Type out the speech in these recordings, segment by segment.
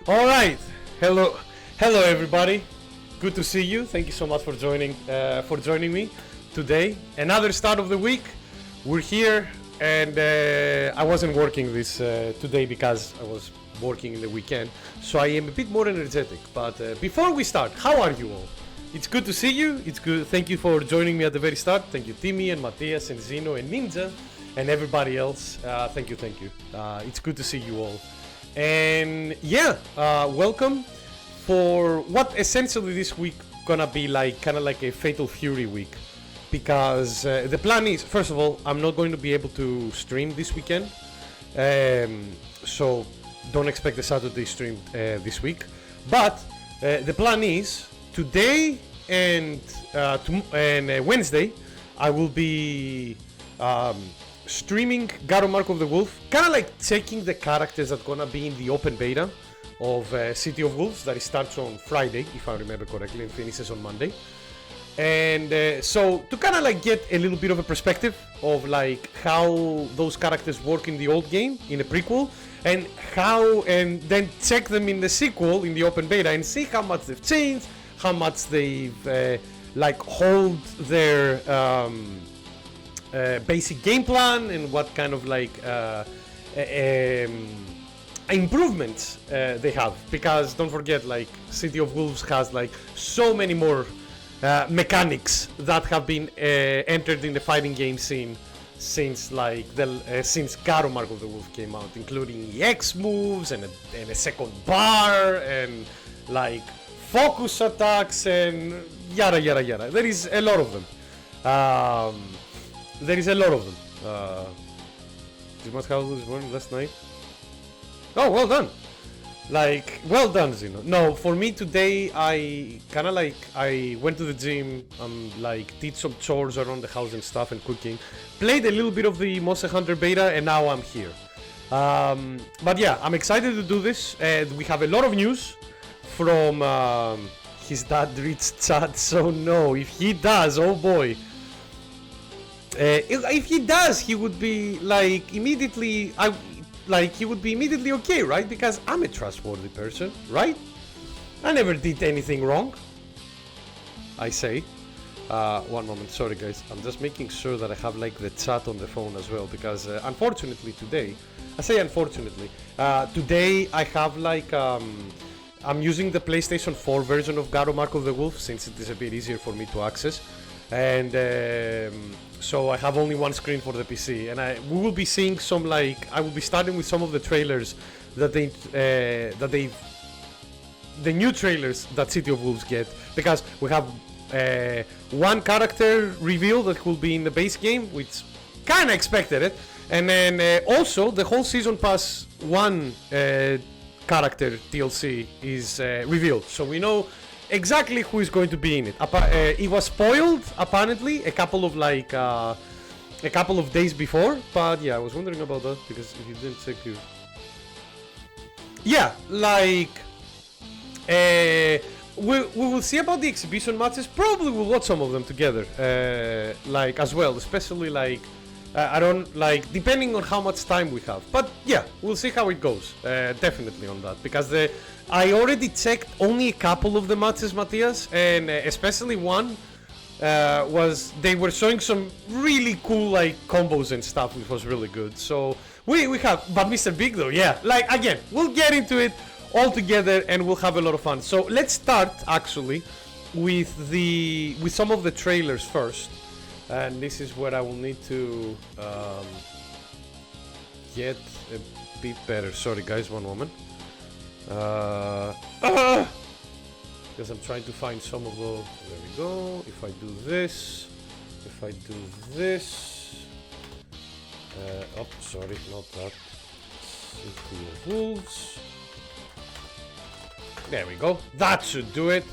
All right, hello everybody. Good to see you. Thank you so much for joining me today. Another start of the week. We're here, and I wasn't working this today because I was working in the weekend, so I am a bit more energetic. But before we start, how are you all? It's good to see you. It's good. Thank you for joining me at the very start. Thank you, Timmy and Matthias and Zeno and Ninja and everybody else. Thank you. It's good to see you all. And yeah, welcome for what essentially this week gonna be like, kind of like a Fatal Fury week, because the plan is, first of all, I'm not going to be able to stream this weekend, so don't expect a Saturday stream this week. But the plan is today and Wednesday, I will be streaming Garou Mark of the Wolf, kind of like checking the characters that are gonna be in the open beta of City of Wolves that starts on Friday, if I remember correctly, and finishes on Monday. And so to kind of like get a little bit of a perspective of like how those characters work in the old game, in a prequel, and then check them in the sequel, in the open beta, and see how much they've changed, how much they've like hold their basic game plan, and what kind of like improvements they have. Because don't forget, like, City of Wolves has like so many more mechanics that have been entered in the fighting game scene since like since Garou Mark of the Wolf came out, including EX moves and a second bar and like focus attacks and yada yada yada. There is a lot of them. Did my house this morning, last night? Oh, well done. Like, well done, Zeno. No, for me today, I kind of like, I went to the gym, like, did some chores around the house and stuff and cooking. Played a little bit of the Monster Hunter beta, and now I'm here. But yeah, I'm excited to do this. We have a lot of news from his dad reads chat, so no, if he does, oh boy. If he does, he would be like immediately. He would be immediately okay, right? Because I'm a trustworthy person, right? I never did anything wrong. I say. One moment, sorry guys. I'm just making sure that I have like the chat on the phone as well, because unfortunately today, today I have like I'm using the PlayStation 4 version of Garou Mark of the Wolf, since it is a bit easier for me to access. And so I have only one screen for the PC, and we will be seeing some, like, I will be starting with some of the trailers that the new trailers that City of Wolves get, because we have one character reveal that will be in the base game, which kinda expected it, and then also the whole season pass one character DLC is revealed, so we know exactly who is going to be in it. It was spoiled apparently a couple of days before, but yeah, I was wondering about that, because if you didn't check your... Yeah, like we will see about the exhibition matches. Probably we'll watch some of them together, like as well, especially like I don't like, depending on how much time we have. But yeah, we'll see how it goes. Definitely on that, because I already checked only a couple of the matches, Matthias, and especially one was they were showing some really cool like combos and stuff, which was really good. So we have, but Mr. Big though, yeah, like again, we'll get into it all together and we'll have a lot of fun. So let's start actually with some of the trailers first. And this is where I will need to get a bit better. Sorry guys, one moment. Because I'm trying to find some of those. There we go. If I do this. Oh, sorry, not that. City of Wolves. There we go. That should do it.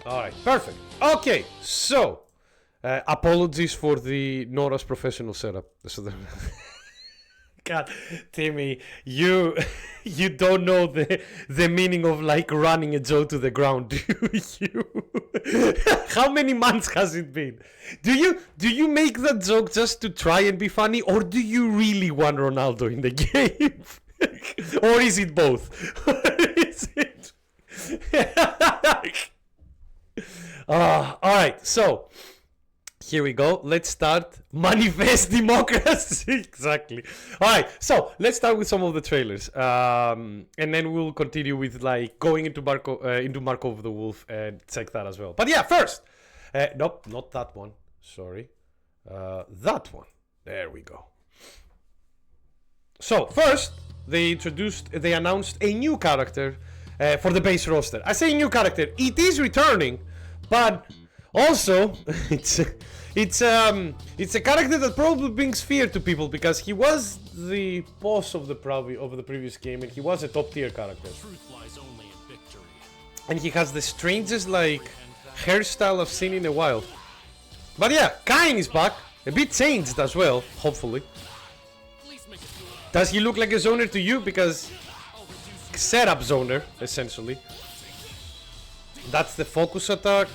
Alright, perfect. Okay, so apologies for the Nora's professional setup. So God, Timmy, you don't know the meaning of like running a joke to the ground, do you? How many months has it been? Do you make that joke just to try and be funny, or do you really want Ronaldo in the game? Or is it both? Or is it? Alright, so here we go. Let's start. Manifest democracy. Exactly. Alright, so let's start with some of the trailers. And then we'll continue with like going into Marco of the Wolf and check that as well. But yeah, first. Nope, not that one. Sorry. That one. There we go. So first, they announced a new character for the base roster. I say new character. It is returning, but also it's a character that probably brings fear to people because he was the boss of the previous game and he was a top tier character. And he has the strangest like hairstyle I've seen in a while. But yeah, Kain is back, a bit changed as well, hopefully. Does he look like a zoner to you? Because setup zoner, essentially. That's the focus attack.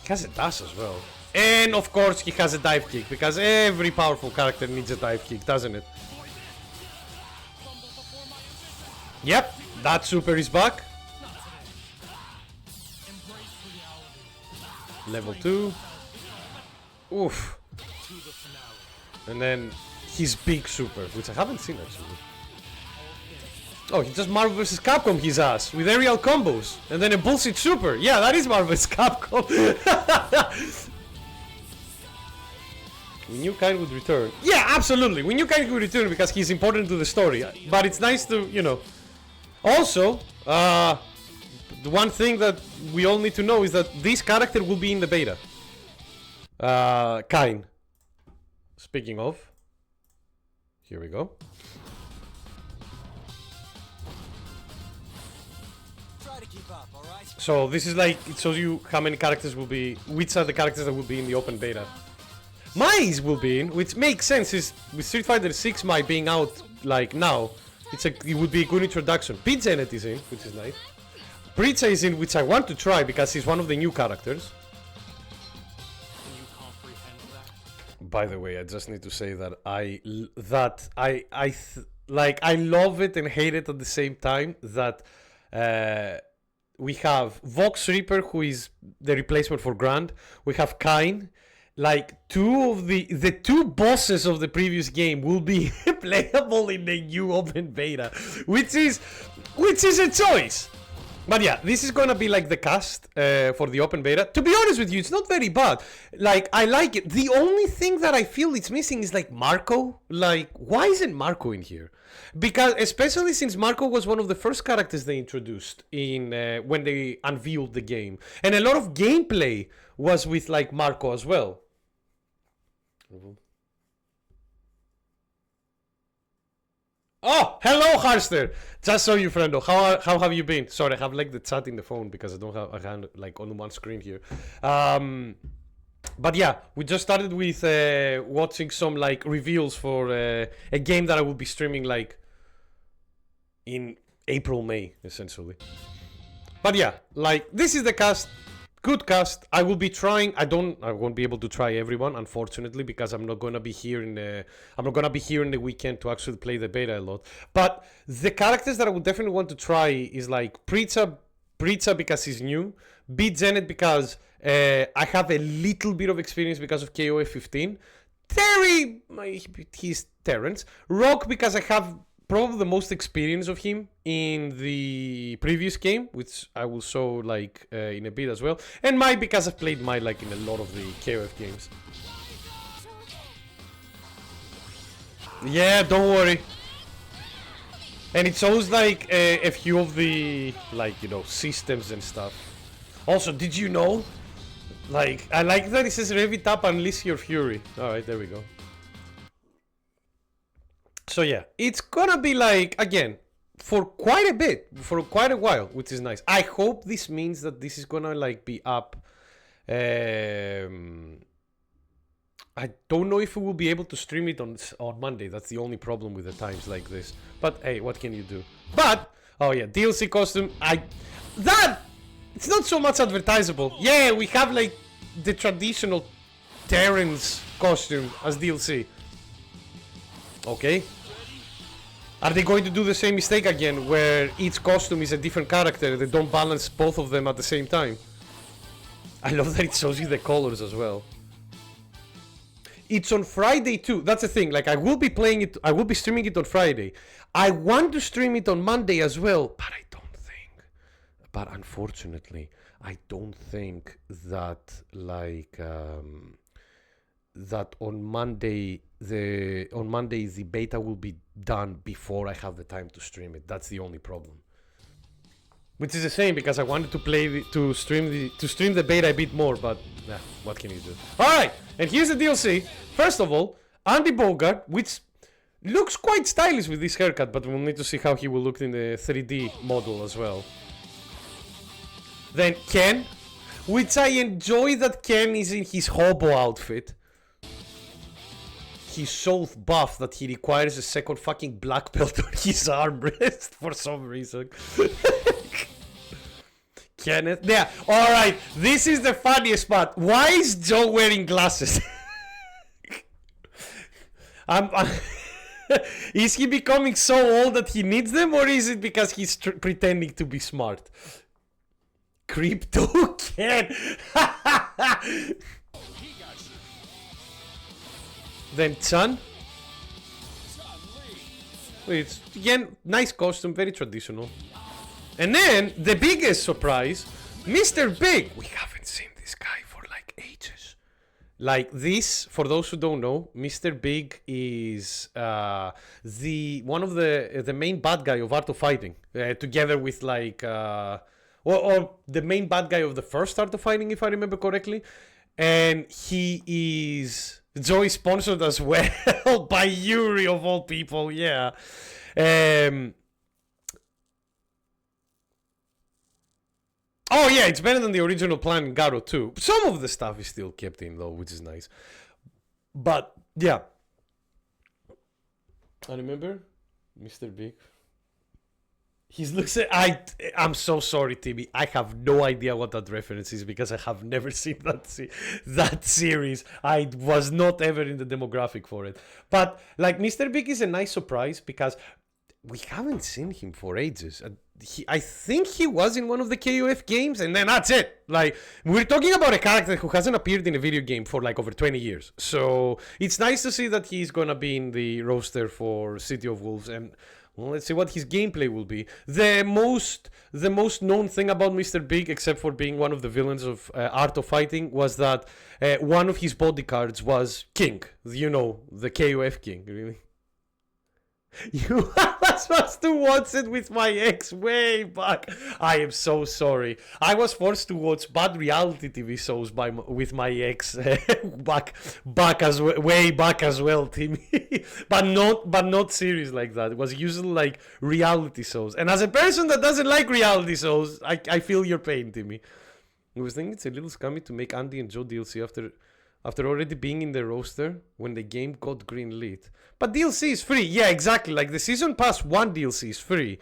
He has a dash as well. And of course he has a dive kick, because every powerful character needs a dive kick, doesn't it? Yep, that super is back. Level 2. Oof. And then his big super, which I haven't seen actually. Oh, he does Marvel vs. Capcom his ass with aerial combos and then a bullshit super. Yeah, that is Marvel vs. Capcom. We knew Kain would return. Yeah, absolutely. We knew Kain would return because he's important to the story. But it's nice to, you know. Also, the one thing that we all need to know is that this character will be in the beta. Kain. Speaking of. Here we go. Try to keep up, all right? So this is like, it shows you how many characters will be, which are the characters that will be in the open beta. Mai will be in, which makes sense, is with Street Fighter 6 Mai being out like now, it would be a good introduction. Pidgenet is in, which is nice. Pritza is in, which I want to try because he's one of the new characters. By the way, I just need to say that I love it and hate it at the same time that we have Vox Reaper, who is the replacement for Grand. We have Kain. Like two of the two bosses of the previous game will be playable in the new open beta, which is a choice. But yeah, this is gonna be like the cast for the open beta. To be honest with you, it's not very bad. Like, I like it. The only thing that I feel it's missing is like Marco. Like, why isn't Marco in here? Because especially since Marco was one of the first characters they introduced in when they unveiled the game, and a lot of gameplay was with like Marco as well. Oh, hello, Harster. Just saw you, friendo. How have you been? Sorry, I have like the chat in the phone because I don't have a hand like on one screen here. But yeah, we just started with watching some like reveals for a game that I will be streaming like in April, May, essentially. But yeah, like this is the cast. Good cast. I will be trying. I won't be able to try everyone, unfortunately, because I'm not gonna be here in the weekend to actually play the beta a lot. But the characters that I would definitely want to try is like Pritza because he's new, Janet because I have a little bit of experience because of KOF 15. Terry, he's Terrence. Rock because I have probably the most experience of him in the previous game, which I will show like in a bit as well. And Mai because I've played Mai like in a lot of the KOF games. Yeah, don't worry. And it shows like a few of the like, you know, systems and stuff. Also, did you know? Like, I like that it says Revit up unleash your fury. Alright, there we go. So yeah, it's gonna be like, again, for quite a while, which is nice. I hope this means that this is gonna like be up I don't know if we will be able to stream it on Monday. That's the only problem with the times like this. But hey, what can you do? But oh yeah, DLC costume. It's not so much advertisable. Yeah, we have like the traditional Terran's costume as DLC. Okay. Are they going to do the same mistake again, where each costume is a different character? They don't balance both of them at the same time. I love that it shows you the colors as well. It's on Friday too. That's the thing. Like I will be playing it. I will be streaming it on Friday. I want to stream it on Monday as well, but I don't think. But unfortunately, I don't think that like that on Monday the beta will be done before I have the time to stream it. That's the only problem. Which is a shame because I wanted to stream the beta a bit more, but what can you do? All right, and here's the DLC. First of all, Andy Bogart, which looks quite stylish with this haircut, but we'll need to see how he will look in the 3D model as well. Then Ken, which I enjoy that Ken is in his hobo outfit. He's so buff that he requires a second fucking black belt on his armrest for some reason. Kenneth, yeah, alright, this is the funniest part. Why is Joe wearing glasses? Is he becoming so old that he needs them, or is it because he's pretending to be smart? Crypto Ken. Then Chan. It's again nice costume, very traditional. And then the biggest surprise, Mr. Big. We haven't seen this guy for like ages. Like this, for those who don't know, Mr. Big is one of the main bad guy of Art of Fighting, together with like or the main bad guy of the first Art of Fighting, if I remember correctly. And he is Joey sponsored as well by Yuri of all people. Yeah. Oh yeah, it's better than the original plan in Garou too. Some of the stuff is still kept in though, which is nice. But yeah, I remember Mr. Big. His looks. I'm so sorry, Timmy. I have no idea what that reference is because I have never seen that series. I was not ever in the demographic for it. But like Mr. Big is a nice surprise because we haven't seen him for ages. I think he was in one of the KOF games, and then that's it. Like, we're talking about a character who hasn't appeared in a video game for like over 20 years. So it's nice to see that he's gonna be in the roster for City of Wolves, and well, let's see what his gameplay will be. The most known thing about Mr. Big, except for being one of the villains of Art of Fighting, was that one of his bodyguards was King. You know, the KOF King, really. You was supposed to watch it with my ex way back. I am so sorry. I was forced to watch bad reality TV shows with my ex way back as well, Timmy. but not series like that. It was usually like reality shows. And as a person that doesn't like reality shows, I feel your pain, Timmy. I was thinking it's a little scummy to make Andy and Joe DLC after already being in the roster when the game got green lit. But DLC is free. Yeah, exactly. Like the Season Pass 1 DLC is free.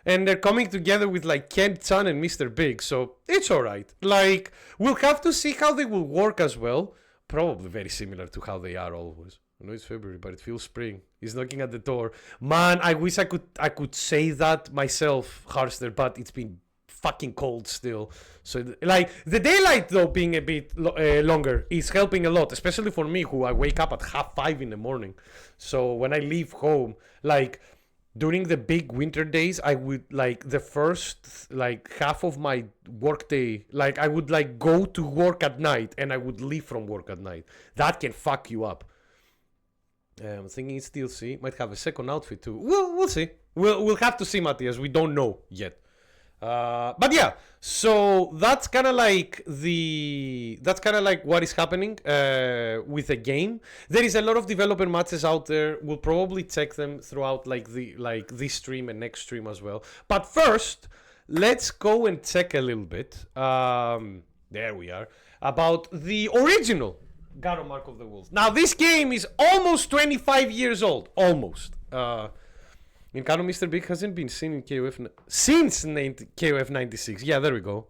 And they're coming together with like Ken Chan and Mr. Big. So it's alright. Like, we'll have to see how they will work as well. Probably very similar to how they are always. I know it's February, but it feels spring. He's knocking at the door. Man, I wish I could say that myself, Harster, but it's been fucking cold still. So like the daylight though being a bit longer is helping a lot, especially for me who I wake up at 5:30 in the morning. So when I leave home, like during the big winter days, I would like the first like half of my work day, like I would like go to work at night and I would leave from work at night. That can fuck you up. I'm thinking it's DLC. Might have a second outfit too. We'll see. We'll have to see, Matthias. We don't know yet. But yeah, so that's kind of like what is happening with the game. There is a lot of developer matches out there. We'll probably check them throughout this stream and next stream as well. But first, let's go and check a little bit. There we are, about the original Garou Mark of the Wolf. Now this game is almost 25 years old. Almost. Garou Mr. Big hasn't been seen in KOF since KOF 96. Yeah, there we go.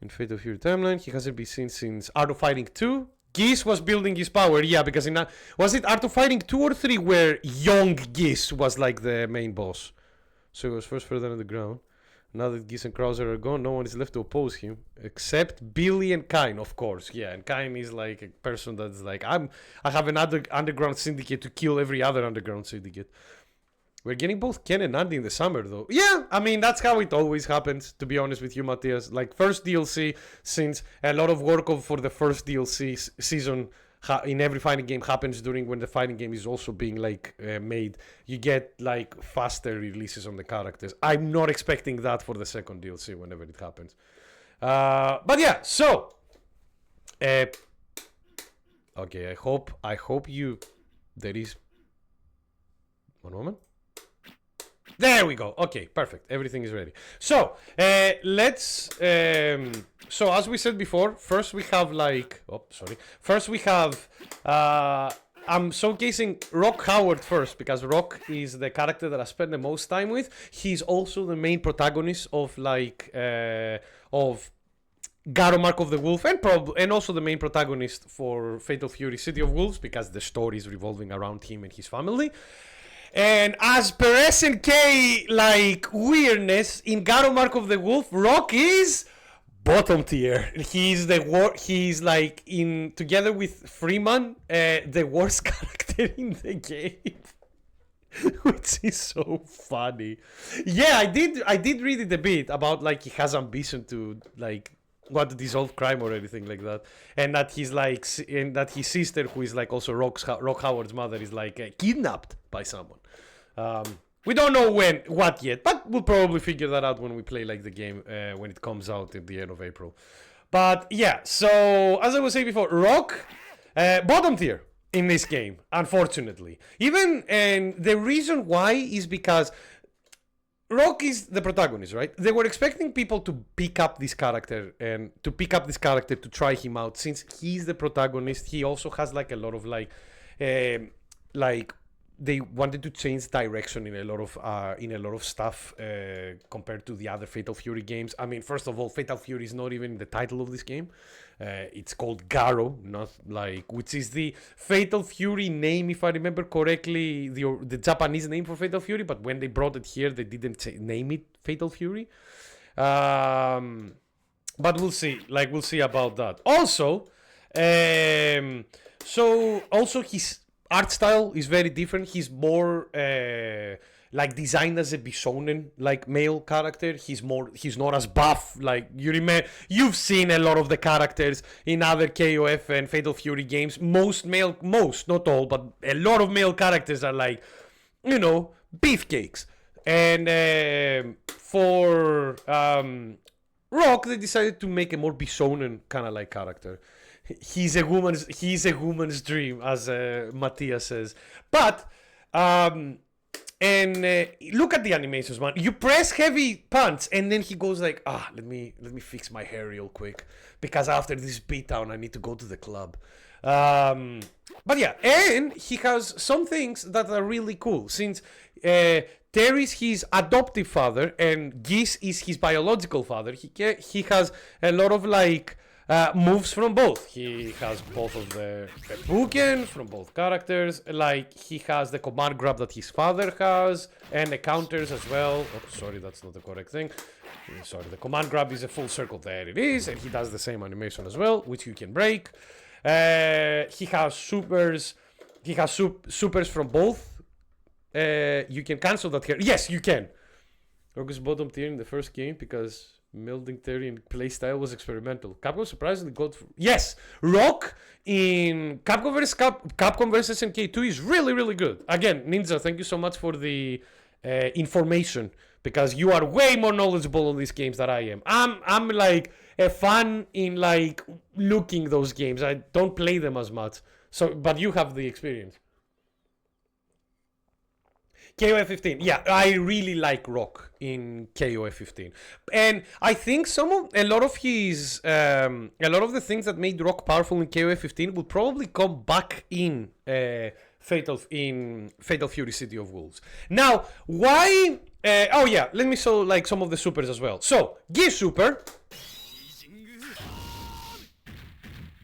In Fatal Fury timeline, he hasn't been seen since Art of Fighting 2. Geese was building his power, yeah, because was it Art of Fighting 2 or 3 where young Geese was like the main boss? So he was first further underground. Now that Geese and Krauser are gone, no one is left to oppose him except Billy and Kine, of course. Yeah, and Kine is like a person that's like, I have another underground syndicate to kill every other underground syndicate. We're getting both Ken and Andy in the summer, though. Yeah, I mean, that's how it always happens, to be honest with you, Matthias. Like, first DLC, since a lot of work for the first DLC season in every fighting game happens during when the fighting game is also being, like, made. You get, like, faster releases on the characters. I'm not expecting that for the second DLC whenever it happens. But yeah, so... okay, I hope you... There is... One moment. There we go. Okay, perfect. Everything is ready. So, let's... so, as we said before, first we have like... Oh, sorry. First we have... I'm showcasing Rock Howard first, because Rock is the character that I spend the most time with. He's also the main protagonist of like... of Garou Mark of the Wolf, and also the main protagonist for Fatal Fury City of Wolves, because the story is revolving around him and his family. And as per SNK, like, weirdness, in Garou Mark of the Wolf, Rock is bottom tier. He's like, together with Freeman, the worst character in the game. Which is so funny. Yeah, I did read it a bit about, like, he has ambition to, like, want to dissolve crime or anything like that, and that he's like, and that his sister, who is like also Rock Howard's mother, is like kidnapped by someone. We don't know what yet, but we'll probably figure that out when we play like the game when it comes out at the end of April. But yeah, so as I was saying before, Rock bottom tier in this game, unfortunately. And the reason why is because Rock is the protagonist, right? They were expecting people to pick up this character to try him out. Since he's the protagonist, he also has like a lot of like they wanted to change direction in a lot of stuff compared to the other Fatal Fury games. I mean, first of all, Fatal Fury is not even in the title of this game. It's called Garou, not like, which is the Fatal Fury name, if I remember correctly, the Japanese name for Fatal Fury. But when they brought it here, they didn't name it Fatal Fury. But we'll see. Like, we'll see about that. Also, his art style is very different. He's more like designed as a Bishonen like male character. He's not as buff. Like, you've seen a lot of the characters in other KOF and Fatal Fury games. Most, not all, but a lot of male characters are like, beefcakes. And for Rock, they decided to make a more Bishonen kind of like character. He's a woman's dream, as Matthias says. But look at the animations, man. You press heavy punch, and then he goes like, let me fix my hair real quick, because after this beatdown, I need to go to the club. But yeah, and he has some things that are really cool. Since Terry's his adoptive father and Geese is his biological father, he has a lot of like moves from both. He has both of the Buken from both characters. Like, he has the command grab that his father has, and the counters as well. Oh, sorry, that's not the correct thing. Sorry, the command grab is a full circle. There it is, and he does the same animation as well, which you can break. He has supers. He has supers from both. You can cancel that here. Yes, you can. Rock is bottom tier in the first game because melding theory and playstyle was experimental. Capcom surprisingly got... Yes! Rock in Capcom vs SNK2 is really, really good. Again, Ninja, thank you so much for the information, because you are way more knowledgeable on these games than I am. I'm like a fan in like looking those games. I don't play them as much. So, but you have the experience. KOF 15. Yeah, I really like Rock in KOF 15, and I think a lot of the things that made Rock powerful in KOF 15 will probably come back in Fatal Fury City of Wolves. Now, why? Oh yeah, let me show like some of the supers as well. So, Gear Super.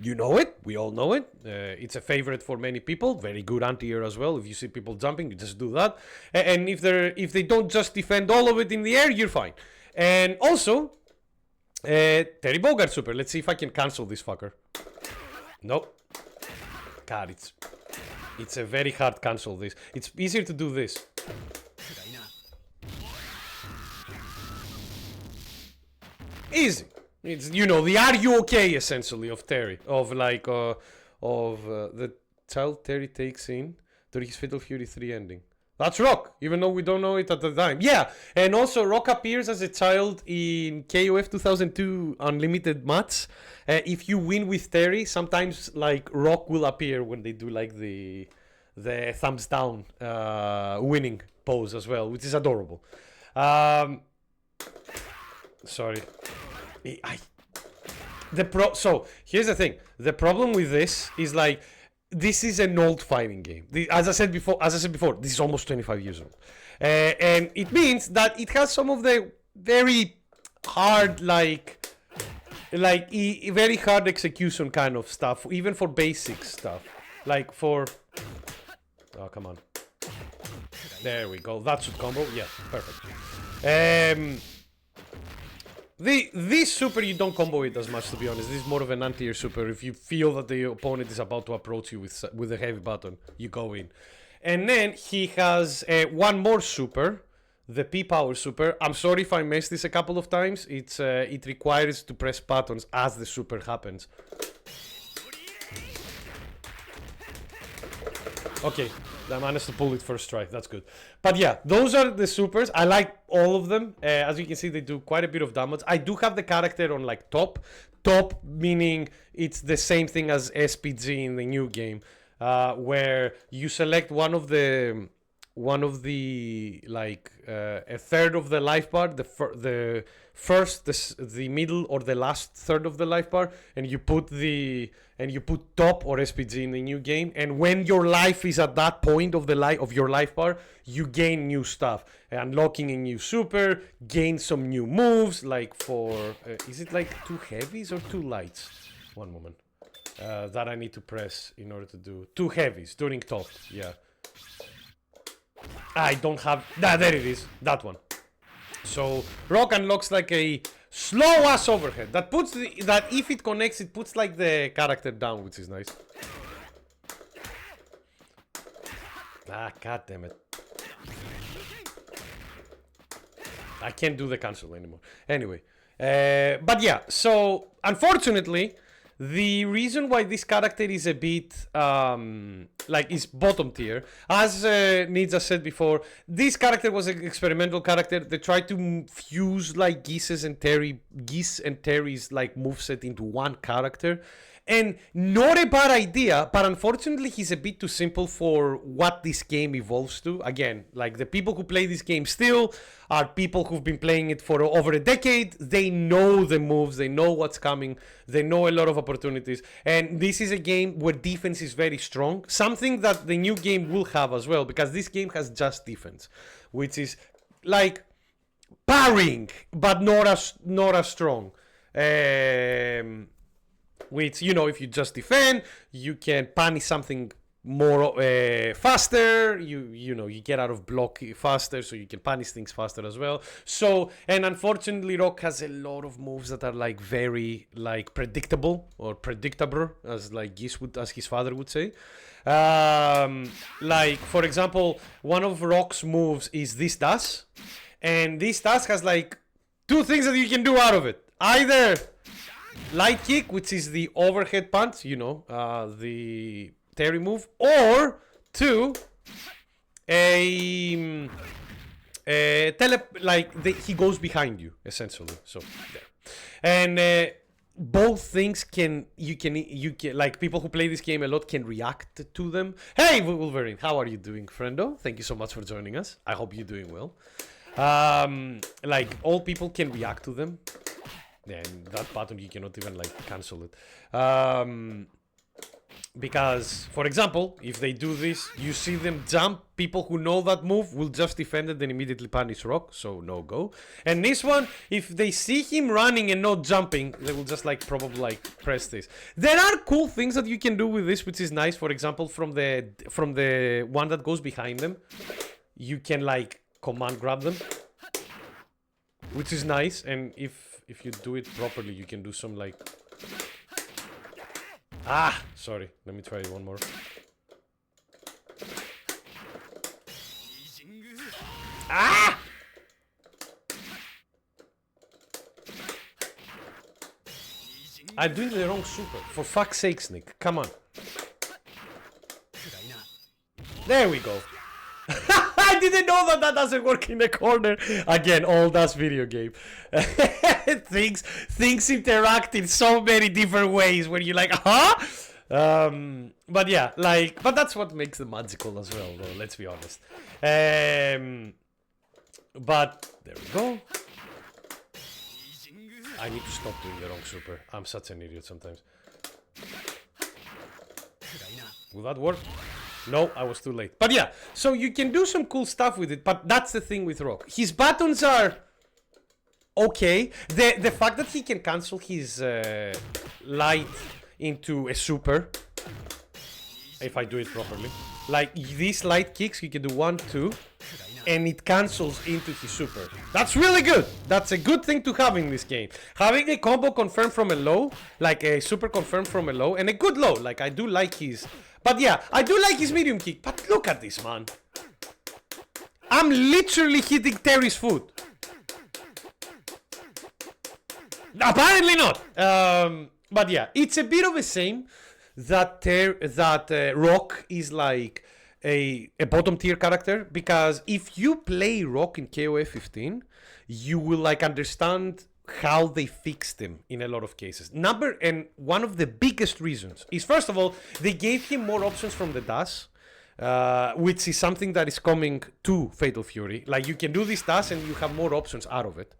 You know it. We all know it. It's a favorite for many people. Very good anti-air as well. If you see people jumping, you just do that. And if they don't just defend all of it in the air, you're fine. And also, Terry Bogard super. Let's see if I can cancel this fucker. Nope. God, it's a very hard cancel this. It's easier to do this. Easy. It's, you know, the Are You Okay essentially of Terry, of like the child Terry takes in during his Fatal Fury 3 ending. That's Rock, even though we don't know it at the time. Yeah, and also Rock appears as a child in KOF 2002 Unlimited match. If you win with Terry, sometimes like Rock will appear when they do like the thumbs down winning pose as well, which is adorable. Sorry. So here's the thing. The problem with this is like this is an old fighting game. As I said before, this is almost 25 years old, and it means that it has some of the very hard very hard execution kind of stuff, even for basic stuff. Like for come on, there we go. That should combo. Yeah, perfect. This super you don't combo it as much, to be honest. This is more of an anti-air super. If you feel that the opponent is about to approach you with a heavy button, you go in. And then he has one more super, the P-Power super. I'm sorry if I missed this a couple of times. It requires to press buttons as the super happens. Okay, I managed to pull it first try. That's good. But yeah, those are the supers. I like all of them. As you can see, they do quite a bit of damage. I do have the character on like top. Top meaning it's the same thing as SPG in the new game, where you select one of the like a third of the life bar, the first, the middle, or the last third of the life bar, and you put top or SPG in the new game. And when your life is at that point of your life bar, you gain new stuff, unlocking a new super, gain some new moves. Like for is it like 2 heavies or 2 lights? One moment. That I need to press in order to do 2 heavies during top. Yeah. I don't have... there it is. That one. So, Rock unlocks like a slow-ass overhead. That puts that if it connects, it puts like the character down, which is nice. God damn it. I can't do the cancel anymore. Anyway. But yeah, so, unfortunately... The reason why this character is a bit, is bottom tier, as Ninja said before, this character was an experimental character. They tried to fuse like Geese and Terry's like moveset into one character. And not a bad idea, but unfortunately he's a bit too simple for what this game evolves to. Again, like the people who play this game still are people who've been playing it for over a decade. They know the moves, they know what's coming, they know a lot of opportunities. And this is a game where defense is very strong. Something that the new game will have as well, because this game has just defense, which is like parrying, but not as strong. Which, you know, if you just defend, you can punish something more faster. You know, you get out of block faster, so you can punish things faster as well. So, and unfortunately, Rock has a lot of moves that are like very like predictable or predictable, as like as his father would say. Like for example, one of Rock's moves is this dash, and this dash has like 2 things that you can do out of it. Either light kick, which is the overhead punch, you know, the Terry move, or 2, he goes behind you, essentially. So, there. And both things you can like people who play this game a lot can react to them. Hey Wolverine, how are you doing, friendo? Thank you so much for joining us. I hope you're doing well. Like all people can react to them. And that button you cannot even like cancel it. Because, for example, if they do this, you see them jump, people who know that move will just defend it and immediately punish Rock, so no go. And this one, if they see him running and not jumping, they will just like probably like press this. There are cool things that you can do with this, which is nice. For example, from the one that goes behind them, you can like command grab them, which is nice. And if you do it properly, you can do some like... Ah, sorry. Let me try it one more. Ah! I'm doing the wrong super. For fuck's sake, Nick. Come on. There we go. I didn't know that doesn't work in the corner. Again, old ass video game. things interact in so many different ways when you're like, huh? But yeah, like, but that's what makes them magical as well, though, let's be honest. But there we go. I need to stop doing the wrong super. I'm such an idiot sometimes. Will that work? No, I was too late. But yeah, so you can do some cool stuff with it, but that's the thing with Rock. His buttons are okay. The fact that he can cancel his light into a super, if I do it properly. Like these light kicks, you can do 1, 2, and it cancels into his super. That's really good. That's a good thing to have in this game. Having a combo confirmed from a low, like a super confirmed from a low, and a good low. Like I do like his... But yeah, I do like his medium kick. But look at this, man. I'm literally hitting Terry's foot. Apparently not. But yeah, it's a bit of a shame that Rock is like a bottom tier character, because if you play Rock in KOF 15, you will like understand how they fixed him in a lot of cases. And one of the biggest reasons is, first of all, they gave him more options from the dash, which is something that is coming to Fatal Fury. Like you can do this dash and you have more options out of it.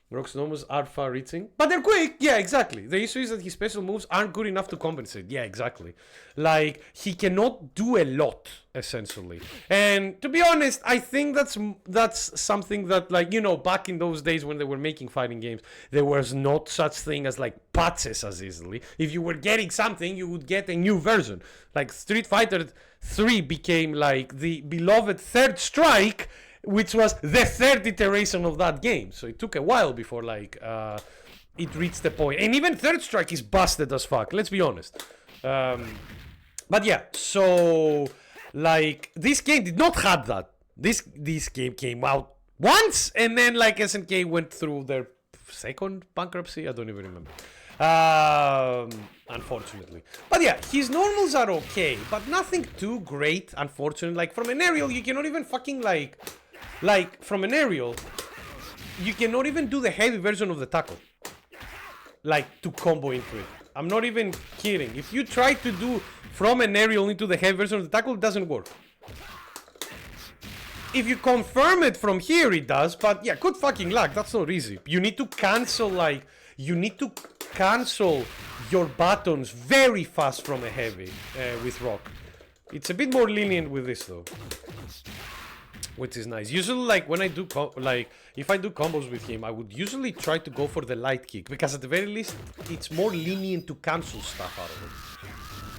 Rock's normals are far reaching, but they're quick. Yeah, exactly. The issue is that his special moves aren't good enough to compensate. Yeah, exactly. Like he cannot do a lot essentially. And to be honest, I think that's something that, like, you know, back in those days when they were making fighting games, there was not such thing as like patches as easily. If you were getting something, you would get a new version. Like Street Fighter 3 became like the beloved Third Strike, which was the third iteration of that game. So it took a while before like it reached the point. And even Third Strike is busted as fuck, let's be honest. But yeah, so like this game did not have that. This game came out once, and then like SNK went through their second bankruptcy. I don't even remember. Unfortunately. But yeah, his normals are okay, but nothing too great, unfortunately. Like from an aerial, you cannot even fucking like from an aerial, you cannot even do the heavy version of the tackle. Like to combo into it. I'm not even kidding. If you try to do from an aerial into the heavy version of the tackle, it doesn't work. If you confirm it from here, it does, but yeah, good fucking luck. That's not easy. You need to cancel your buttons very fast from a heavy with Rock. It's a bit more lenient with this though, which is nice. Usually, like when I do if I do combos with him, I would usually try to go for the light kick, because at the very least it's more lenient to cancel stuff out of it.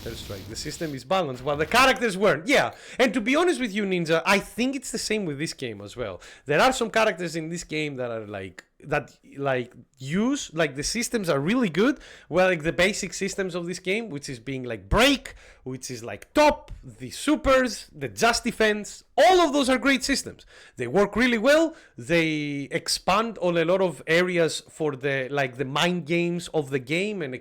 That's right, the system is balanced while the characters weren't. Yeah, and to be honest with you, Ninja, I think it's the same with this game as well. There are some characters in this game that are like the systems are really good. Well, like the basic systems of this game, which is being like break, which is like top, the supers, the just defense, all of those are great systems. They work really well. They expand on a lot of areas for the like the mind games of the game, and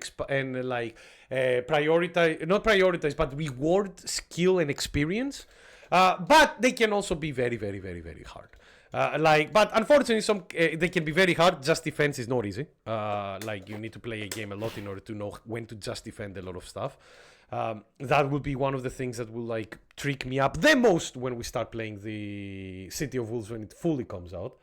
prioritize, but reward skill and experience. But they can also be very, very, very, very hard. But unfortunately, they can be very hard. Just defense is not easy. Like you need to play a game a lot in order to know when to just defend a lot of stuff. That will be one of the things that will like trick me up the most when we start playing the City of Wolves when it fully comes out.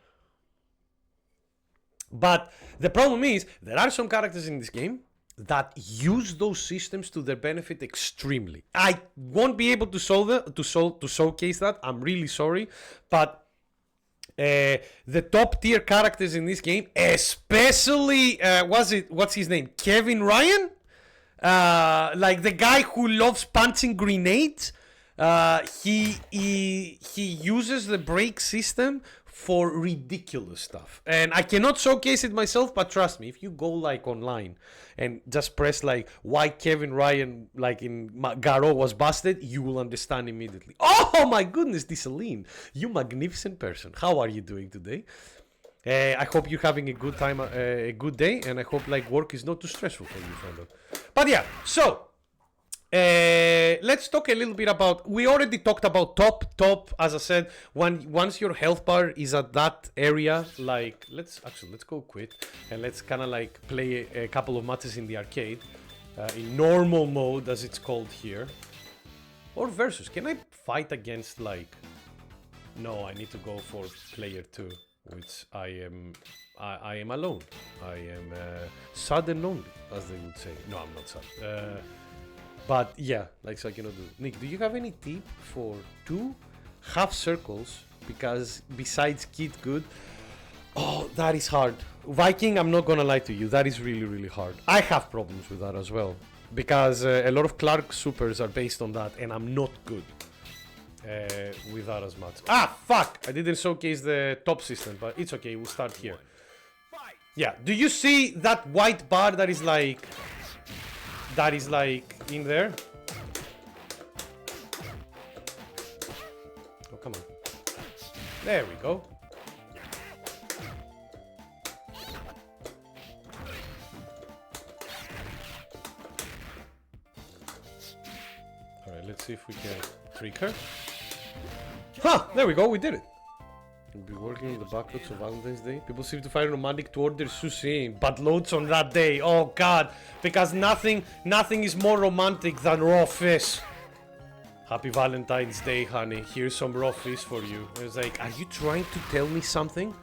But the problem is there are some characters in this game that use those systems to their benefit extremely. I won't be able to showcase that. I'm really sorry, but the top tier characters in this game, especially what's his name, Kevin Ryan, like the guy who loves punching grenades. He uses the break system for ridiculous stuff, and I cannot showcase it myself, but trust me, if you go like online and just press like why Kevin Ryan like in Garou was busted, you will understand immediately. Oh my goodness, Disseline, you magnificent person, how are you doing today? I hope you're having a good time, a good day, and I hope like work is not too stressful for you, friend. But yeah, so let's talk a little bit about. We already talked about top. As I said, once your health bar is at that area, like let's go quit and let's kind of like play a couple of matches in the arcade, in normal mode as it's called here, or versus. Can I fight against like? No, I need to go for player 2, which I am alone. I am sad and lonely, as they would say. No, I'm not sad. But yeah, like so I cannot do. Nick, do you have any tip for 2 half circles? Because besides Kid Good, oh, that is hard. Viking, I'm not gonna lie to you, that is really, really hard. I have problems with that as well. Because a lot of Clark supers are based on that, and I'm not good with that as much. Ah, fuck! I didn't showcase the top system, but it's okay, we'll start here. Yeah, do you see that white bar that is like in there? Oh, come on. There we go. Alright, let's see if we can trick her. Huh! There we go, we did it. We'll be working on the backlots of Valentine's Day. People seem to find romantic to order sushi, but loads on that day. Oh god, because nothing is more romantic than raw fish. Happy Valentine's Day, honey. Here's some raw fish for you. I was like, are you trying to tell me something?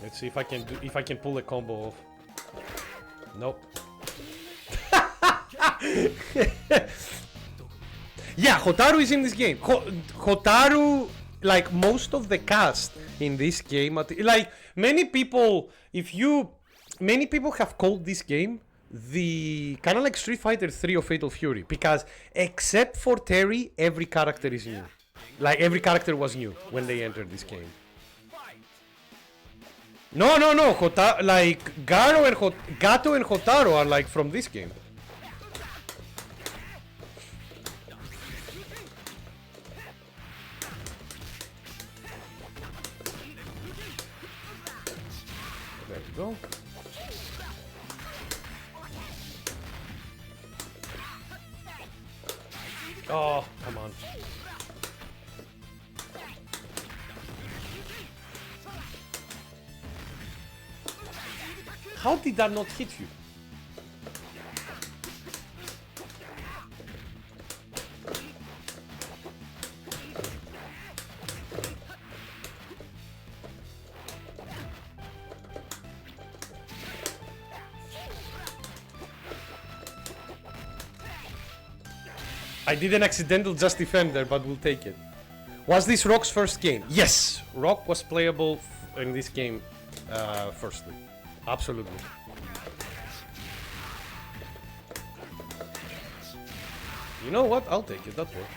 Let's see if I can pull a combo off. Nope. Yeah, Hotaru is in this game. Hotaru, like most of the cast in this game, like many people have called this game the kind of like Street Fighter 3 or Fatal Fury, because except for Terry, every character is new. Like every character was new when they entered this game. No, like Gato and Hotaru are like from this game. There we go. Oh, come on. How did that not hit you? I did an accidental just defender, but we'll take it. Was this Rock's first game? Yes! Rock was playable in this game firstly. Absolutely. You know what? I'll take it, that works.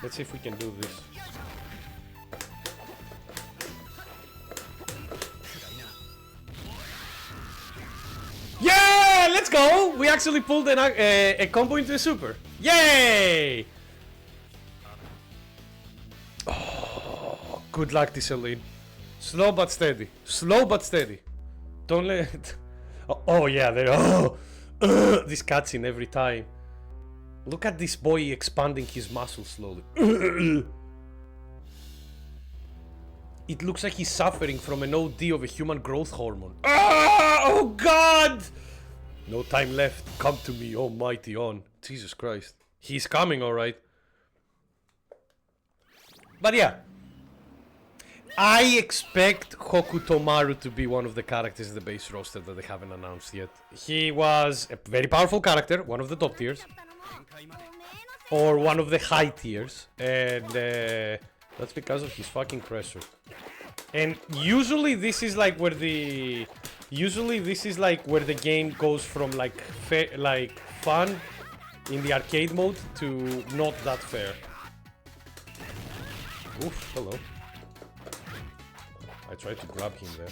Let's see if we can do this. Yeah! Let's go! We actually pulled a combo into a super. Yay! Oh, good luck, Disseline. Slow but steady. Slow but steady. Don't let it... Oh yeah, they're this cutscene every time. Look at this boy expanding his muscles slowly. It looks like he's suffering from an OD of a human growth hormone. Oh god! No time left. Come to me, almighty on. Jesus Christ. He's coming, alright. But yeah. I expect Hokutomaru to be one of the characters in the base roster that they haven't announced yet. He was a very powerful character, one of the top tiers. Or one of the high tiers. And that's because of his fucking pressure. And usually this is like where the... Usually this is like where the game goes from like fun in the arcade mode to not that fair. Oof, hello. I tried to grab him there.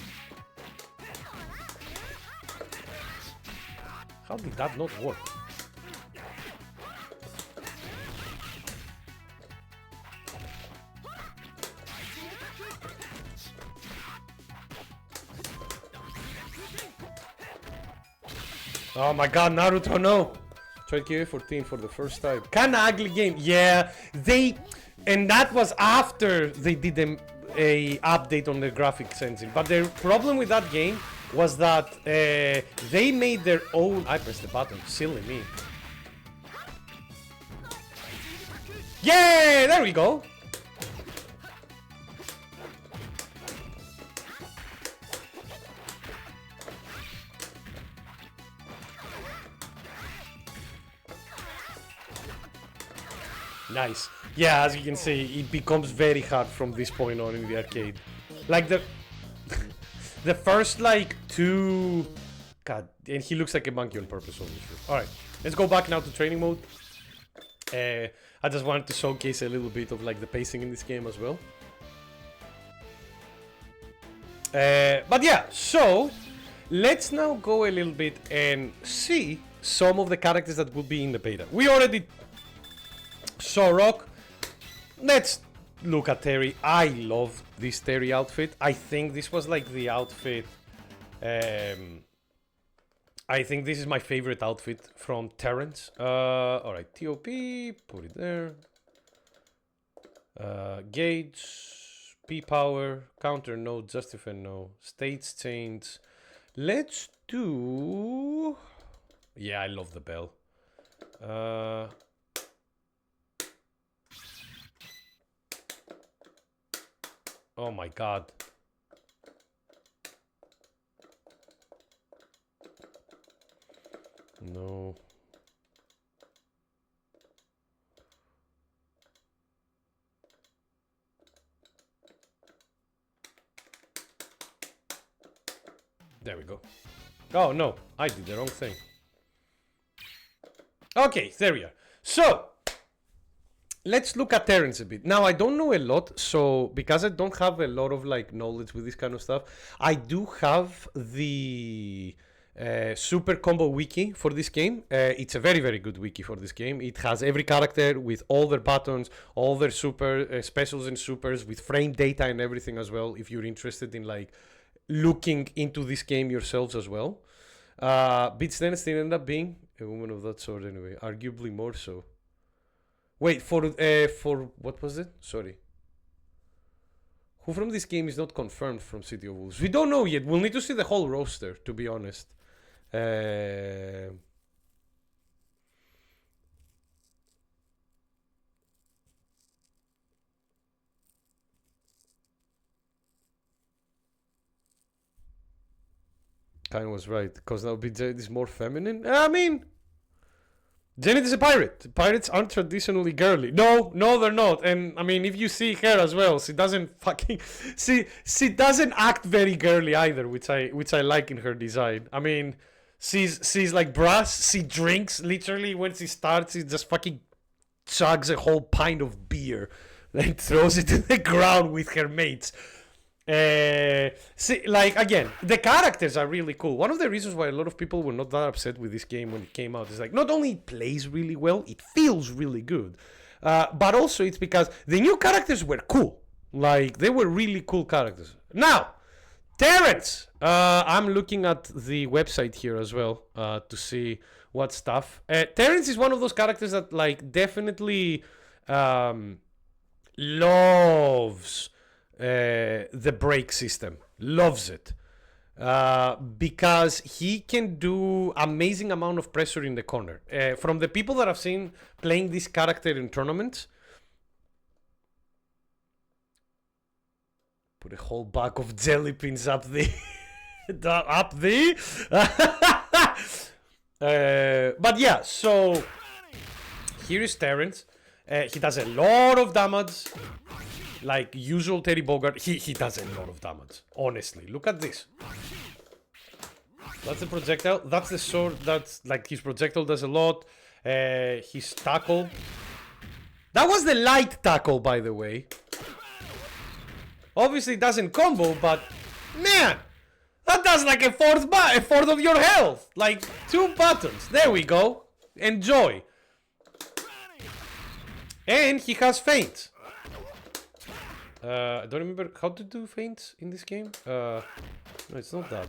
How did that not work? Oh my god, Naruto, no! Tried KA14 for the first time. Kinda ugly game. Yeah, and that was after they did a update on the graphics engine. But the problem with that game was that they made their own... I pressed the button, silly me. Yeah, there we go! Nice. Yeah, as you can see, it becomes very hard from this point on in the arcade. Like the the first like two... God, and he looks like a monkey on purpose, obviously. Alright, let's go back now to training mode. I just wanted to showcase a little bit of like the pacing in this game as well. But yeah, so let's now go a little bit and see some of the characters that will be in the beta. We already saw Rock. Let's look at Terry. I love this Terry outfit. I think this was like the outfit. I think this is my favorite outfit from Terrence. Alright, TOP, put it there. Gauge, P power, counter no, justify no, states change. Let's do... Yeah, I love the bell. Oh my god. No. There we go. Oh no, I did the wrong thing. Okay, there we are. So, let's look at Terrence a bit. Now, I don't know a lot, so because I don't have a lot of like knowledge with this kind of stuff, I do have the super combo wiki for this game. It's a very, very good wiki for this game. It has every character with all their buttons, all their super specials and supers with frame data and everything as well, if you're interested in like looking into this game yourselves as well. Beats Dennis did end up being a woman of that sort anyway, arguably more so. Wait, for what was it? Sorry. Who from this game is not confirmed from City of Wolves? We don't know yet. We'll need to see the whole roster, to be honest. Kind was right, because now BJ is more feminine. I mean, Janet is a pirate. Pirates aren't traditionally girly. No, they're not. And I mean, if you see her as well, she doesn't fucking she doesn't act very girly either, which I like in her design. I mean, she's like brass. She drinks literally when she starts. She just fucking chugs a whole pint of beer, then throws it to the ground with her mates. See, like, again, the characters are really cool. One of the reasons why a lot of people were not that upset with this game when it came out is like, not only it plays really well, it feels really good, but also it's because the new characters were cool. Like, they were really cool characters. Now, Terrence! I'm looking at the website here as well to see what stuff. Terrence is one of those characters that like definitely loves the break system. Loves it. Because he can do amazing amount of pressure in the corner. From the people that I've seen playing this character in tournaments, put a whole bag of jelly beans up the up the but yeah, so here is Terrence. He does a lot of damage. Like usual Terry Bogard, he does a lot of damage. Honestly, look at this. That's the projectile. That's the sword. That's like his projectile does a lot. His tackle. That was the light tackle, by the way. Obviously, it doesn't combo, but man, that does like a fourth of your health. Like 2 buttons. There we go. Enjoy. And he has feint. I don't remember how to do feints in this game. No, it's not that.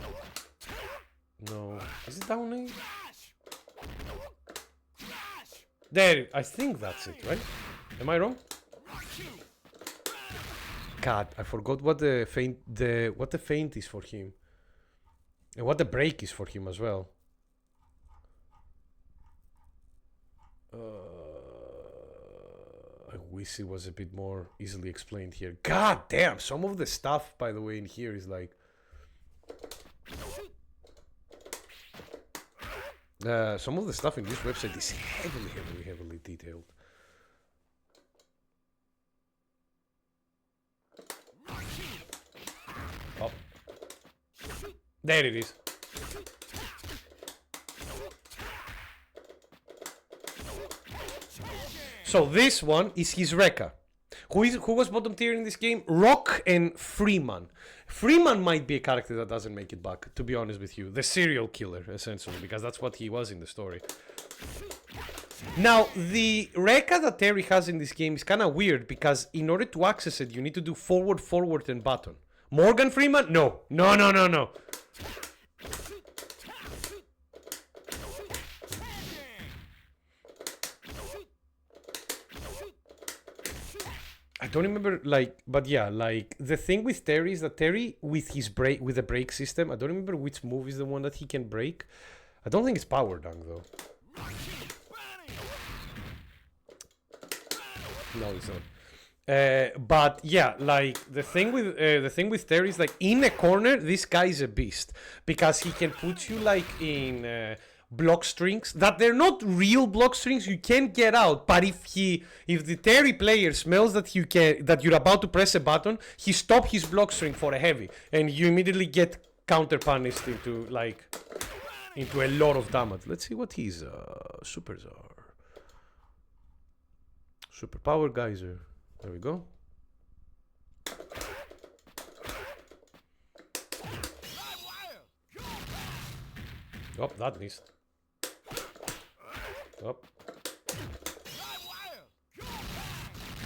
No. Is it down A? There, I think that's it, right? Am I wrong? God, I forgot what the feint is for him. And what the break is for him as well. I wish it was a bit more easily explained here. God damn, some of the stuff, by the way, in here is like... some of the stuff in this website is heavily detailed. Oh. There it is. So this one is his Rekka. Who was bottom tier in this game? Rock and Freeman. Freeman might be a character that doesn't make it back, to be honest with you. The serial killer, essentially, because that's what he was in the story. Now, the Rekka that Terry has in this game is kind of weird, because in order to access it, you need to do forward, forward, and button. Morgan Freeman? No. No. I don't remember, like, but yeah, like, the thing with Terry is that Terry, with his break, with the break system, I don't remember which move is the one that he can break. I don't think it's Power Dunk, though. No, it's not. But yeah, like, the thing with Terry is, like, in a corner, this guy is a beast. Because he can put you, like, in... block strings that they're not real block strings. You can't get out, but if the Terry player smells that you're about to press a button, he stop his block string for a heavy, and you immediately get counter punished into a lot of damage. Let's see what his supers are. Super power geyser. There we go. Oh, that missed. Oh.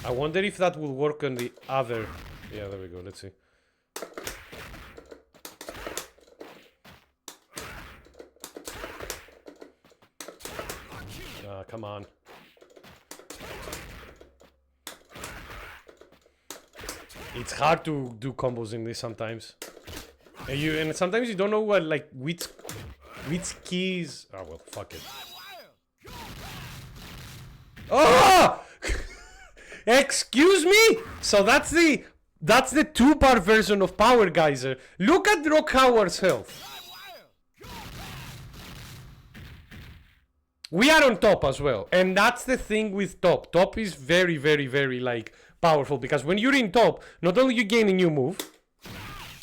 I wonder if that will work on the other... Yeah, there we go, let's see. Ah, come on. It's hard to do combos in this sometimes. And sometimes you don't know what, like, which keys... Oh, well, fuck it. Oh! Excuse me? So that's the 2-bar version of Power Geyser. Look at Rock Howard's health. We are on top as well. And that's the thing with top. Top is very, like, powerful. Because when you're in top, not only you gain a new move,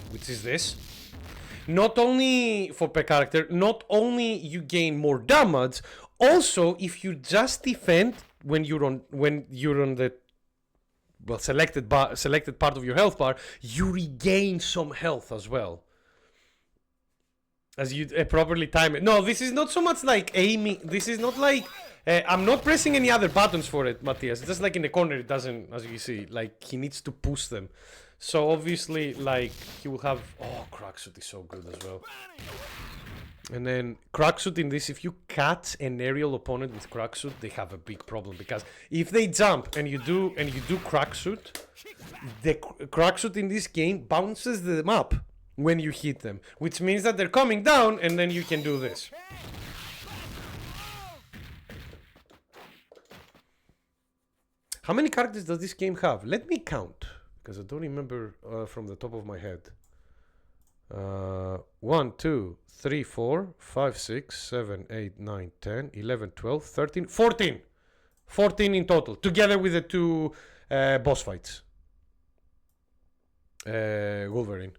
which is this, not only for per character, not only you gain more damage, also if you just defend when you're on the selected part of your health bar, you regain some health as well. As you properly time it. No, this is not so much like aiming. This is not like I'm not pressing any other buttons for it, Matthias. It's just like in the corner, it doesn't, as you see, like he needs to push them. So obviously, like, he will have... Oh, Cracksuit is so good as well. And then Cracksuit in this, if you catch an aerial opponent with Cracksuit, they have a big problem. Because if they jump and you do Cracksuit, the Cracksuit in this game bounces them up when you hit them. Which means that they're coming down and then you can do this. How many characters does this game have? Let me count, because I don't remember from the top of my head. 1, 2, 3, 4, 5, 6, 7, 8, 9, 10, 11, 12, 13, 14. 14 in total, together with the two boss fights. Wolverine.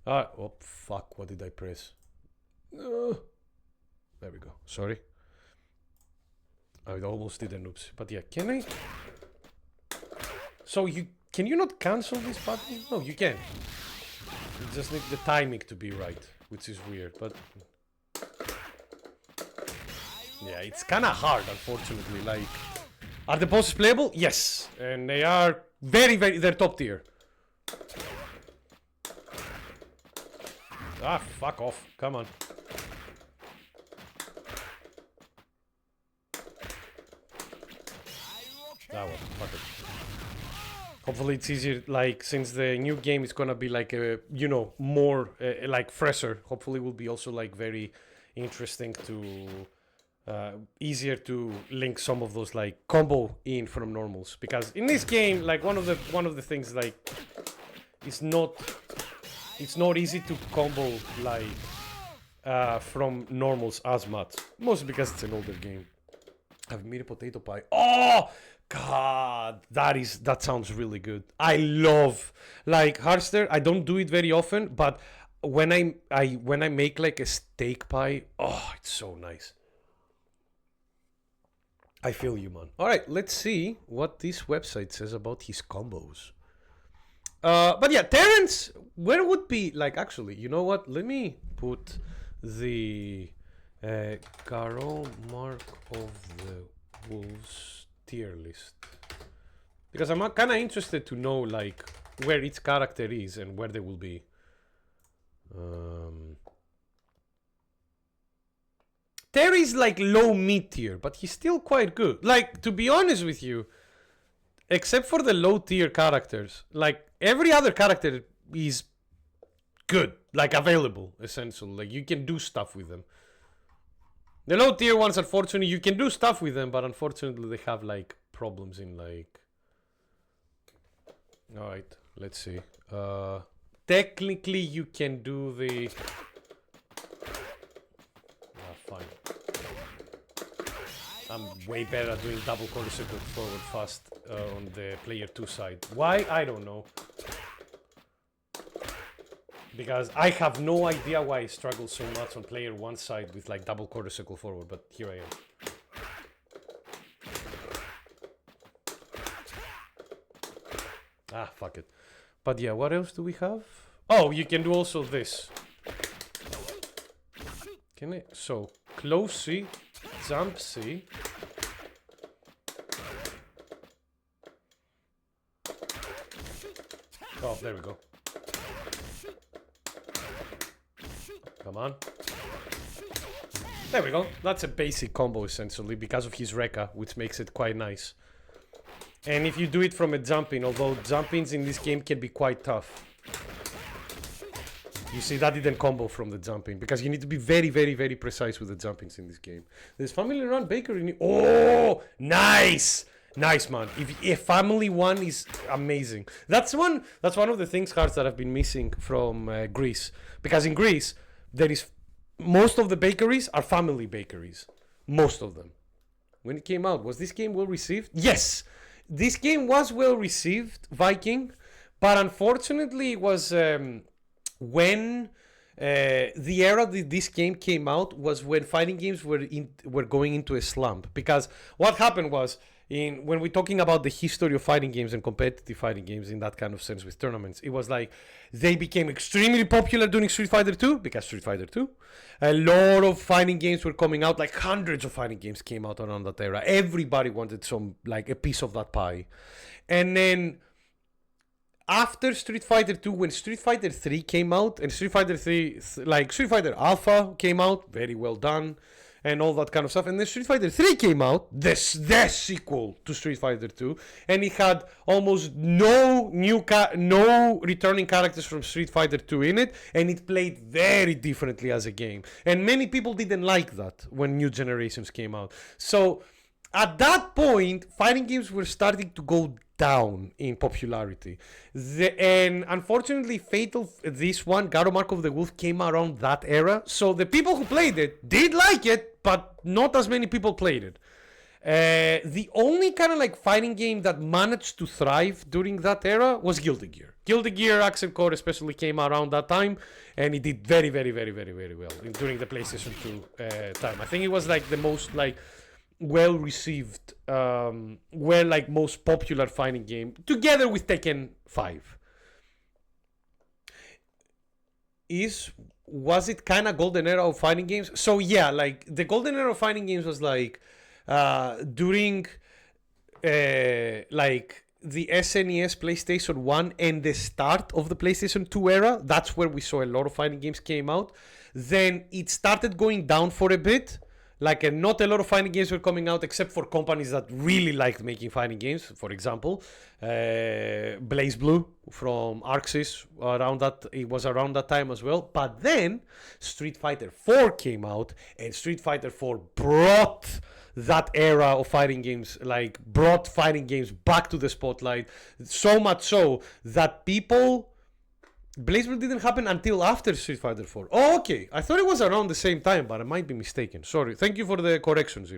Oh, fuck, what did I press? There we go, sorry. I almost did an oops. But yeah, can I... So can you not cancel this button? No, you can. You just need the timing to be right, which is weird, but... Yeah, it's kinda hard, unfortunately, like... Are the bosses playable? Yes! And they are they're top tier. Ah, fuck off. Come on. Ah, well, fuck it. Hopefully it's easier, like, since the new game is gonna be like a, you know, more like fresher. Hopefully it will be also like very interesting to easier to link some of those like combo in from normals, because in this game, like, one of the things, like, it's not easy to combo like from normals as much, mostly because it's an older game. I've made a potato pie. Oh God, that sounds really good. I love, like, Hearthstone. I don't do it very often, but when I make like a steak pie, oh, it's so nice. I feel you, man. All right, let's see what this website says about his combos. But yeah, Terrence, where would be, like, actually, you know what? Let me put the Garou Mark of the Wolves tier list, because I'm kind of interested to know, like, where each character is and where they will be. Terry's like low mid tier, but he's still quite good. Like, to be honest with you, except for the low tier characters, like, every other character is good, like, available, essentially. Like, you can do stuff with them. The low tier ones, unfortunately, you can do stuff with them, but unfortunately they have like problems in, like... Alright, let's see. Technically you can do the... Fine. I'm way better at doing double quarter circle forward fast on the player 2 side. Why? I don't know. Because I have no idea why I struggle so much on player 1 side with like double quarter circle forward, but here I am. Ah, fuck it. But yeah, what else do we have? Oh, you can do also this. Can I? So, close C, jump C. Oh, there we go. Come on. There we go. That's a basic combo, essentially, because of his Rekka, which makes it quite nice. And if you do it from a jump-in, although jump-ins in this game can be quite tough. You see, that didn't combo from the jump-in, because you need to be very, very, very precise with the jump-ins in this game. There's family-run bakery. Oh, nice! Nice, man. If family one is amazing. That's one of the things, Hearts, that I've been missing from Greece. Because in Greece, there is... Most of the bakeries are family bakeries. Most of them. When it came out, was this game well received? Yes! This game was well received, Viking. But unfortunately, it was... when the era that this game came out was when fighting games were going into a slump. Because what happened was... when we're talking about the history of fighting games and competitive fighting games in that kind of sense with tournaments, it was like they became extremely popular during Street Fighter 2 because Street Fighter 2. A lot of fighting games were coming out, like hundreds of fighting games came out around that era. Everybody wanted some, like, a piece of that pie. And then after Street Fighter 2, when Street Fighter 3 came out, and Street Fighter 3, like Street Fighter Alpha came out, very well done, and all that kind of stuff. And then Street Fighter 3 came out, the sequel to Street Fighter 2, and it had almost no no returning characters from Street Fighter 2 in it, and it played very differently as a game. And many people didn't like that when new generations came out. So at that point, fighting games were starting to go down in popularity. And unfortunately, this one, Garou Mark of the Wolf, came around that era. So the people who played it did like it, but not as many people played it. The only kind of like fighting game that managed to thrive during that era was Guilty Gear. Guilty Gear Accent Core especially came around that time, and it did very, very, very, very, very well during the PlayStation 2 time. I think it was like the most like well received, like most popular fighting game, together with Tekken 5. Was it kind of golden era of fighting games? So yeah, like the golden era of fighting games was like during like the SNES, PlayStation 1, and the start of the PlayStation 2 era. That's where we saw a lot of fighting games came out. Then it started going down for a bit. Like, not a lot of fighting games were coming out except for companies that really liked making fighting games. For example, Blaze Blue from Arxis, it was around that time as well. But then Street Fighter 4 came out, and Street Fighter 4 brought that era of fighting games, like brought fighting games back to the spotlight. So much so that Blaze Blue didn't happen until after Street Fighter 4. Oh, okay. I thought it was around the same time, but I might be mistaken. Sorry. Thank you for the corrections,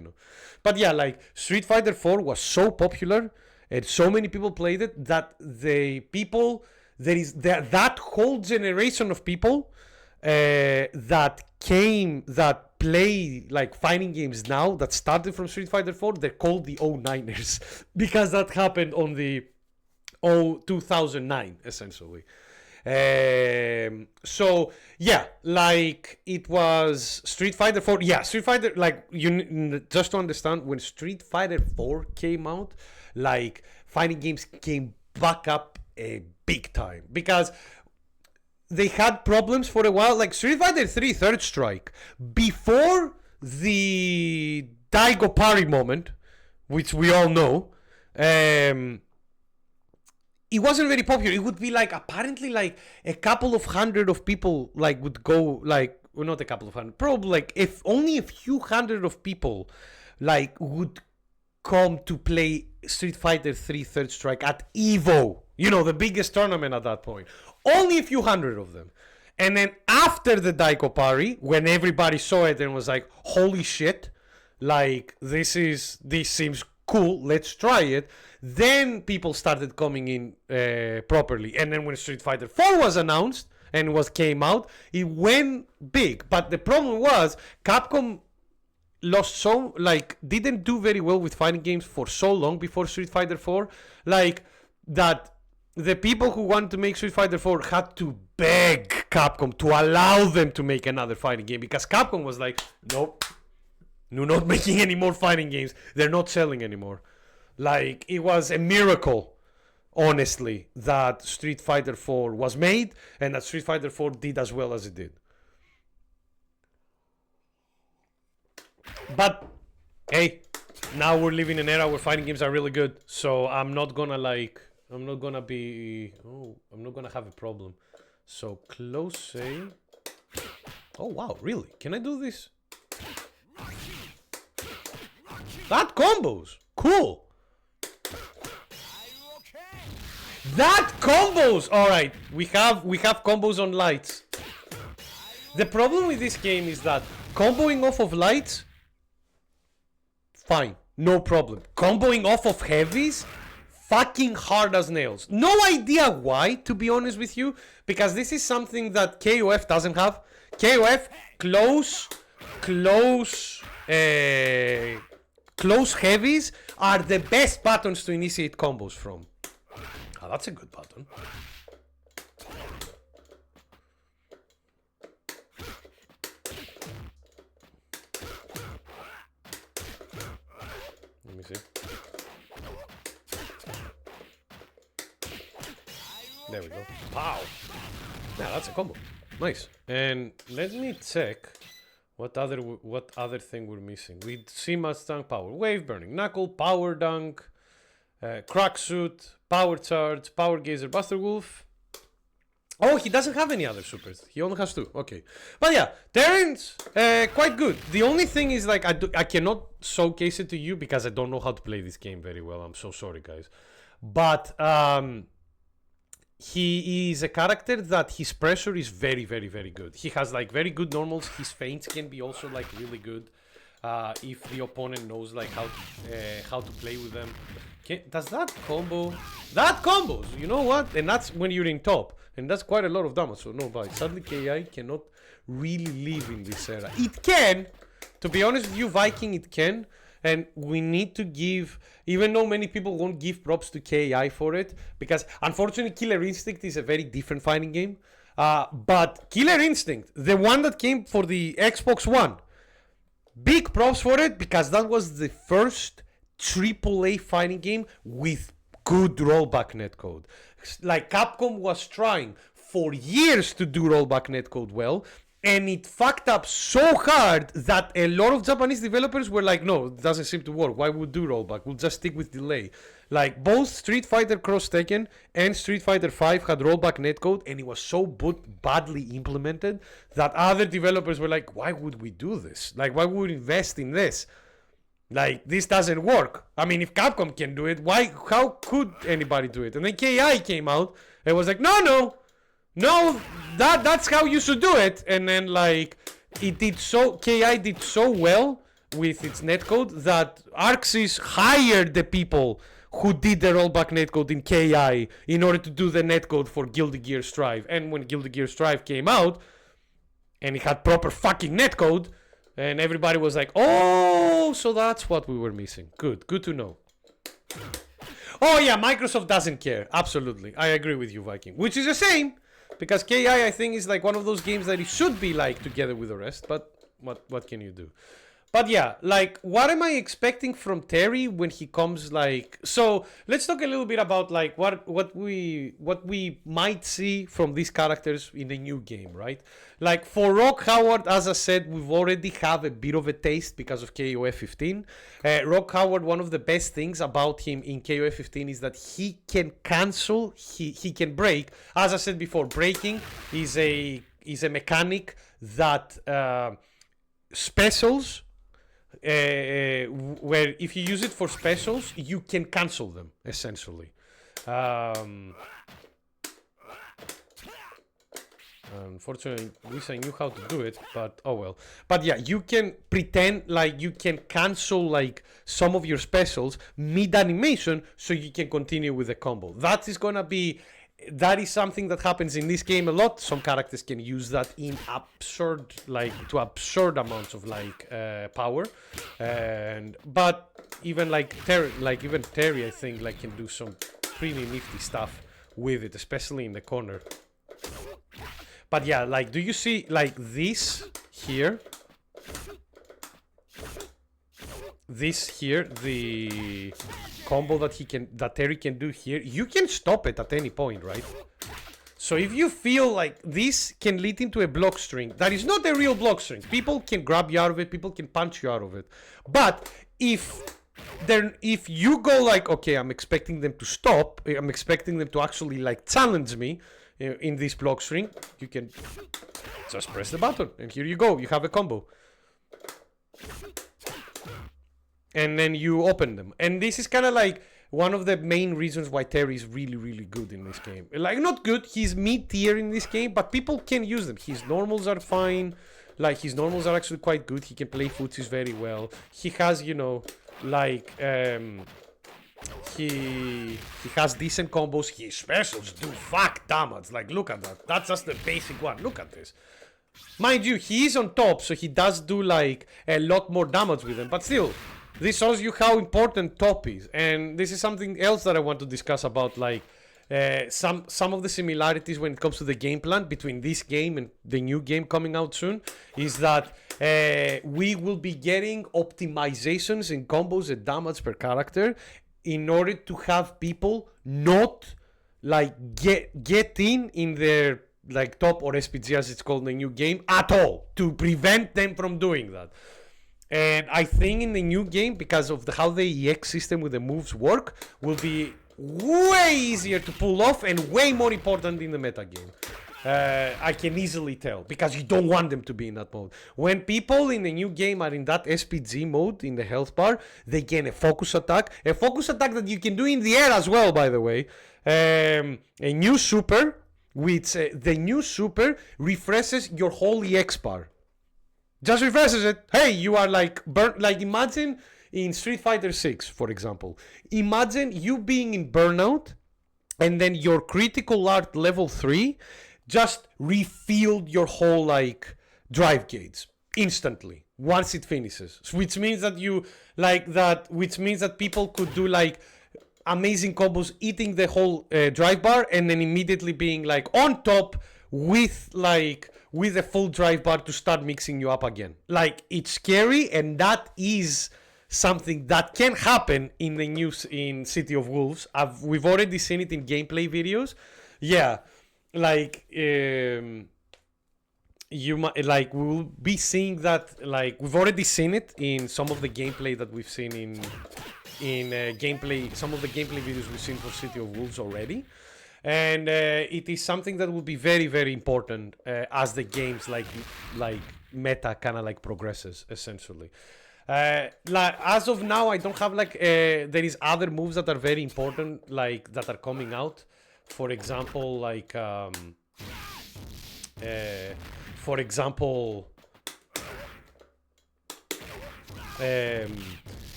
But yeah, like Street Fighter 4 was so popular and so many people played it that that whole generation of people that play like fighting games now that started from Street Fighter 4, they're called the 09ers because that happened on the 2009 essentially. So yeah, like it was Street Fighter 4. Yeah, Street Fighter, like just to understand, when Street Fighter 4 came out, like fighting games came back up a big time because they had problems for a while. Like Street Fighter 3 Third Strike, before the Daigo Parry moment, which we all know, it wasn't very popular. It would be like apparently like a couple of hundred of people like would go, like, well, not a couple of hundred, probably like if only a few hundred of people like would come to play Street Fighter 3 Third Strike at EVO, the biggest tournament at that point. Only a few hundred of them. And then after the Daigo Parry, when everybody saw it and was like, holy shit, like this seems cool, let's try it. Then people started coming in properly. And then when Street Fighter 4 was announced and came out, it went big. But the problem was Capcom didn't do very well with fighting games for so long before Street Fighter 4, like that the people who wanted to make Street Fighter 4 had to beg Capcom to allow them to make another fighting game, because Capcom was like, nope, you're not making any more fighting games, they're not selling anymore. Like, it was a miracle, honestly, that Street Fighter 4 was made and that Street Fighter 4 did as well as it did. But hey, now we're living in an era where fighting games are really good, so I'm not gonna have a problem. So close save. Oh wow, really? Can I do this? That combos! Cool! That combos! Alright, we have combos on lights. The problem with this game is that comboing off of lights, fine, no problem. Comboing off of heavies, fucking hard as nails. No idea why, to be honest with you, because this is something that KOF doesn't have. KOF, close heavies are the best buttons to initiate combos from. Oh, that's a good button. Let me see. There we go. Pow! Yeah, that's a combo. Nice. And let me check what other thing we're missing. We see Mustang power, wave burning, knuckle, power dunk, crack suit, power charge, power gazer, buster wolf. Oh, he doesn't have any other supers. He only has 2. Okay. But yeah, Terran's quite good. The only thing is like I cannot showcase it to you because I don't know how to play this game very well. I'm so sorry, guys. But he is a character that his pressure is very, very, very good. He has like very good normals. His feints can be also like really good if the opponent knows like how to play with them. Does that combo? That combos! You know what? And that's when you're in top. And that's quite a lot of damage. So no, but sadly KI cannot really live in this era. It can! To be honest with you, Viking, it can. And we need to give, even though many people won't give props to KI for it, because unfortunately Killer Instinct is a very different fighting game. But Killer Instinct, the one that came for the Xbox One, big props for it because that was the first AAA fighting game with good rollback netcode. Like Capcom was trying for years to do rollback netcode well, and it fucked up so hard that a lot of Japanese developers were like, no, it doesn't seem to work. Why would do rollback? We'll just stick with delay. Like both Street Fighter Cross Tekken and Street Fighter 5 had rollback netcode, and it was so badly implemented that other developers were like, why would we do this? Like, why would we invest in this? Like, this doesn't work. I mean, if Capcom can do it, how could anybody do it? And then KI came out and was like, no, that's how you should do it. And then like KI did so well with its netcode that Arxis hired the people who did the rollback netcode in KI in order to do the netcode for Guilty Gear Strive. And when Guilty Gear Strive came out and it had proper fucking netcode, and everybody was like, oh, so that's what we were missing. Good to know. Oh yeah, Microsoft doesn't care. Absolutely. I agree with you, Viking. Which is a shame, because KI, I think, is like one of those games that it should be like together with the rest, but what can you do? But yeah, like, what am I expecting from Terry when he comes, like... So, let's talk a little bit about, like, what we might see from these characters in the new game, right? Like, for Rock Howard, as I said, we've already have a bit of a taste because of KOF 15. Rock Howard, one of the best things about him in KOF 15 is that he can cancel, he can break. As I said before, breaking is a mechanic that specials... where if you use it for specials, you can cancel them, essentially. Unfortunately, I wish I knew how to do it, but oh well. But yeah, you can pretend like you can cancel like some of your specials mid-animation so you can continue with the combo. That is something that happens in this game a lot. Some characters can use that in absurd amounts of power, but even Terry, I think can do some pretty nifty stuff with it, especially in the corner. But yeah, do you see this here? This here, the combo that Terry can do here, you can stop it at any point, right? So if you feel like this can lead into a block string, that is not a real block string. People can grab you out of it, people can punch you out of it. But if you go okay, I'm expecting them to stop, I'm expecting them to actually challenge me in this block string, you can just press the button and here you go, you have a combo. And then you open them. And this is kind of one of the main reasons why Terry is really, really good in this game. Not good, he's mid-tier in this game, but people can use them. His normals are fine. His normals are actually quite good. He can play footsies very well. He has, he has decent combos. His specials do fuck damage. Look at that. That's just the basic one. Look at this. Mind you, he is on top, so he does do a lot more damage with them. But still, this shows you how important top is. And this is something else that I want to discuss about, some of the similarities when it comes to the game plan between this game and the new game coming out soon, is that we will be getting optimizations in combos and damage per character in order to have people not like get in their like top or SPG as it's called in the new game at all, to prevent them from doing that. And I think in the new game, because of how the EX system with the moves work, will be way easier to pull off and way more important in the meta game. I can easily tell, because you don't want them to be in that mode. When people in the new game are in that SPG mode in the health bar, they gain a focus attack that you can do in the air as well, by the way. A new super, which the new super refreshes your whole EX bar. Just refreshes it. Hey, you are like burnt. Like imagine in Street Fighter 6, for example. Imagine you being in burnout, and then your critical art level 3 just refilled your whole like drive gauge instantly once it finishes. Which means that which means that people could do like amazing combos eating the whole drive bar and then immediately being like on top with a full drive bar to start mixing you up again. Like, it's scary, and that is something that can happen in the news in City of Wolves. We've already seen it in gameplay videos. Yeah, like you might like we'll be seeing that. Like, we've already seen it in some of the gameplay that we've seen in some of the gameplay videos we've seen for City of Wolves already. And it is something that will be very, very important as the game's like meta kind of like progresses, essentially. Like, as of now, I don't have like there is other moves that are very important, like that are coming out. For example, like there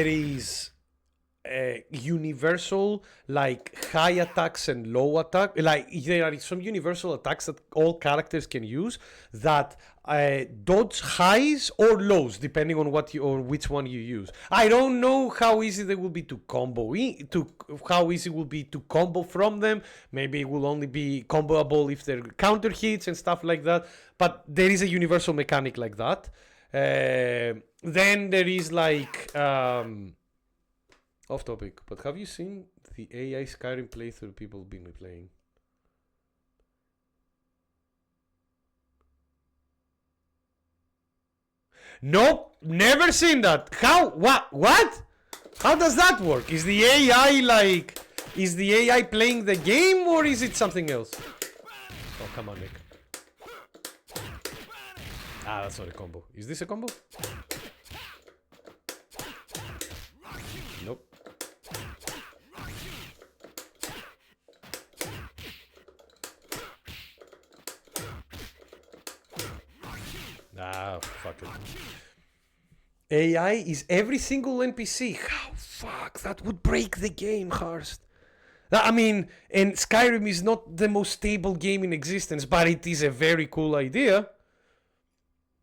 is universal like high attacks and low attack. Like, there are some universal attacks that all characters can use that dodge highs or lows depending on which one you use. I don't know how easy they will be to combo how easy it will be to combo from them. Maybe it will only be comboable if they're counter hits and stuff like that, but there is a universal mechanic like that. Then there is like off topic, but have you seen the AI Skyrim playthrough people been playing? Nope, never seen that. How? What? How does that work? Is the AI playing the game, or is it something else? Oh, come on, Nick. Ah, that's not a combo. Is this a combo? Nope. Ah, fuck it. AI is every single NPC. How? Fuck, that would break the game, Harst. I mean, and Skyrim is not the most stable game in existence, but it is a very cool idea.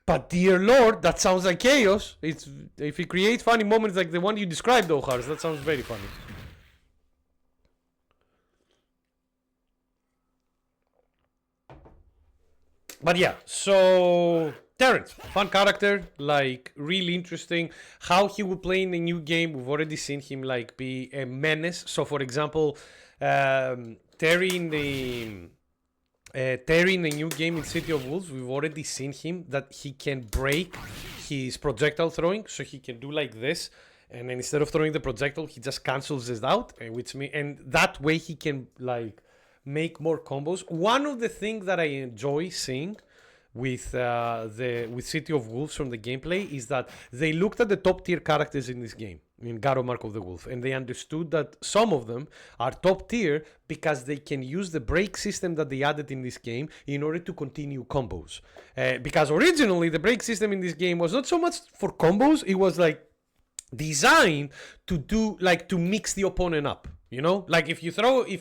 But dear Lord, that sounds like chaos. If it creates funny moments like the one you described, though, Harst, that sounds very funny. But yeah, so Terrence, fun character, like really interesting. How he will play in the new game, we've already seen him like be a menace. So for example, Terry in the new game in City of Wolves, we've already seen him that he can break his projectile throwing, so he can do like this, and then instead of throwing the projectile, he just cancels it out, and that way he can like make more combos. One of the things that I enjoy seeing with City of Wolves from the gameplay is that they looked at the top tier characters in this game, in Garou Mark of the Wolf, and they understood that some of them are top tier because they can use the break system that they added in this game in order to continue combos. Because originally the break system in this game was not so much for combos, it was like designed to do like to mix the opponent up. You know, like if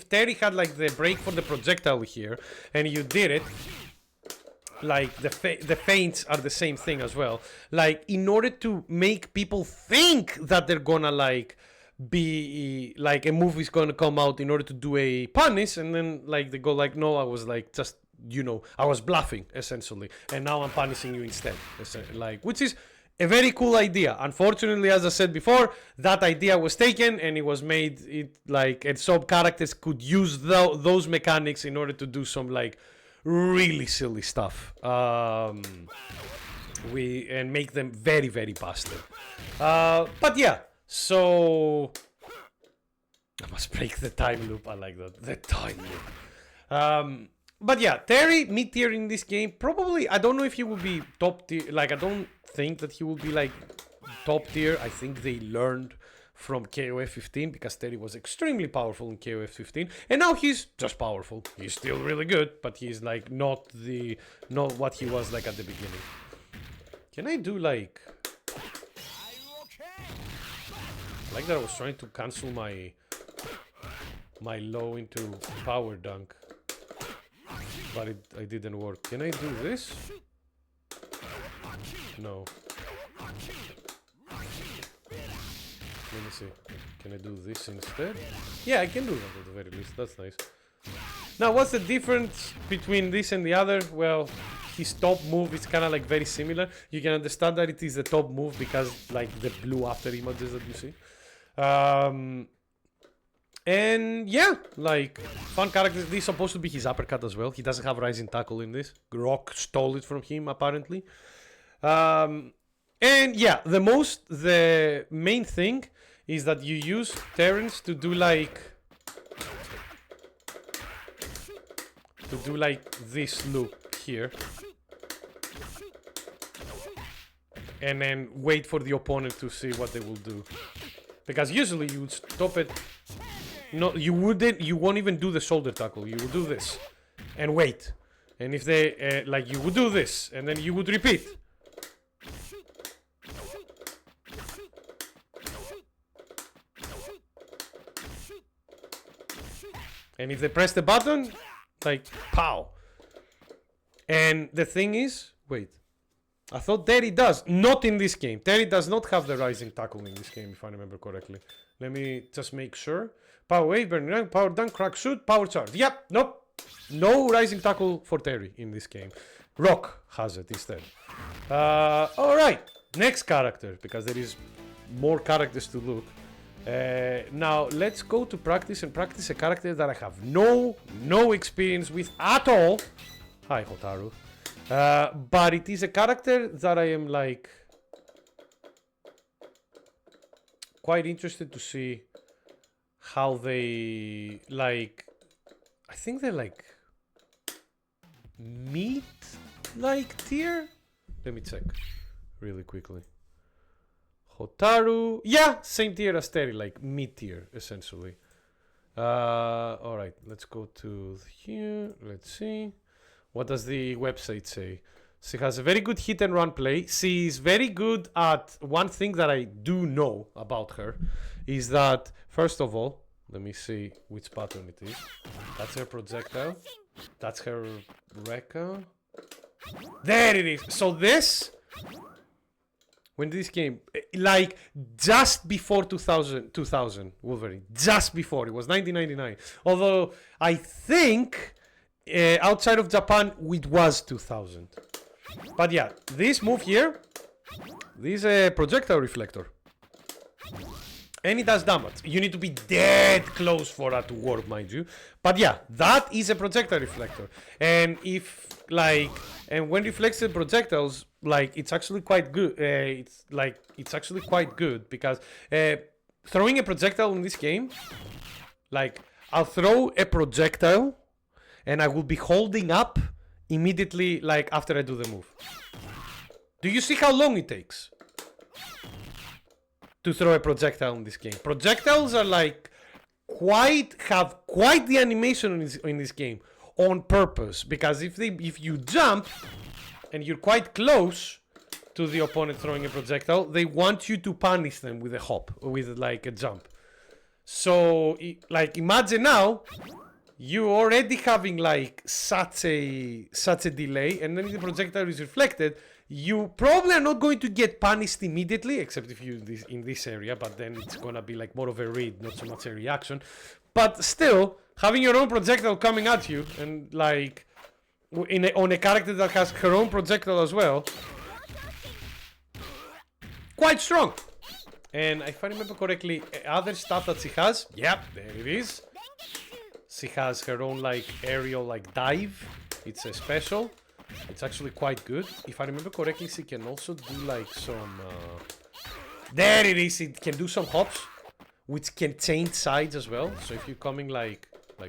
Terry had like the break for the projectile here and you did it, like the feints are the same thing as well. Like, in order to make people think that they're gonna like be like a move is gonna come out in order to do a punish, and then like they go like, no, I was like just, you know, I was bluffing essentially, and now I'm punishing you instead. Like, which is a very cool idea. Unfortunately, as I said before, that idea was taken and it was made it like, and some characters could use those mechanics in order to do some like really silly stuff. And make them very, very busted. But yeah, so I must break the time loop. I like that. The time loop. But yeah, Terry, mid-tier in this game. Probably, I don't know if he will be top tier. Like, I don't think that he will be like top tier. I think they learned from KOF 15 because Terry was extremely powerful in KOF 15, and now he's just powerful. He's still really good, but he's like not what he was like at the beginning. Can I do like... I like that I was trying to cancel my low into power dunk, but it didn't work. Can I do this? No. Let me see. Can I do this instead? Yeah, I can do that at the very least. That's nice. Now, what's the difference between this and the other? Well, his top move is kind of like very similar. You can understand that it is the top move because like the blue after images that you see. And yeah, like fun characters. This is supposed to be his uppercut as well. He doesn't have rising tackle in this. Rock stole it from him apparently. And yeah, the main thing is that you use Terrence to do like this loop here, and then wait for the opponent to see what they will do. Because usually you would stop it. No, you wouldn't. You won't even do the shoulder tackle. You will do this, and wait. And if they like, you would do this, and then you would repeat. And if they press the button, like, pow. And the thing is, wait. I thought Terry does. Not in this game. Terry does not have the rising tackle in this game, if I remember correctly. Let me just make sure. Power wave, burning rank, power dunk, crack shoot, power charge. Yep, nope. No rising tackle for Terry in this game. Rock has it instead. Alright. Next character, because there is more characters to look. Now let's go to practice and practice a character that I have no experience with at all. Hi, Hotaru. But it is a character that I am like quite interested to see how they like. I think they're like mid like tier. Let me check really quickly. Hotaru, yeah, same tier as Terry, like mid tier essentially. All right, let's go to here. Let's see. What does the website say? She has a very good hit and run play. She is very good at one thing that I do know about her is that, first of all, let me see which pattern it is. That's her projectile. That's her Rekka. There it is. So this, when this came, like just before 2000 Wolverine, just before, it was 1999. Although I think outside of Japan, it was 2000. But yeah, this move here, this is a projectile reflector. And it does damage. You need to be dead close for that to work, mind you. But yeah, that is a projectile reflector. And if, like, and when reflects the projectiles, like, it's actually quite good. It's actually quite good because throwing a projectile in this game, like, I'll throw a projectile and I will be holding up immediately, like, after I do the move. Do you see how long it takes to throw a projectile in this game? Projectiles are like have quite the animation in this game on purpose, because if you jump and you're quite close to the opponent throwing a projectile, they want you to punish them with a hop or with like a jump. So like imagine now you already having like such a delay, and then the projectile is reflected. You probably are not going to get punished immediately, except if you in this area, but then it's gonna be like more of a read, not so much a reaction. But still, having your own projectile coming at you, and like on a character that has her own projectile as well, quite strong. And if I remember correctly, other stuff that she has, yep, there it is. She has her own like aerial like dive. It's a special. It's actually quite good. If I remember correctly, she can also do like some... There it is. It can do some hops, which can change sides as well. So if you're coming like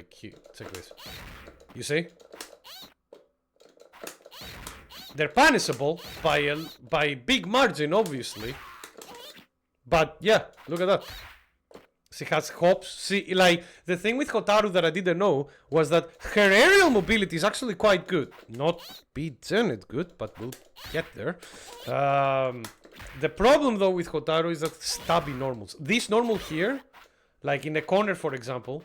here, check this. You see? They're punishable by big margin, obviously. But yeah, look at that. She has hops. She, like, the thing with Hotaru that I didn't know was that her aerial mobility is actually quite good. Not Janet good, but we'll get there. The problem though with Hotaru is that stabby normals. This normal here, like in a corner for example,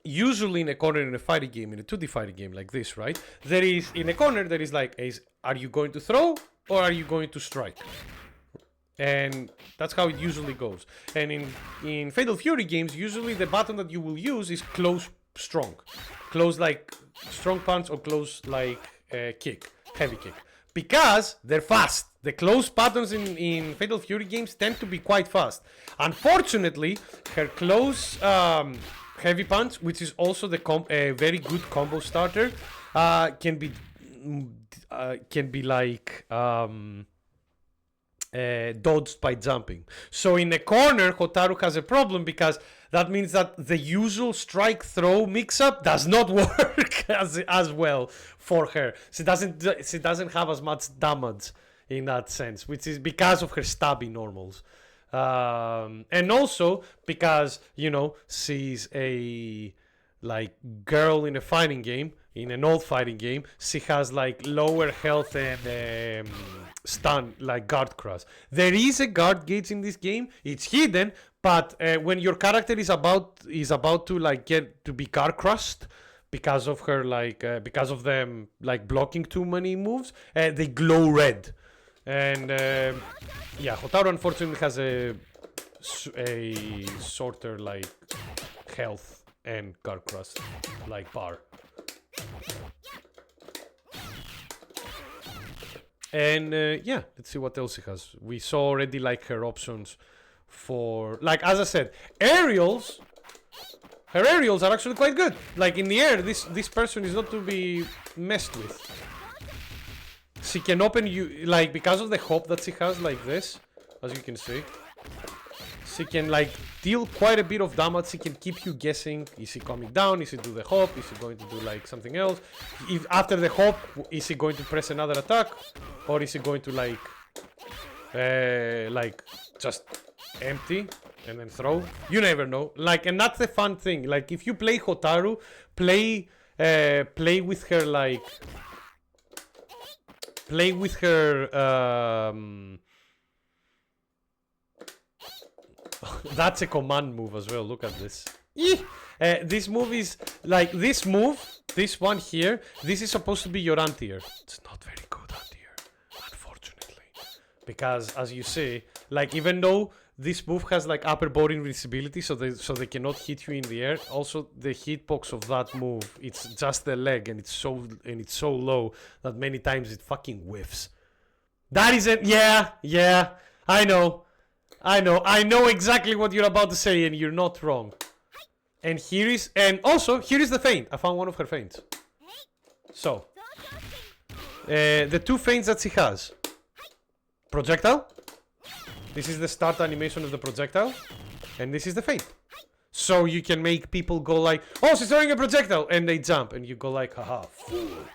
usually in a corner in a fighting game, in a 2D fighting game like this, right? There is, in a corner, there is like, are you going to throw or are you going to strike? And that's how it usually goes. And in Fatal Fury games, usually the button that you will use is close strong. Close like strong punch or close like kick, heavy kick. Because they're fast. The close buttons in Fatal Fury games tend to be quite fast. Unfortunately, her close heavy punch, which is also a very good combo starter, can be like dodged by jumping. So in a corner, Hotaru has a problem because that means that the usual strike throw mix up does not work as well for her. She doesn't have as much damage in that sense, which is because of her stabby normals. And also because, you know, she's a like girl in a fighting game, in an old fighting game. She has like lower health and stun, like guard crush. There is a guard gauge in this game. It's hidden, but when your character is about to like get to be guard crushed because of her like because of them like blocking too many moves, they glow red. And yeah, Hotaru unfortunately has a shorter like health and guard crush like bar. And yeah, let's see what else she has. We saw already like her options for, like, as I said, aerials. Her aerials are actually quite good. Like in the air, this person is not to be messed with. She can open you, like, because of the hop that she has like this, as you can see. She can like deal quite a bit of damage. She can keep you guessing. Is he coming down? Is he do the hop? Is he going to do like something else? If after the hop, is he going to press another attack? Or is he going to like just empty and then throw? You never know. Like, and that's the fun thing. Like if you play Hotaru, play with her like play with her that's a command move as well. Look at this. This move is like this one here. This is supposed to be your anti-air. It's not very good anti-air, unfortunately, because as you see, like even though this move has like upper body invincibility, so they cannot hit you in the air. Also, the hitbox of that move, it's just the leg, and it's so low that many times it fucking whiffs. That is it. Yeah. I know exactly what you're about to say, and you're not wrong. And here is the feint. I found one of her feints. So, the two feints that she has. Projectile. This is the start animation of the projectile. And this is the feint. So you can make people go like, oh, she's throwing a projectile, and they jump, and you go like, haha, fool.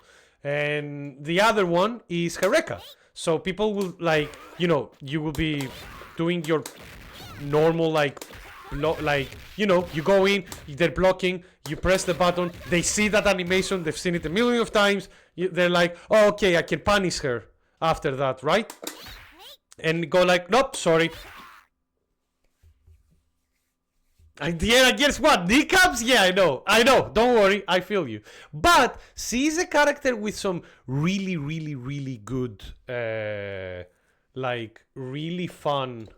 And the other one is Hereka. So people will like, you know, you will be doing your normal like you know, you go in, they're blocking, you press the button, they see that animation, they've seen it a million of times, they're like, oh, okay, I can punish her after that, right? And go like, nope, sorry. Yeah, guess what? Kneecaps? Yeah, I know. Don't worry, I feel you. But she's a character with some really, really, really good, like really fun.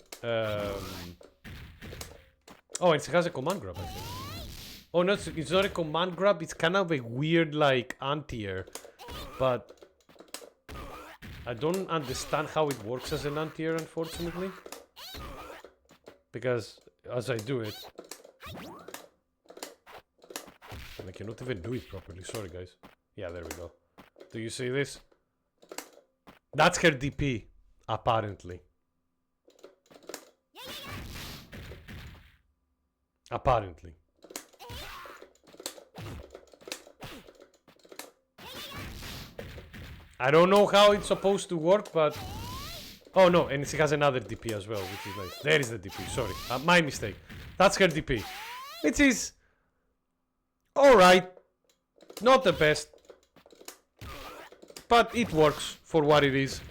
Oh, and she has a command grab, I think. Oh no, it's not a command grab. It's kind of a weird like anti-air, but I don't understand how it works as an anti-air, unfortunately. Because as I do it, I cannot even do it properly. Sorry, guys. Yeah, there we go. Do you see this? That's her DP, apparently. Apparently. I don't know how it's supposed to work, but... Oh no, and she has another DP as well, which is nice. There is the DP, sorry. My mistake. That's her DP. Which is... alright. Not the best. But it works for what it is.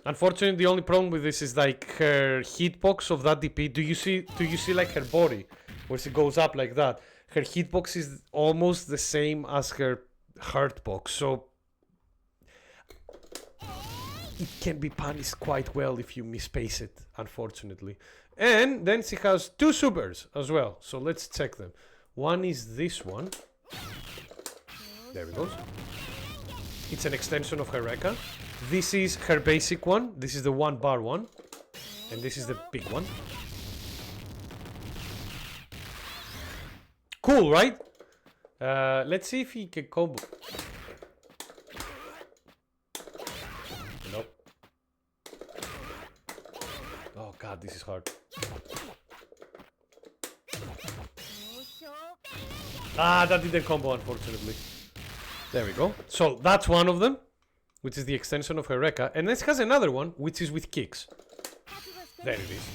Unfortunately, the only problem with this is like her hitbox of that DP. Do you see like her body where she goes up like that? Her hitbox is almost the same as her hurtbox, so it can be punished quite well if you mispace it, unfortunately. And then she has two supers as well, so let's check them. One is this one. There it goes. It's an extension of her Rekka. This is her basic one. This is the 1-bar one. And this is the big one. Cool, right? Let's see if he can combo. Nope. Oh god, this is hard. Ah, that didn't combo, unfortunately. There we go. So that's one of them, which is the extension of her Rekka. And this has another one, which is with kicks. There it is.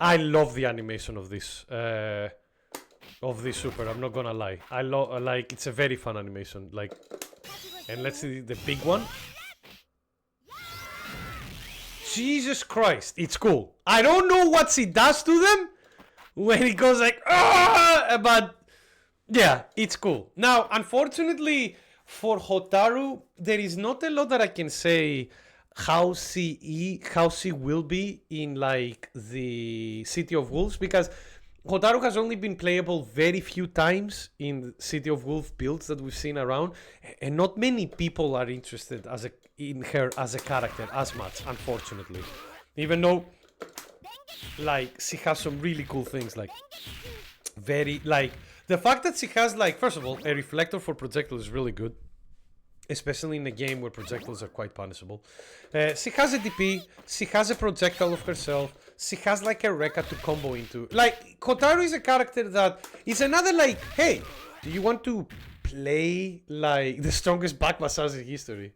I love the animation of this super. I'm not gonna lie. I like. It's a very fun animation. Like, and let's see the big one. Jesus Christ, it's cool. I don't know what she does to them when it goes like, ah, but. Yeah, it's cool. Now, unfortunately, for Hotaru, there is not a lot that I can say how she will be in like the City of Wolves, because Hotaru has only been playable very few times in City of Wolves builds that we've seen around, and not many people are interested in her as a character as much, unfortunately. Even though, like, she has some really cool things, like very like. The fact that she has, like, first of all, a reflector for projectiles is really good. Especially in a game where projectiles are quite punishable. She has a DP, she has a projectile of herself, she has, like, a Rekka to combo into. Like, Hotaru is a character that is another, like, hey, do you want to play, like, the strongest back massage in history?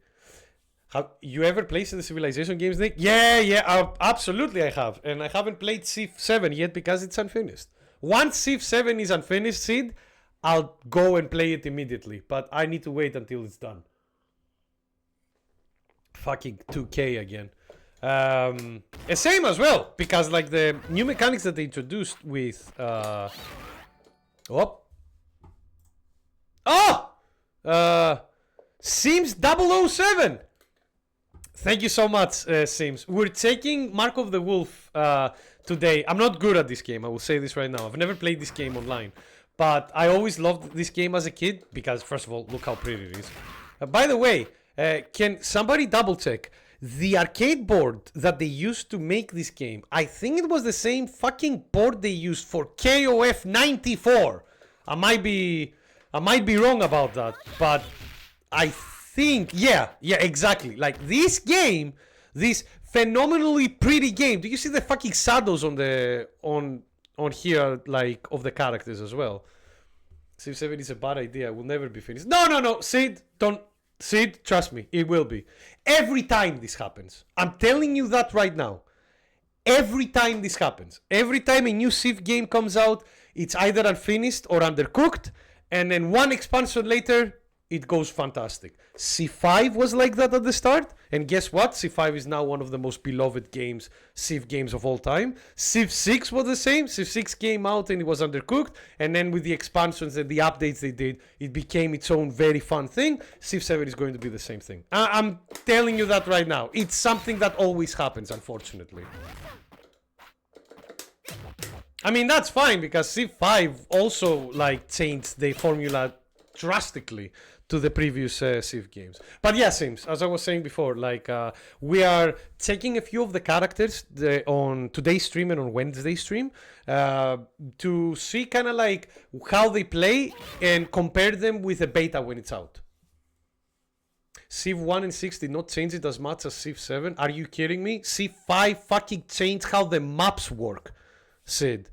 Have you ever played the Civilization games, Nick? Yeah, absolutely I have. And I haven't played Civ 7 yet because it's unfinished. Once Civ 7 is unfinished, Sid, I'll go and play it immediately. But I need to wait until it's done. Fucking 2K again. Same as well, because like the new mechanics that they introduced with... Sims 007! Thank you so much, Sims. We're taking Mark of the Wolf today. I'm not good at this game, I will say this right now. I've never played this game online. But I always loved this game as a kid, because first of all, look how pretty it is. By the way, can somebody double check? The arcade board that they used to make this game, I think it was the same fucking board they used for KOF 94. I might be wrong about that, but I think, yeah, exactly. Like this game, this phenomenally pretty game. Do you see the fucking shadows on the on here, like of the characters as well? Civ 7 is a bad idea. It will never be finished. No, Sid, don't. Sid, trust me, it will be. Every time this happens, I'm telling you that right now. Every time this happens, every time a new Civ game comes out, it's either unfinished or undercooked, and then one expansion later, it goes fantastic. Civ 5 was like that at the start, and guess what? Civ 5 is now one of the most beloved games, Civ games of all time. Civ 6 was the same. Civ 6 came out and it was undercooked, and then with the expansions and the updates they did, it became its own very fun thing. Civ 7 is going to be the same thing. I'm telling you that right now. It's something that always happens, unfortunately. I mean, that's fine, because Civ 5 also, like, changed the formula drastically to the previous Civ games. But yeah, Sims, as I was saying before, like we are taking a few of the characters on today's stream and on Wednesday's stream to see kind of like how they play and compare them with a beta when it's out. Civ 1 and 6 did not change it as much as Civ 7. Are you kidding me? Civ 5 fucking changed how the maps work, Sid.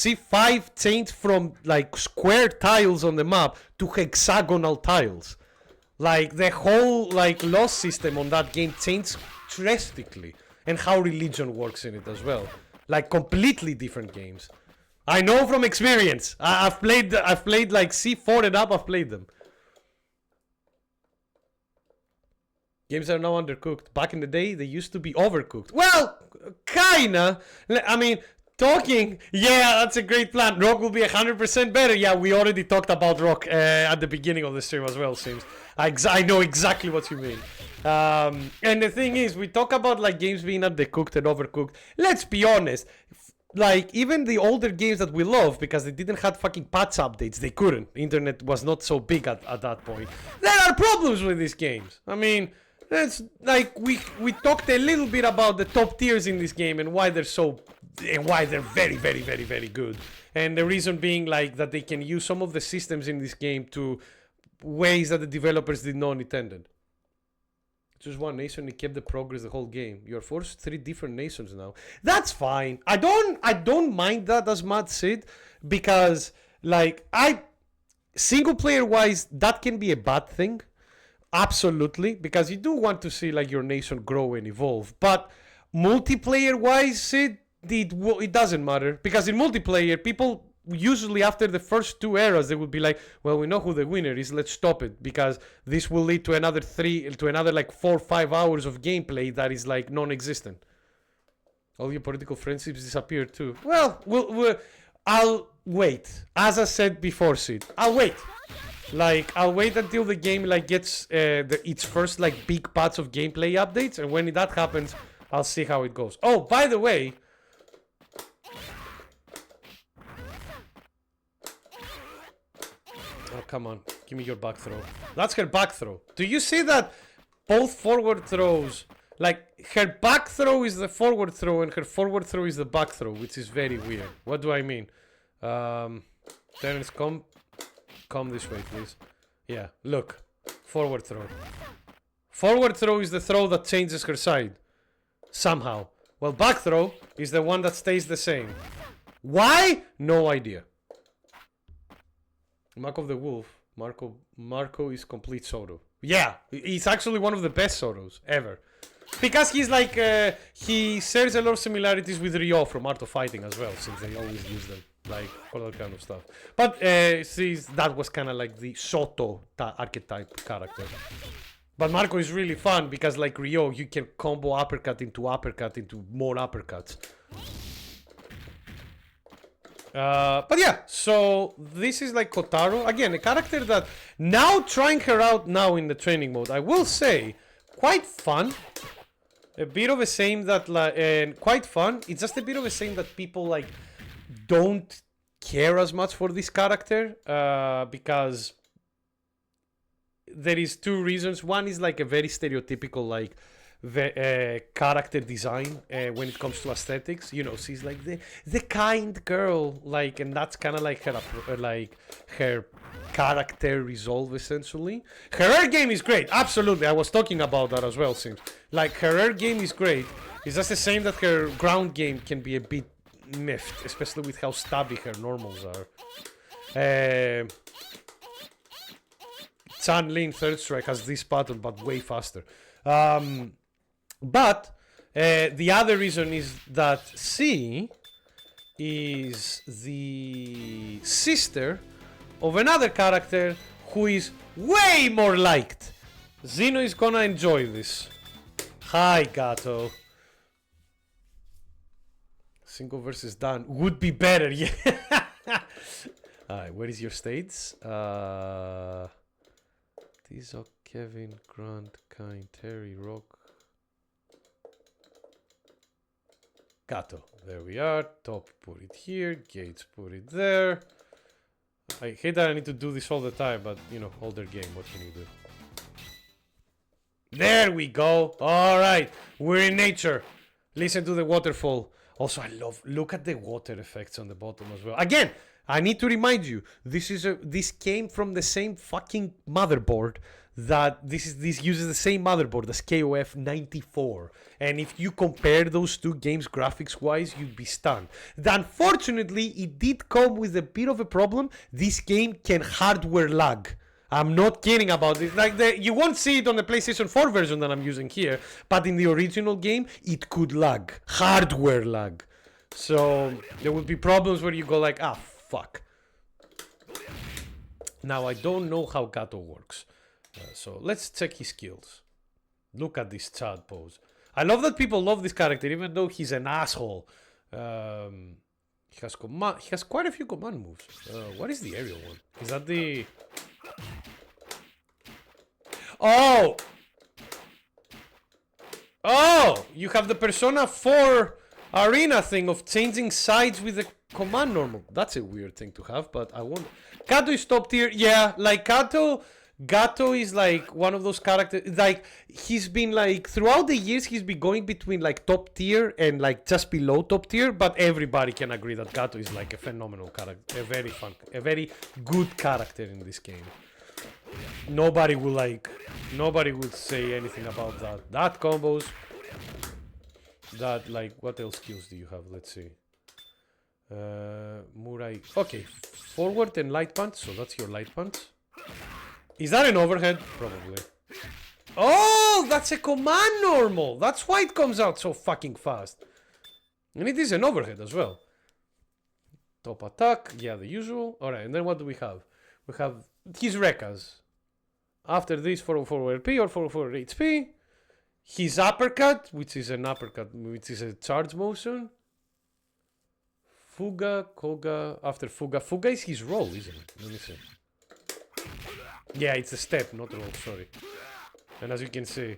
C5 changed from like square tiles on the map to hexagonal tiles. Like the whole like loss system on that game changed drastically, and how religion works in it as well. Like completely different games. I know from experience. I've played like C4 and up. I've played them. Games are now undercooked. Back in the day, they used to be overcooked. Well, kinda. I mean. Talking, yeah, that's a great plan. Rock will be 100% better. Yeah, we already talked about Rock at the beginning of the stream as well, seems. I know exactly what you mean. And the thing is, we talk about like games being undercooked and overcooked. Let's be honest. Like, even the older games that we love, because they didn't have fucking patch updates, they couldn't. Internet was not so big at that point. There are problems with these games. I mean, that's like, we talked a little bit about the top tiers in this game and why they're so... and why they're very, very, very, very good. And the reason being like that they can use some of the systems in this game to ways that the developers did not intended. Just one nation, and kept the progress the whole game. You're forced 3 different nations now. That's fine. I don't mind that as much, Sid, because like single player wise, that can be a bad thing. Absolutely, because you do want to see like your nation grow and evolve. But multiplayer wise, Sid, it doesn't matter, because in multiplayer people usually after the first 2 eras they would be like, well, we know who the winner is, let's stop it, because this will lead to another like 4 or 5 hours of gameplay that is like non-existent. All your political friendships disappear too. Well, I'll wait. As I said before, Sid, I'll wait. Like, I'll wait until the game like gets its first like big patch of gameplay updates, and when that happens, I'll see how it goes. Oh, by the way, oh, come on. Give me your back throw. That's her back throw. Do you see that both forward throws, like her back throw is the forward throw and her forward throw is the back throw, which is very weird. What do I mean? Terence, come this way, please. Yeah, look. Forward throw. Forward throw is the throw that changes her side. Somehow. Well, back throw is the one that stays the same. Why? No idea. Mark of the Wolf. Marco is complete Soto. Yeah, he's actually one of the best Sotos ever. Because he's like, he shares a lot of similarities with Ryo from Art of Fighting as well, since they always use them. Like, all that kind of stuff. But, see, that was kind of like the Soto archetype character. But Marco is really fun because, like Ryo, you can combo uppercut into more uppercuts. But yeah, so this is like Kotaro. Again, a character that now trying her out now in the training mode, I will say, quite fun. A bit of a shame that, and quite fun. It's just a bit of a shame that people like don't care as much for this character because there is 2 reasons. One is like a very stereotypical like character design when it comes to aesthetics. You know, she's like the kind girl, like, and that's kind of like her character resolve essentially. Her air game is great, absolutely. I was talking about that as well. Seems like her air game is great. It's just the same that her ground game can be a bit miffed, especially with how stabby her normals are. Chan Lin Third Strike has this pattern, but way faster. But the other reason is that she is the sister of another character who is way more liked. Zeno is gonna enjoy this. Hi, Gato. Single versus Dan would be better, yeah. Alright, where is your states? Tizo, Kevin, Grant, Kine, Terry, Rock. Gato. There we are. Top, put it here. Gates, put it there. I hate that I need to do this all the time, but you know, older game, what can you do? There we go. All right, we're in nature. Listen to the waterfall. Also, I love, look at the water effects on the bottom as well. Again, I need to remind you, this came from the same fucking motherboard that this uses the same motherboard as KOF 94. And if you compare those two games graphics wise, you'd be stunned. Unfortunately, it did come with a bit of a problem. This game can hardware lag. I'm not kidding about it. Like you won't see it on the PlayStation 4 version that I'm using here, but in the original game, it could lag. Hardware lag. So there would be problems where you go like, ah, fuck. Now, I don't know how Gato works. So let's check his skills. Look at this Chad pose. I love that people love this character, even though he's an asshole. He has quite a few command moves. What is the aerial one? Is that the... Oh! Oh! You have the Persona 4 arena thing of changing sides with the command normal. That's a weird thing to have, but I won't. Gato is top tier. Yeah, like Gato is like one of those characters, like he's been like throughout the years he's been going between like top tier and like just below top tier, but everybody can agree that Gato is like a phenomenal character, a very good character in this game. Nobody would say anything about that. That combos, that like, what else skills do you have? Let's see. Murai. Okay, forward and light punch, so that's your light punch. Is that an overhead? Probably. Oh, that's a command normal. That's why it comes out so fucking fast. And it is an overhead as well. Top attack. Yeah, the usual. Alright, and then what do we have? We have his Rekkas. After this, 404 LP or 404 HP. His uppercut, which is an uppercut, which is a charge motion. Fuga, Koga. After Fuga. Fuga is his roll, isn't it? Let me see. Yeah, it's a step, not roll, sorry. And as you can see,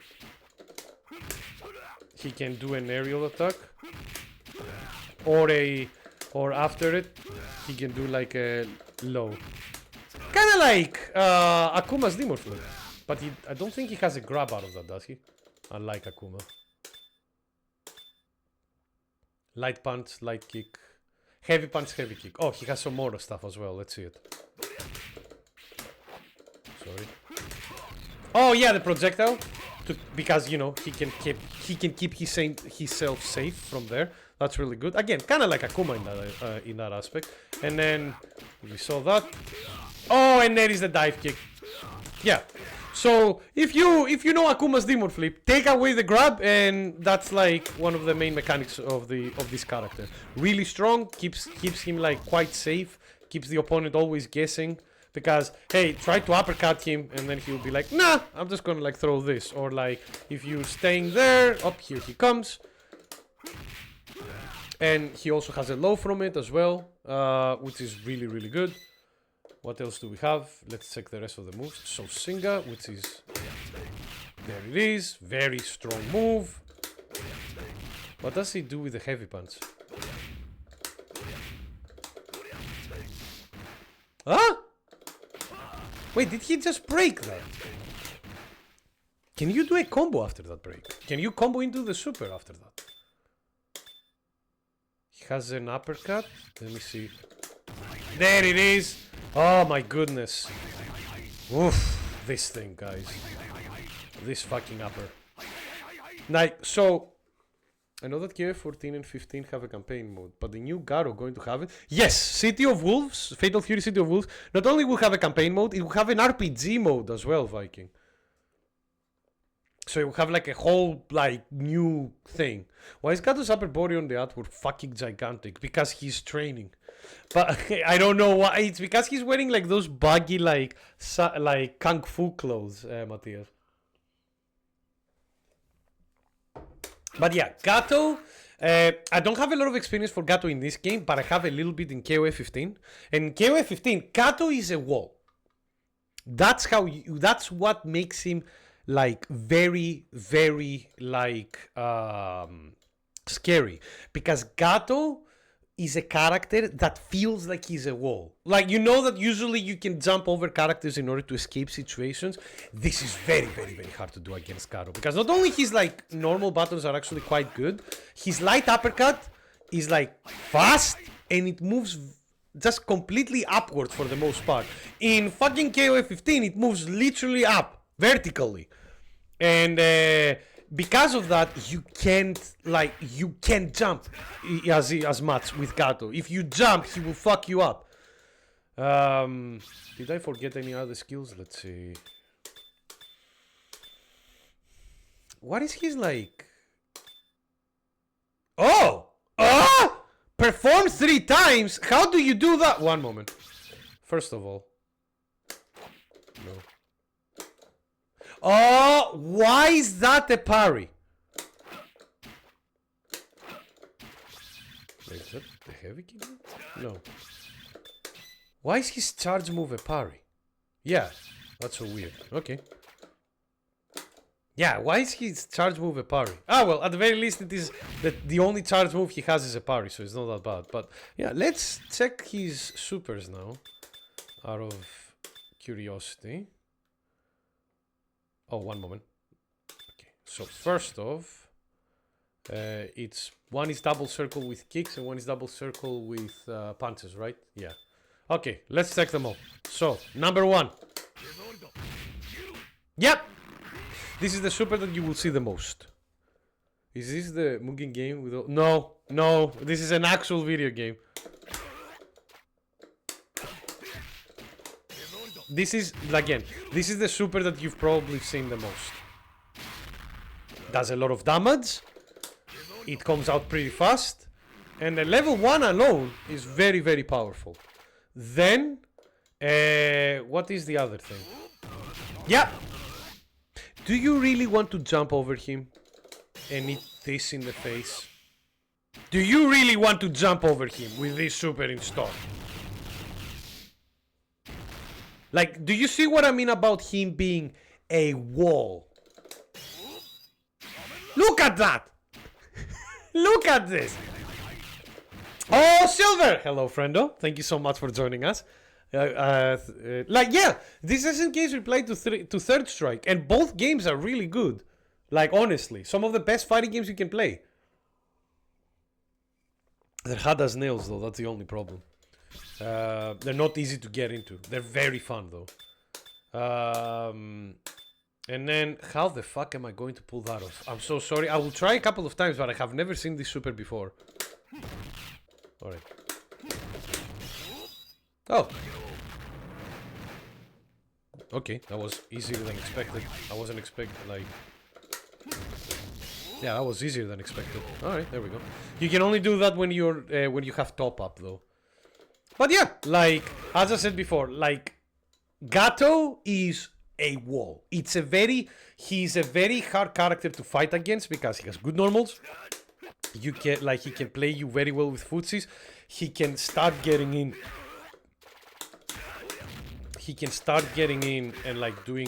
he can do an aerial attack. Or after it, he can do like a low. Kinda like Akuma's Demon Flip. But I don't think he has a grab out of that, does he? Unlike Akuma. Light punch, light kick. Heavy punch, heavy kick. Oh, he has some more stuff as well, let's see it. Sorry. Oh yeah, the projectile, because you know he can keep himself safe from there. That's really good. Again, kind of like Akuma in that aspect. And then we saw that. Oh, and there is the dive kick. Yeah. So if you know Akuma's Demon Flip, take away the grab, and that's like one of the main mechanics of this character. Really strong, keeps him like quite safe, keeps the opponent always guessing. Because, hey, try to uppercut him, and then he'll be like, nah, I'm just gonna like throw this. Or like, if you're staying there, up here he comes. And he also has a low from it as well, which is really, really good. What else do we have? Let's check the rest of the moves. So Singa, which is, there it is, very strong move. What does he do with the heavy punch? Huh? Wait, did he just break that? Can you do a combo after that break? Can you combo into the super after that? He has an uppercut. Let me see. There it is. Oh my goodness. Oof. This thing, guys. This fucking upper. Like, so... I know that KOF 14 and 15 have a campaign mode, but the new Garou going to have it? Yes! City of Wolves, Fatal Fury City of Wolves, not only will have a campaign mode, it will have an RPG mode as well, Viking. So it will have like a whole, like, new thing. Why is Gato's upper body on the artwork fucking gigantic? Because he's training. But I don't know why. It's because he's wearing like those baggy, like Kung Fu clothes, Matthias. But yeah, Gato, I don't have a lot of experience for Gato in this game, but I have a little bit in KOF 15. And in KOF 15, Gato is a wall. That's what makes him like very, very like scary. Because Gato is a character that feels like he's a wall. Like, you know that usually you can jump over characters in order to escape situations. This is very, very, very hard to do against Garou, because not only his like normal buttons are actually quite good, his light uppercut is like fast and it moves just completely upward for the most part. In fucking KOF 15 it moves literally up vertically, and because of that you can't jump as much with Gato. If you jump he will fuck you up. Did I forget any other skills? Let's see. What is his like? Oh! Perform 3 times? How do you do that? One moment. First of all. No. Oh, why is that a parry? Wait, is that the heavy kick? No. Why is his charge move a parry? Yeah, that's so weird. Okay. Yeah, why is his charge move a parry? Ah, well, at the very least it is that the only charge move he has is a parry, so it's not that bad. But yeah, let's check his supers now, out of curiosity. Oh, one moment. Okay, so first off, it's one is double circle with kicks and one is double circle with punches, right? Yeah. Okay, let's check them all. So, number 1. Yep! This is the super that you will see the most. Is this the Mugen game with all... No, this is an actual video game. This is, again, this is the super that you've probably seen the most. Does a lot of damage. It comes out pretty fast. And the level 1 alone is very, very powerful. Then, what is the other thing? Yeah! Do you really want to jump over him and eat this in the face? Do you really want to jump over him with this super in stock? Like, do you see what I mean about him being a wall? Look at that! Look at this! Oh, Silver! Hello, friendo. Thank you so much for joining us. Yeah, this SNK's reply to Third Strike, and both games are really good. Like, honestly, some of the best fighting games you can play. They're hard as nails, though. That's the only problem. They're not easy to get into. They're very fun, though. And then, how the fuck am I going to pull that off? I'm so sorry. I will try a couple of times, but I have never seen this super before. Alright. Oh. Okay, that was easier than expected. I wasn't expecting, like... Yeah, that was easier than expected. Alright, there we go. You can only do that when you're when you have top up, though. But yeah, like, as I said before, like, Gato is a wall. He's a very hard character to fight against because he has good normals. You can, like, he can play you very well with footsies. He can start getting in. He can start getting in and like do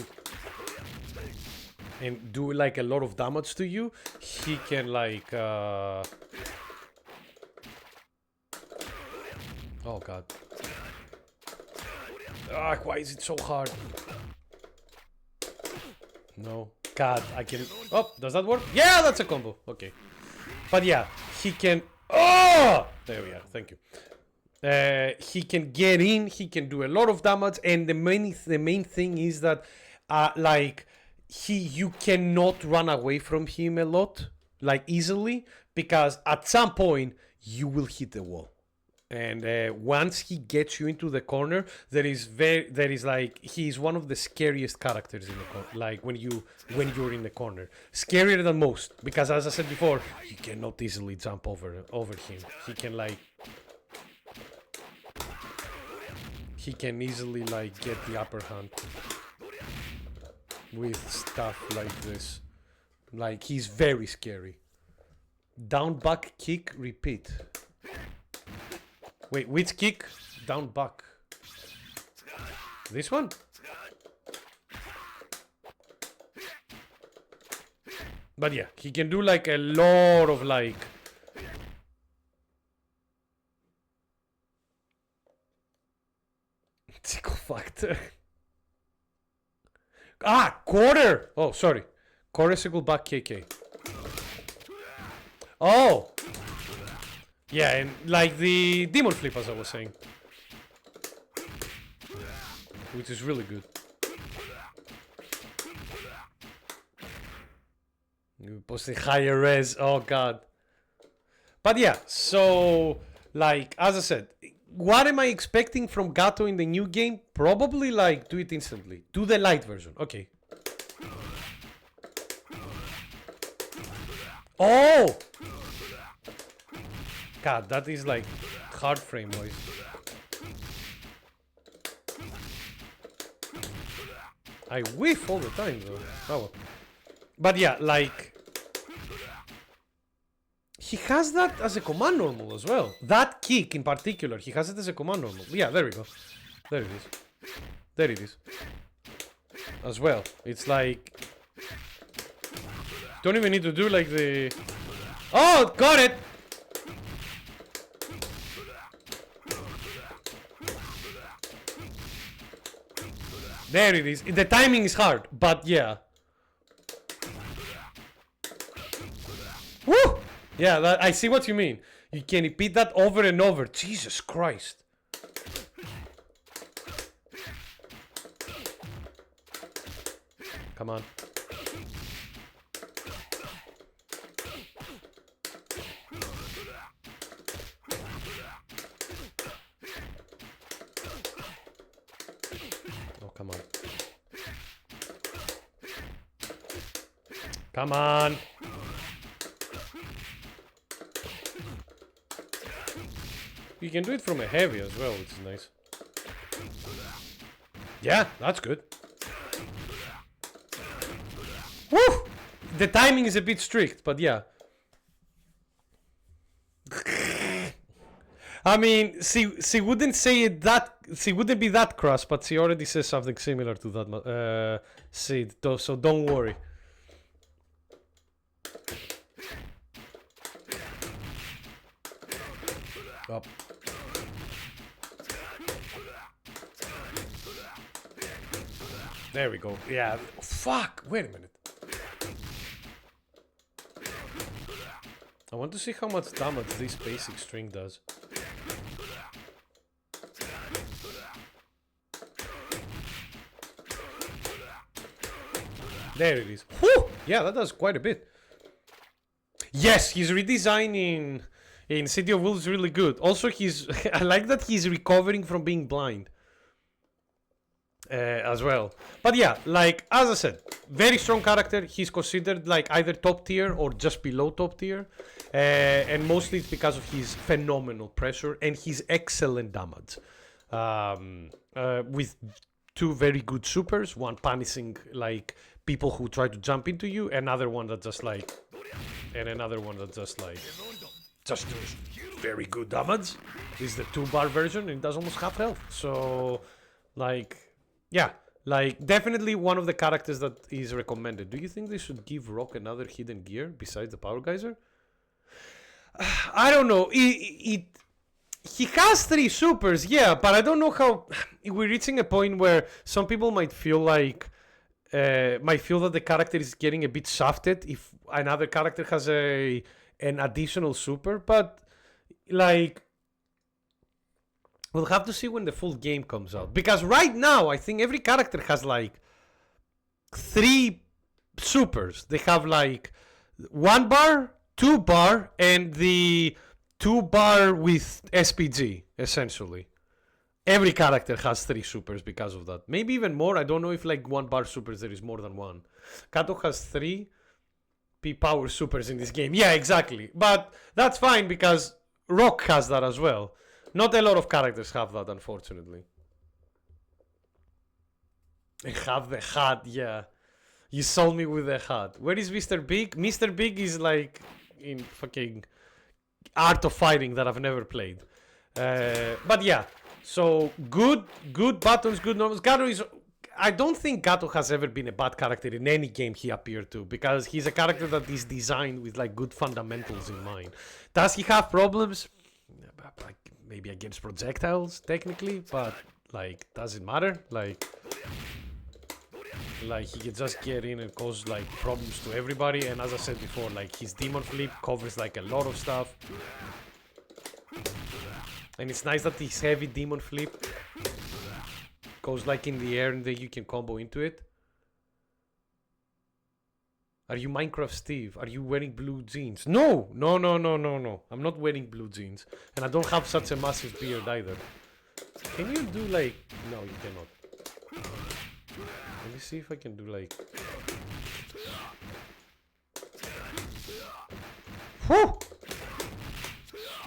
like a lot of damage to you. He can like oh god. Why is it so hard? No. God, I can... Oh, does that work? Yeah, that's a combo. Okay. But yeah, he can... Oh! There we are. Thank you. He can get in, he can do a lot of damage, and the main thing is that like you cannot run away from him a lot, like easily, because at some point you will hit the wall. And once he gets you into the corner, he's one of the scariest characters in the corner. Like when you're in the corner, scarier than most, because as I said before, you cannot easily jump over him. He can easily like get the upper hand with stuff like this. Like, he's very scary. Down back kick repeat. Wait, which kick? Down back. This one? But yeah, he can do like a lot of like Tickle factor. Ah, quarter! Oh, sorry. Quarter is equal back KK. Oh! Yeah, and like the demon flip, as I was saying. Which is really good. You post the higher res, oh god. But yeah, so, like, as I said, what am I expecting from Gato in the new game? Probably, like, do it instantly. Do the light version, okay. Oh! God, that is, like, hard frame noise. I whiff all the time, though. Oh well. But yeah, like... He has that as a command normal as well. That kick in particular, he has it as a command normal. Yeah, there we go. There it is. There it is. As well. It's like... Don't even need to do like the... Oh, got it! There it is. The timing is hard, but yeah. Woo! Yeah, that, I see what you mean. You can repeat that over and over. Jesus Christ. Come on. Oh, come on. Come on. You can do it from a heavy as well, which is nice. Yeah, that's good. Woo! The timing is a bit strict, but yeah. I mean, she wouldn't say it that... She wouldn't be that cross, but she already says something similar to that, Sid, so don't worry. Up. There we go. Yeah. Fuck. Wait a minute. I want to see how much damage this basic string does. There it is. Whew! Yeah, that does quite a bit. Yes, his redesign in City of Wolves is really good. Also, I like that he's recovering from being blind. As well. But yeah, like, as I said, very strong character. He's considered like either top tier or just below top tier. And mostly it's because of his phenomenal pressure and his excellent damage. With two very good supers. One punishing like people who try to jump into you. Another one that just like... And another one that just like... Just does very good damage. This is the 2-bar version and it does almost half health. So, like... Yeah, like, definitely one of the characters that is recommended. Do you think they should give Rock another hidden gear besides the Power Geyser? I don't know. He has 3 supers, yeah, but I don't know how... We're reaching a point where some people might feel like... might feel that the character is getting a bit shafted if another character has an additional super, but, like... We'll have to see when the full game comes out. Because right now, I think every character has like 3 supers. They have like 1 bar, 2 bar, and the 2 bar with SPG, essentially. Every character has 3 supers because of that. Maybe even more. I don't know if like 1 bar supers there is more than 1. Kato has 3 P-power supers in this game. Yeah, exactly. But that's fine because Rock has that as well. Not a lot of characters have that, unfortunately. I have the hat, yeah. You sold me with the hat. Where is Mr. Big? Mr. Big is like in fucking Art of Fighting that I've never played. But yeah, so good buttons, good normals. Garou is... I don't think Gato has ever been a bad character in any game he appeared to, because he's a character that is designed with like good fundamentals in mind. Does he have problems? Like maybe against projectiles, technically, but like, does it matter? Like he can just get in and cause like problems to everybody. And as I said before, like his demon flip covers like a lot of stuff. And it's nice that his heavy demon flip goes like in the air and then you can combo into it. Are you Minecraft Steve? Are you wearing blue jeans? No! No, no, no, no, no. I'm not wearing blue jeans. And I don't have such a massive beard either. Can you do like... No, you cannot. Let me see if I can do like... Whew!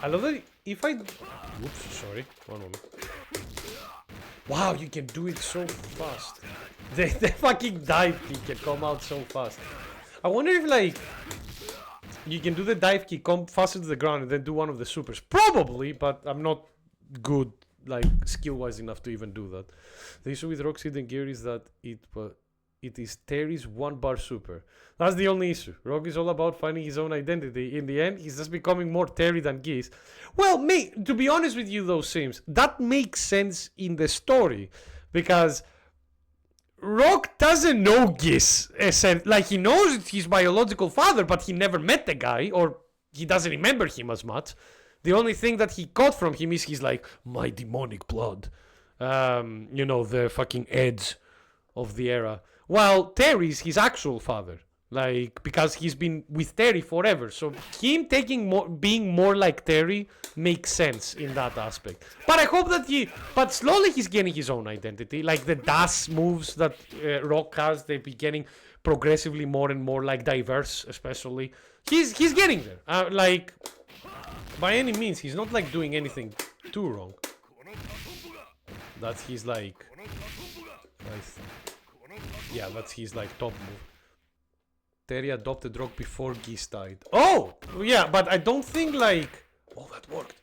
I love that if I... Whoops, sorry. One moment. Wow, you can do it so fast. The fucking dive kick can come out so fast. I wonder if like... You can do the dive kick, come faster to the ground and then do one of the supers. Probably, but I'm not good, like, skill-wise enough to even do that. The issue with Rock Seed and Gear is that it is Terry's 1-bar super. That's the only issue. Rock is all about finding his own identity. In the end, he's just becoming more Terry than Geese. Well, to be honest with you though, Sims, that makes sense in the story. Because Rock doesn't know Geese. Like, he knows his biological father, but he never met the guy, or he doesn't remember him as much. The only thing that he got from him is he's like, my demonic blood. You know, the fucking edge of the era. While Terry's his actual father. Like, because he's been with Terry forever. So him being more like Terry makes sense in that aspect. But I hope that but slowly he's getting his own identity. Like the dash moves that Rock has, they're getting progressively more and more like diverse, especially. He's getting there. Like, by any means, he's not like doing anything too wrong. That's his like... Yeah, that's his like top move. Terry adopted Rock before Geese died. Oh! Yeah, but I don't think like... Oh, that worked.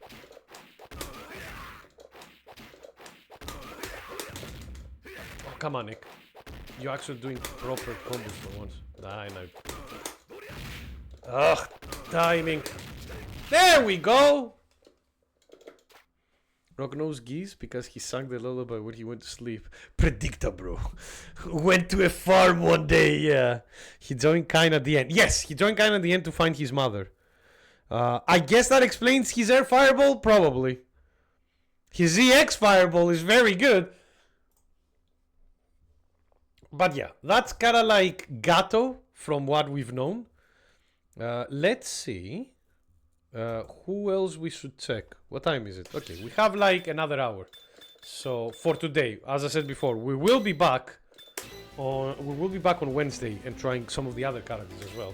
Oh, come on, Nick. You're actually doing proper combos for once. I know. Ugh, timing. There we go! Rock knows Geese because he sang the lullaby when he went to sleep. Predictable. Went to a farm one day, yeah. He joined Kain at the end. Yes, he joined Kain at the end to find his mother. I guess that explains his air fireball? Probably. His EX fireball is very good. But yeah, that's kinda like Gato from what we've known. Let's see. Who else we should check? What time is it? Okay, we have like another hour. So for today, as I said before, we will be back on Wednesday and trying some of the other characters as well,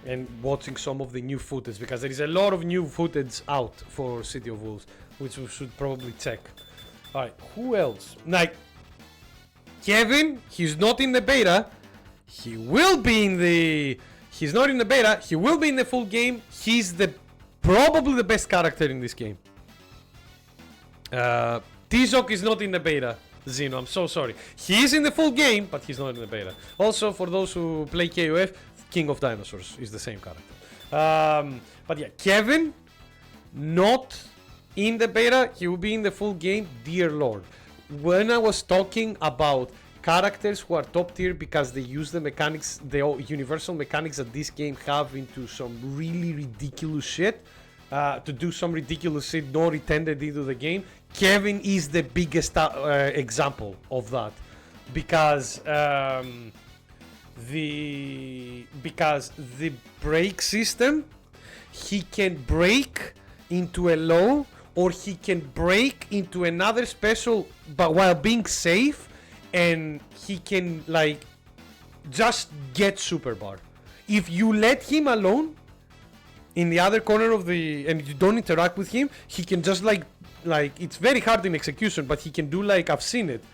and watching some of the new footage, because there is a lot of new footage out for City of Wolves, which we should probably check. All right, who else? Like Kevin, he's not in the beta. He will be in the. He's not in the beta. He will be in the full game. He's probably the best character in this game. Tizok is not in the beta. Zeno, I'm so sorry. He is in the full game, but he's not in the beta. Also, for those who play KOF, King of Dinosaurs is the same character. But yeah, Kevin, not in the beta. He will be in the full game. Dear Lord. When I was talking about characters who are top tier because they use the mechanics, the universal mechanics that this game have into some really ridiculous shit, to do some ridiculous shit not intended into the game, Kevin is the biggest example of that, because the break system, he can break into a low, or he can break into another special, but while being safe. And he can like just get super bar. If you let him alone in the other corner of the, and you don't interact with him, he can just like it's very hard in execution, but he can do like, I've seen it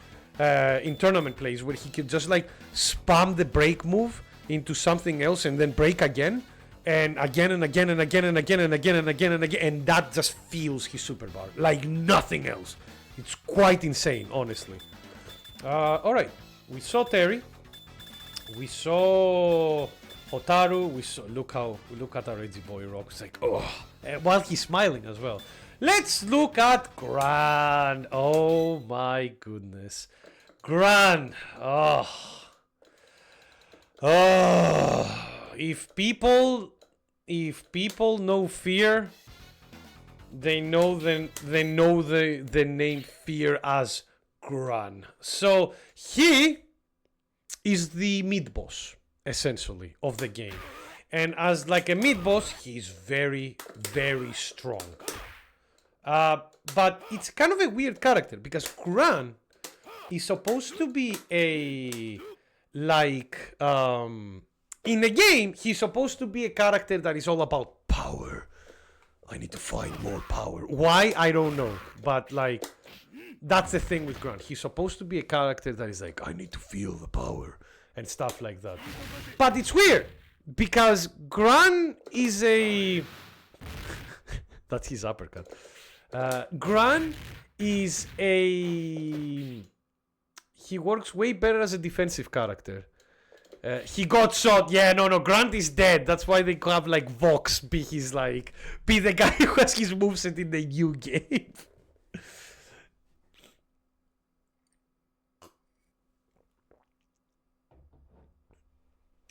in tournament plays where he can just like spam the break move into something else and then break again and again and again and again and again and again and again and again, and that just feels his super bar like nothing else. It's quite insane, honestly. Alright, we saw Terry, we saw Hotaru, look at our edgy boy Rock, it's like, oh, while he's smiling as well. let's look at Gran. Oh my goodness. Gran. Oh. Oh. If people know fear, they know the name fear as Gran. So he is the mid boss essentially of the game. And as like a mid boss, he's very, very strong. But it's kind of a weird character because Gran is supposed to be a like in the game he's supposed to be a character that is all about power. I need to find more power. Why? I don't know. But like that's the thing with Gran. He's supposed to be a character that is like, I need to feel the power and stuff like that. But it's weird because Gran is a that's his uppercut. Gran is a he works way better as a defensive character. He got shot. Yeah, no, Grant is dead. That's why they have like Vox be the guy who has his moveset in the new game.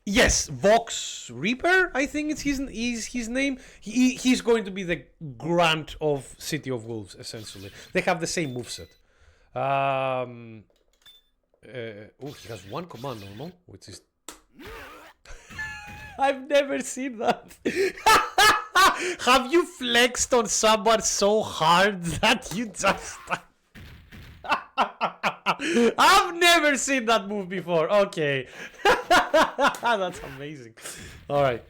Yes, Vox Reaper, I think it's his name. He's going to be the Grant of City of Wolves, essentially. They have the same moveset. He has one command normal, which is... I've never seen that. Have you flexed on someone so hard that you just... I've never seen that move before. Okay. That's amazing. Alright.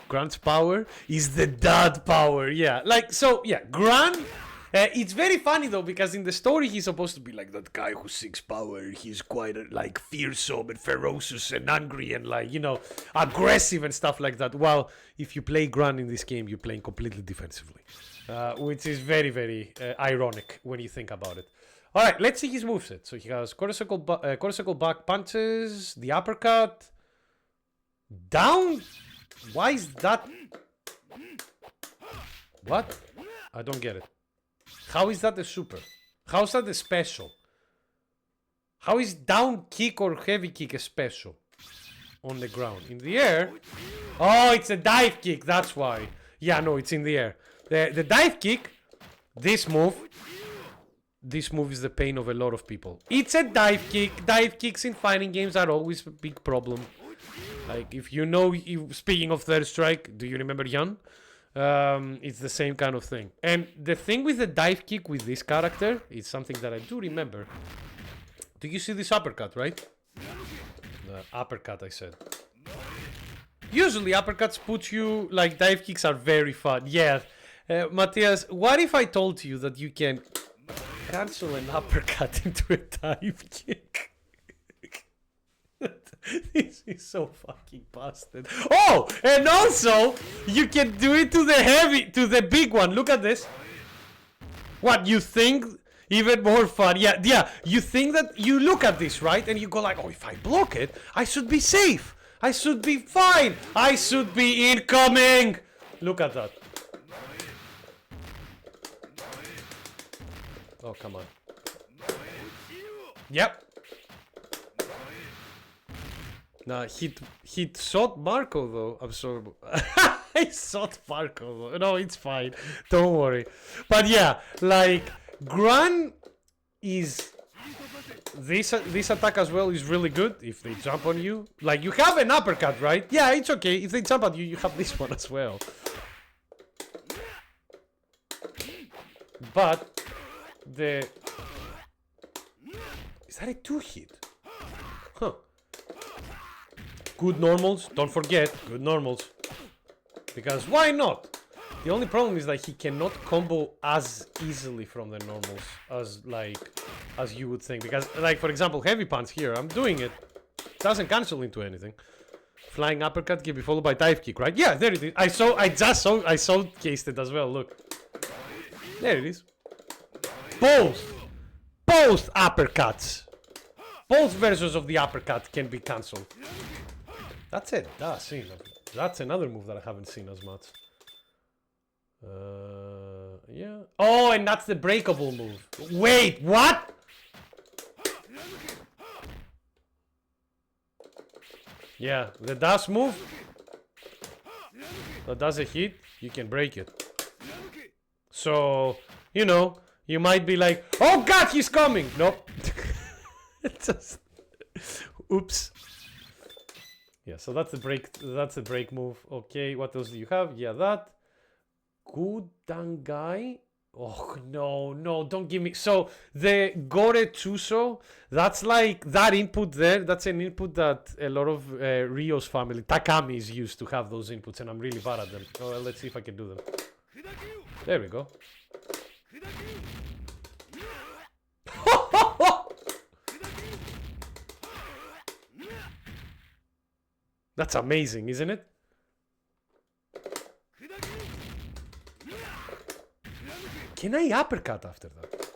Grant's power is the dad power. Yeah. Like, so, yeah. Grant... it's very funny though because in the story he's supposed to be like that guy who seeks power. He's quite like fearsome and ferocious and angry and like, you know, aggressive and stuff like that. While if you play Gran in this game, you're playing completely defensively, which is very, very ironic when you think about it. All right, let's see his moveset. So he has quarter circle back punches, the uppercut, down. Why is that? What? I don't get it. How is that a super? How is that a special? How is down kick or heavy kick a special? On the ground. In the air? Oh, it's a dive kick. That's why. Yeah, no, it's in the air. The dive kick, this move is the pain of a lot of people. It's a dive kick. Dive kicks in fighting games are always a big problem. Like, if you know, speaking of Third Strike, do you remember Yan? It's the same kind of thing. And the thing with the dive kick with this character is something that I do remember. Do you see this uppercut, right? The uppercut, I said. Usually uppercuts put you, like dive kicks are very fun. Yeah. Matthias, what if I told you that you can cancel an uppercut into a dive kick? This is so fucking busted. Oh, and also you can do it to the big one. Look at this. What you think? Even more fun. Yeah. You think that you look at this, right? And you go like, oh, if I block it, I should be safe. I should be fine. I should be incoming. Look at that. Oh, come on. Yep. Nah, he shot Marco though. I'm sorry. I shot Marco though. No, it's fine. Don't worry. But yeah, like Gran is this attack as well is really good if they jump on you. Like you have an uppercut, right? Yeah, it's okay. If they jump at you, you have this one as well. But is that a 2-hit? Huh. Good normals, don't forget, good normals. Because why not? The only problem is that he cannot combo as easily from the normals as you would think. Because like for example, heavy punch here, I'm doing it. Doesn't cancel into anything. Flying uppercut can be followed by dive kick, right? Yeah, there it is. I showcased it as well, look. There it is. Both uppercuts. Both versions of the uppercut can be cancelled. That's it. That's another move that I haven't seen as much. Yeah. Oh, and that's the breakable move. Wait, what? Yeah, the dash move. That does a hit, you can break it. So, you know, you might be like, oh god, he's coming! Nope. Just, oops. Yeah, so that's the break move. Okay, what else do you have? Yeah, that. Kudangai. Oh no, don't give me. So the Gore Chuso, that's like that input there. That's an input that a lot of Rio's family, Takamis, used to have those inputs, and I'm really bad at them. Oh, well, let's see if I can do them. There we go. That's amazing, isn't it? Can I uppercut after that?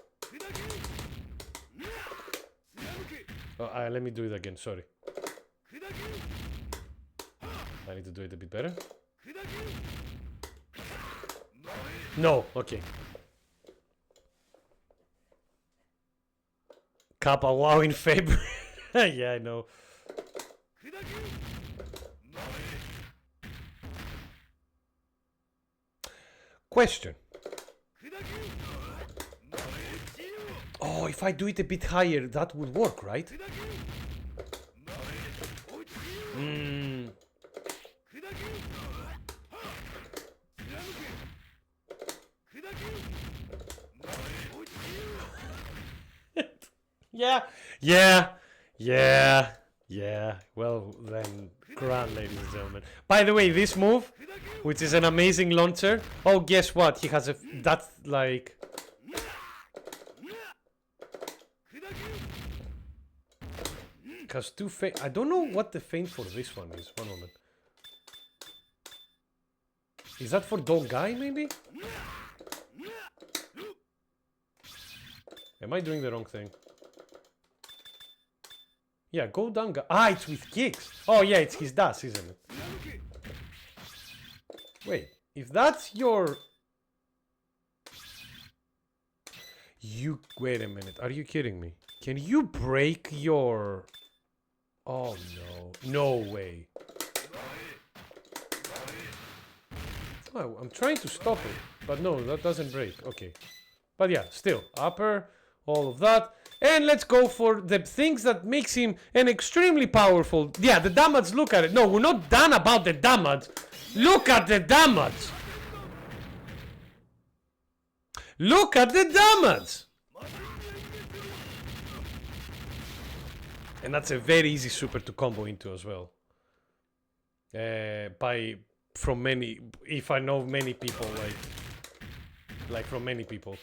Oh, let me do it again, sorry. I need to do it a bit better. No, okay. Kappa wow in Februar. Yeah, I know. Question. Oh, if I do it a bit higher, that would work, right? Yeah. Well, then, grand, ladies and gentlemen. By the way, this move, which is an amazing launcher. Oh, guess what? He has a. That's like. Because two feint. I don't know what the feint for this one is. One moment. Is that for dog guy, maybe? Am I doing the wrong thing? Yeah, go down. Ah, it's with kicks. Oh, yeah, it's his dash, isn't it? Wait, if that's your... Wait a minute, are you kidding me? Can you break your... Oh, no. No way. Oh, I'm trying to stop it, but no, that doesn't break. Okay. But yeah, still, upper, all of that. And let's go for the things that makes him an extremely powerful... Yeah, the damage, look at it. No, we're not done about the damage. Look at the damage. Look at the damage. And that's a very easy super to combo into as well. From many... If I know many people, like from many people.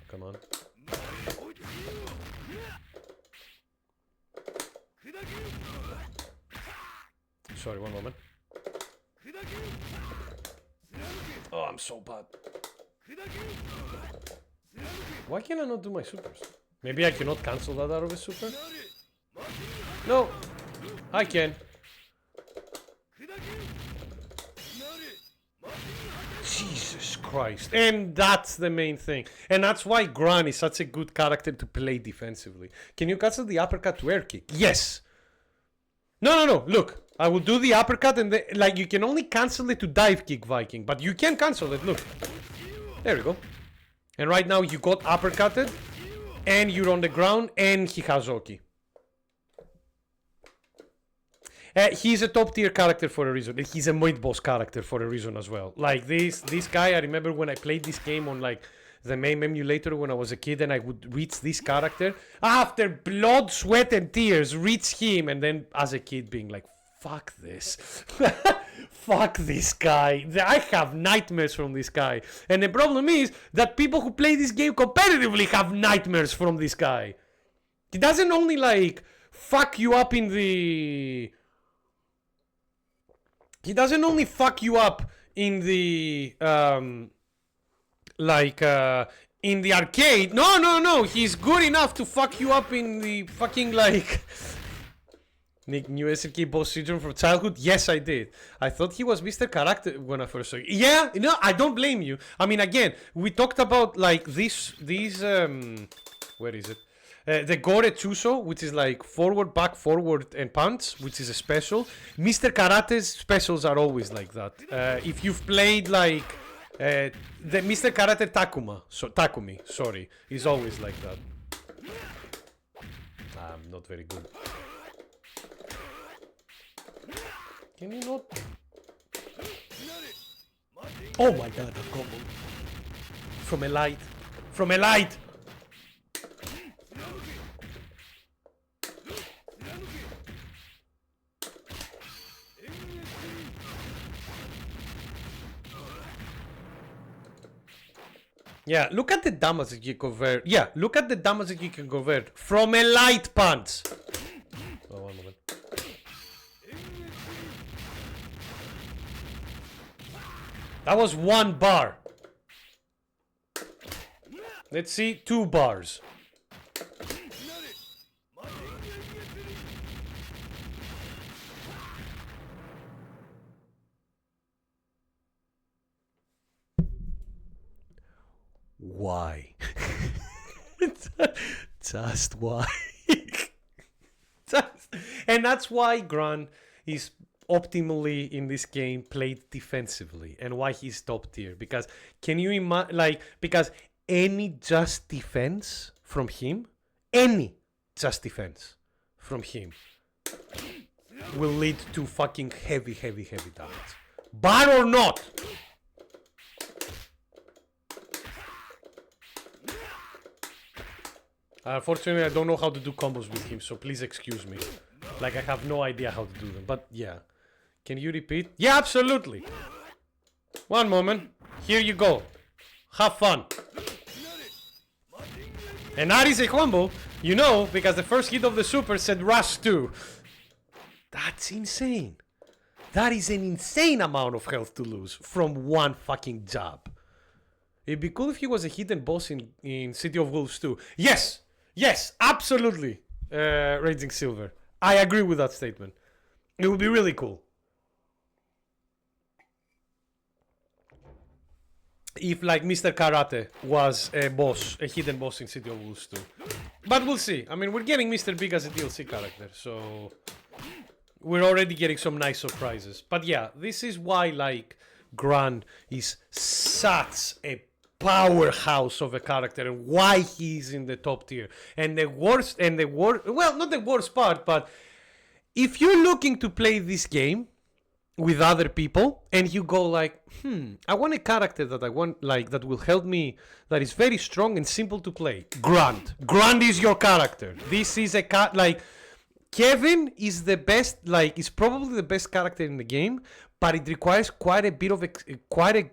Come on. Sorry, one moment. Oh, I'm so bad. Why can I not do my supers? Maybe I cannot cancel that out of a super? No, I can. Jesus Christ. And that's the main thing. And that's why Gran is such a good character to play defensively. Can you cancel the uppercut to air kick? Yes. No. Look, I will do the uppercut and like you can only cancel it to dive kick, Viking. But you can cancel it. Look. There we go. And right now you got uppercutted. And you're on the ground. And he has Oki. He's a top tier character for a reason. He's a mid-boss character for a reason as well. Like this guy, I remember when I played this game on like the MAME emulator when I was a kid and I would reach this character. After blood, sweat and tears, reach him and then as a kid being like, fuck this. Fuck this guy. I have nightmares from this guy. And the problem is that people who play this game competitively have nightmares from this guy. He doesn't only like fuck you up in the... He doesn't only fuck you up in the in the arcade. No. He's good enough to fuck you up in the fucking like Nick, new SNK boss syndrome from childhood? Yes, I did. I thought he was Mr. Character when I first saw it. Yeah, no, I don't blame you. I mean, again, we talked about like these where is it? The Gore Chuso, which is like forward, back, forward, and punch, which is a special. Mr. Karate's specials are always like that. If you've played like the Mr. Karate Takumi, sorry, is always like that. I'm not very good. Can you not? Oh my god, that combo. From a light. From a light! Yeah, look at the damage that you convert. Yeah, look at the damage that you can convert from a light punch. Oh, one moment. That was 1 bar. Let's see, 2 bars. Why? Just why? And that's why Gran is optimally in this game played defensively, and why he's top tier. Because can you imagine, like, because any just defense from him, any just defense from him will lead to fucking heavy damage. Bar or not. Unfortunately, I don't know how to do combos with him, so please excuse me. Like, I have no idea how to do them, but yeah. Can you repeat? Yeah, absolutely. One moment. Here you go. Have fun. And that is a combo, you know, because the first hit of the super said Rush 2. That's insane. That is an insane amount of health to lose from one fucking jab. It'd be cool if he was a hidden boss in City of Wolves 2. Yes! Yes, absolutely, Raging Silver. I agree with that statement. It would be really cool. If, like, Mr. Karate was a boss, a hidden boss in City of Wolves 2. But we'll see. I mean, we're getting Mr. Big as a DLC character, so we're already getting some nice surprises. But yeah, this is why, like, Gran is such a powerhouse of a character and why he's in the top tier. And the worst, well, not the worst part, but if you're looking to play this game with other people and you go like, I want a character that I want, like, that will help me, that is very strong and simple to play. Grant is your character. This is a like, Kevin is the best, like, is probably the best character in the game, but it requires quite a bit of quite a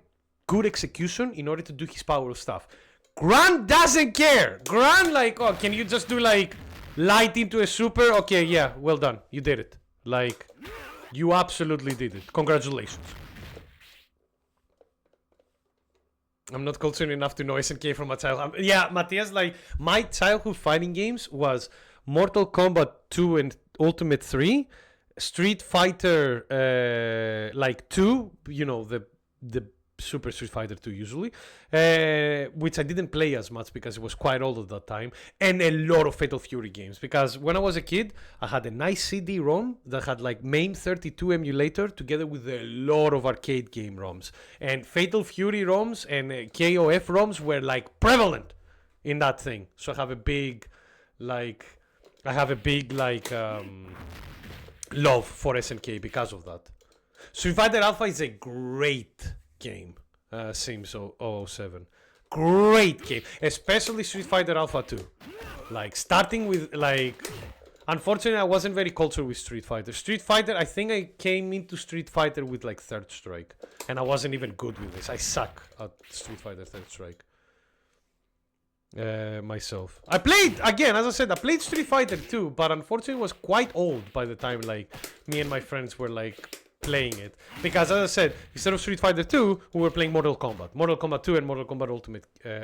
good execution in order to do his power stuff. Grant doesn't care. Grant, like, oh, can you just do, like, light into a super? Okay, yeah, well done. You did it. Like, you absolutely did it. Congratulations. I'm not cultured enough to know SNK from my childhood. Yeah, Matthias, like, my childhood fighting games was Mortal Kombat 2 and Ultimate 3, Street Fighter, like, 2, you know, the Super Street Fighter 2 usually, which I didn't play as much because it was quite old at that time, and a lot of Fatal Fury games, because when I was a kid I had a nice CD-ROM that had like MAME 32 emulator together with a lot of arcade game ROMs, and Fatal Fury ROMs and KOF ROMs were like prevalent in that thing. So I have a big like love for SNK because of that. Street Fighter Alpha is a great game. Sims 007. Great game. Especially Street Fighter Alpha 2. Like, starting with, like... Unfortunately, I wasn't very cultured with Street Fighter. Street Fighter, I think I came into Street Fighter with, like, Third Strike. And I wasn't even good with this. I suck at Street Fighter Third Strike. Myself. I played, again, as I said, I played Street Fighter 2, but unfortunately it was quite old by the time, like, me and my friends were, like, playing it. Because as I said, instead of Street Fighter 2, we were playing Mortal Kombat. Mortal Kombat 2 and Mortal Kombat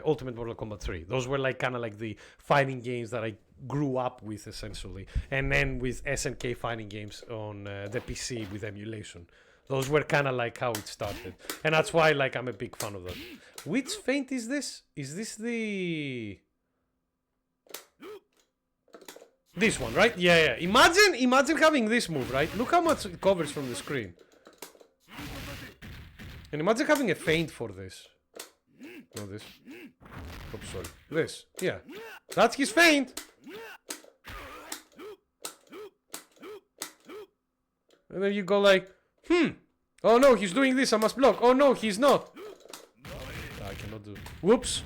Ultimate Mortal Kombat 3. Those were like kind of like the fighting games that I grew up with essentially. And then with SNK fighting games on the PC with emulation. Those were kind of like how it started. And that's why like I'm a big fan of that. Which feint is this? Is this the... This one, right? Yeah. Imagine having this move, right? Look how much it covers from the screen. And imagine having a feint for this. No, this. Oops, sorry. This. Yeah. That's his feint. And then you go like, oh no, he's doing this, I must block. Oh no, he's not. I cannot do. Whoops.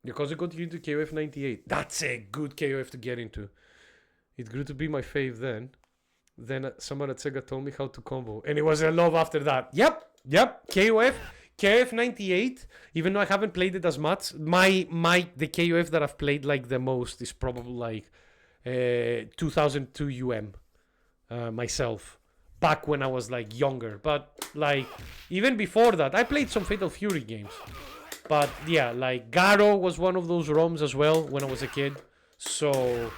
Because I got you into KOF 98. That's a good KOF to get into. It grew to be my fave then. Then someone at Sega told me how to combo. And it was a love after that. Yep. KOF 98. Even though I haven't played it as much. The KOF that I've played like the most is probably like 2002 myself. Back when I was like younger. But like even before that, I played some Fatal Fury games. But yeah, like Garou was one of those ROMs as well when I was a kid. So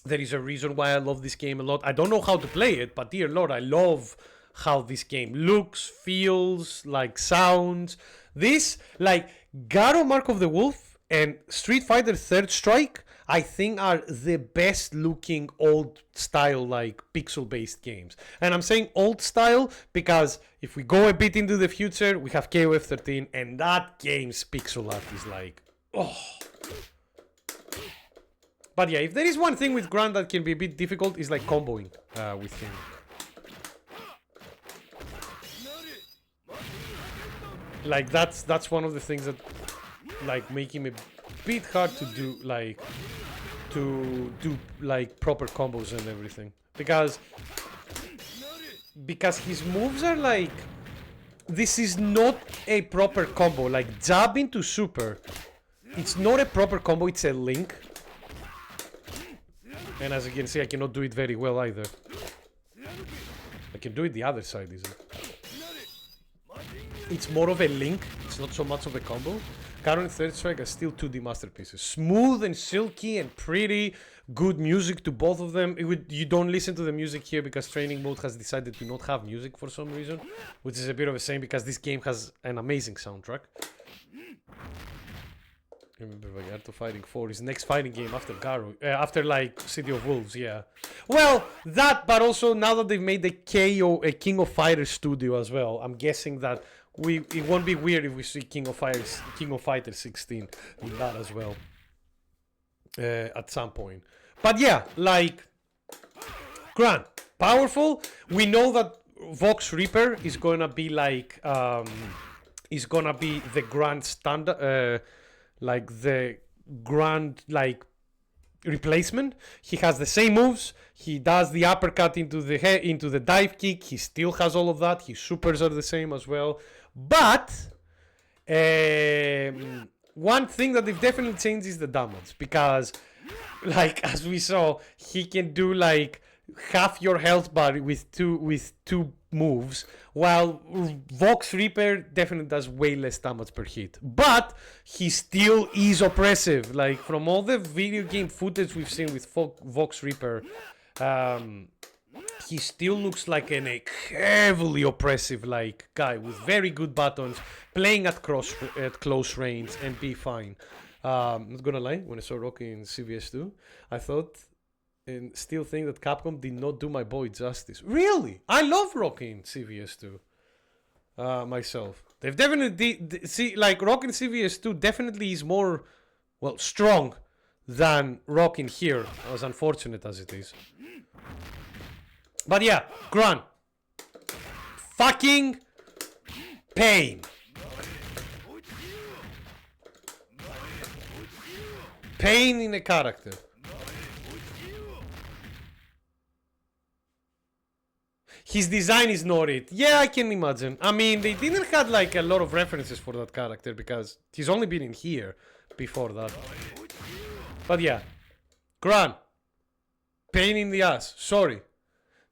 there is a reason why I love this game a lot. I don't know how to play it, but dear Lord, I love how this game looks, feels, like sounds. This, like Garou Mark of the Wolf and Street Fighter Third Strike, I think are the best looking old style like pixel based games. And I'm saying old style because if we go a bit into the future, we have KOF 13 and that game's pixel art is like, oh. But yeah, if there is one thing with Grant that can be a bit difficult is like comboing with him. Like that's one of the things that like make him a bit hard to do like proper combos and everything because his moves are like, this is not a proper combo. Like jab into super, it's not a proper combo, it's a link. And as you can see, I cannot do it very well either. I can do it the other side, is it? It's more of a link, it's not so much of a combo. Garou and Third Strike are still 2D masterpieces. Smooth and silky and pretty. Good music to both of them. You don't listen to the music here because Training Mode has decided to not have music for some reason. Which is a bit of a shame because this game has an amazing soundtrack. Remember Vagato Fighting 4 is the next fighting game after Garou. After like City of Wolves, yeah. Well, that, but also now that they've made the a King of Fighters studio as well, I'm guessing that it won't be weird if we see King of Fighters 16 in that as well at some point. But yeah, like Grant, powerful. We know that Vox Reaper is gonna be like is gonna be the grand standard, like the grand like replacement. He has the same moves. He does the uppercut into the head, into the dive kick. He still has all of that. His supers are the same as well. But one thing that they've definitely changed is the damage, because like as we saw, he can do like half your health bar with two moves, while Vox Reaper definitely does way less damage per hit. But he still is oppressive. Like from all the video game footage we've seen with Vox Reaper, he still looks like a heavily oppressive like guy with very good buttons, playing at close range and be fine. Not gonna lie, when I saw Rocky in CVS2, I thought and still think that Capcom did not do my boy justice. Really? I love Rocky in CVS2 myself. They've definitely see, like Rocky in CVS2 definitely is more, well, strong than Rocky in here, as unfortunate as it is. But yeah, Grant. Fucking pain. Pain in a character. His design is not it. Yeah, I can imagine. I mean, they didn't have like a lot of references for that character because he's only been in here before that. But yeah, Gran. Pain in the ass. Sorry.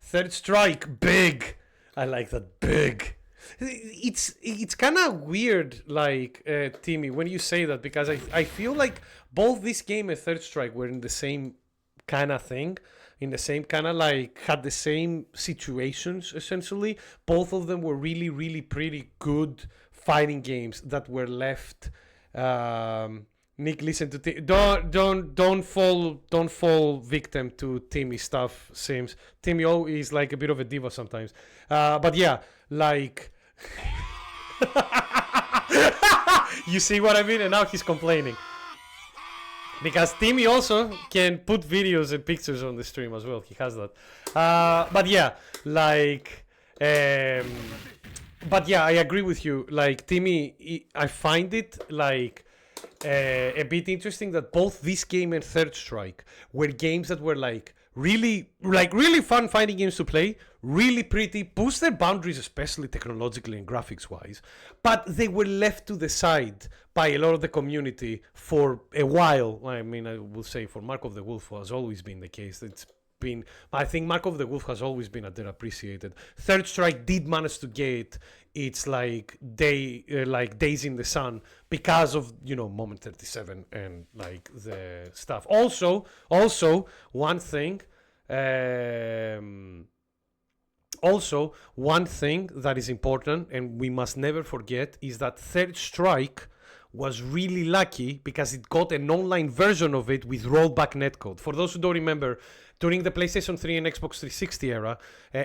Third strike. Big. I like that. Big. It's kind of weird, like, Timmy, when you say that, because I feel like both this game and Third Strike were in the same kind of thing, in the same kind of, like, had the same situations, essentially. Both of them were really, really pretty good fighting games that were left. Nick, listen to don't fall victim to Timmy stuff. Seems Timmy is like a bit of a diva sometimes, but yeah, like. You see what I mean? And now he's complaining. Because Timmy also can put videos and pictures on the stream as well. He has that. But yeah, like... but yeah, I agree with you. Like, Timmy, I find it, like... a bit interesting that both this game and Third Strike were games that were really fun fighting games to play, really pretty, push their boundaries, especially technologically and graphics wise, but they were left to the side by a lot of the community for a while. I mean, I will say for Mark of the Wolf has always been the case. I think Mark of the Wolf has always been underappreciated. Third Strike did manage to get its days in the sun because of, Moment 37 and like the stuff. Also one thing that is important and we must never forget is that Third Strike was really lucky because it got an online version of it with rollback netcode. For those who don't remember, during the PlayStation 3 and Xbox 360 era,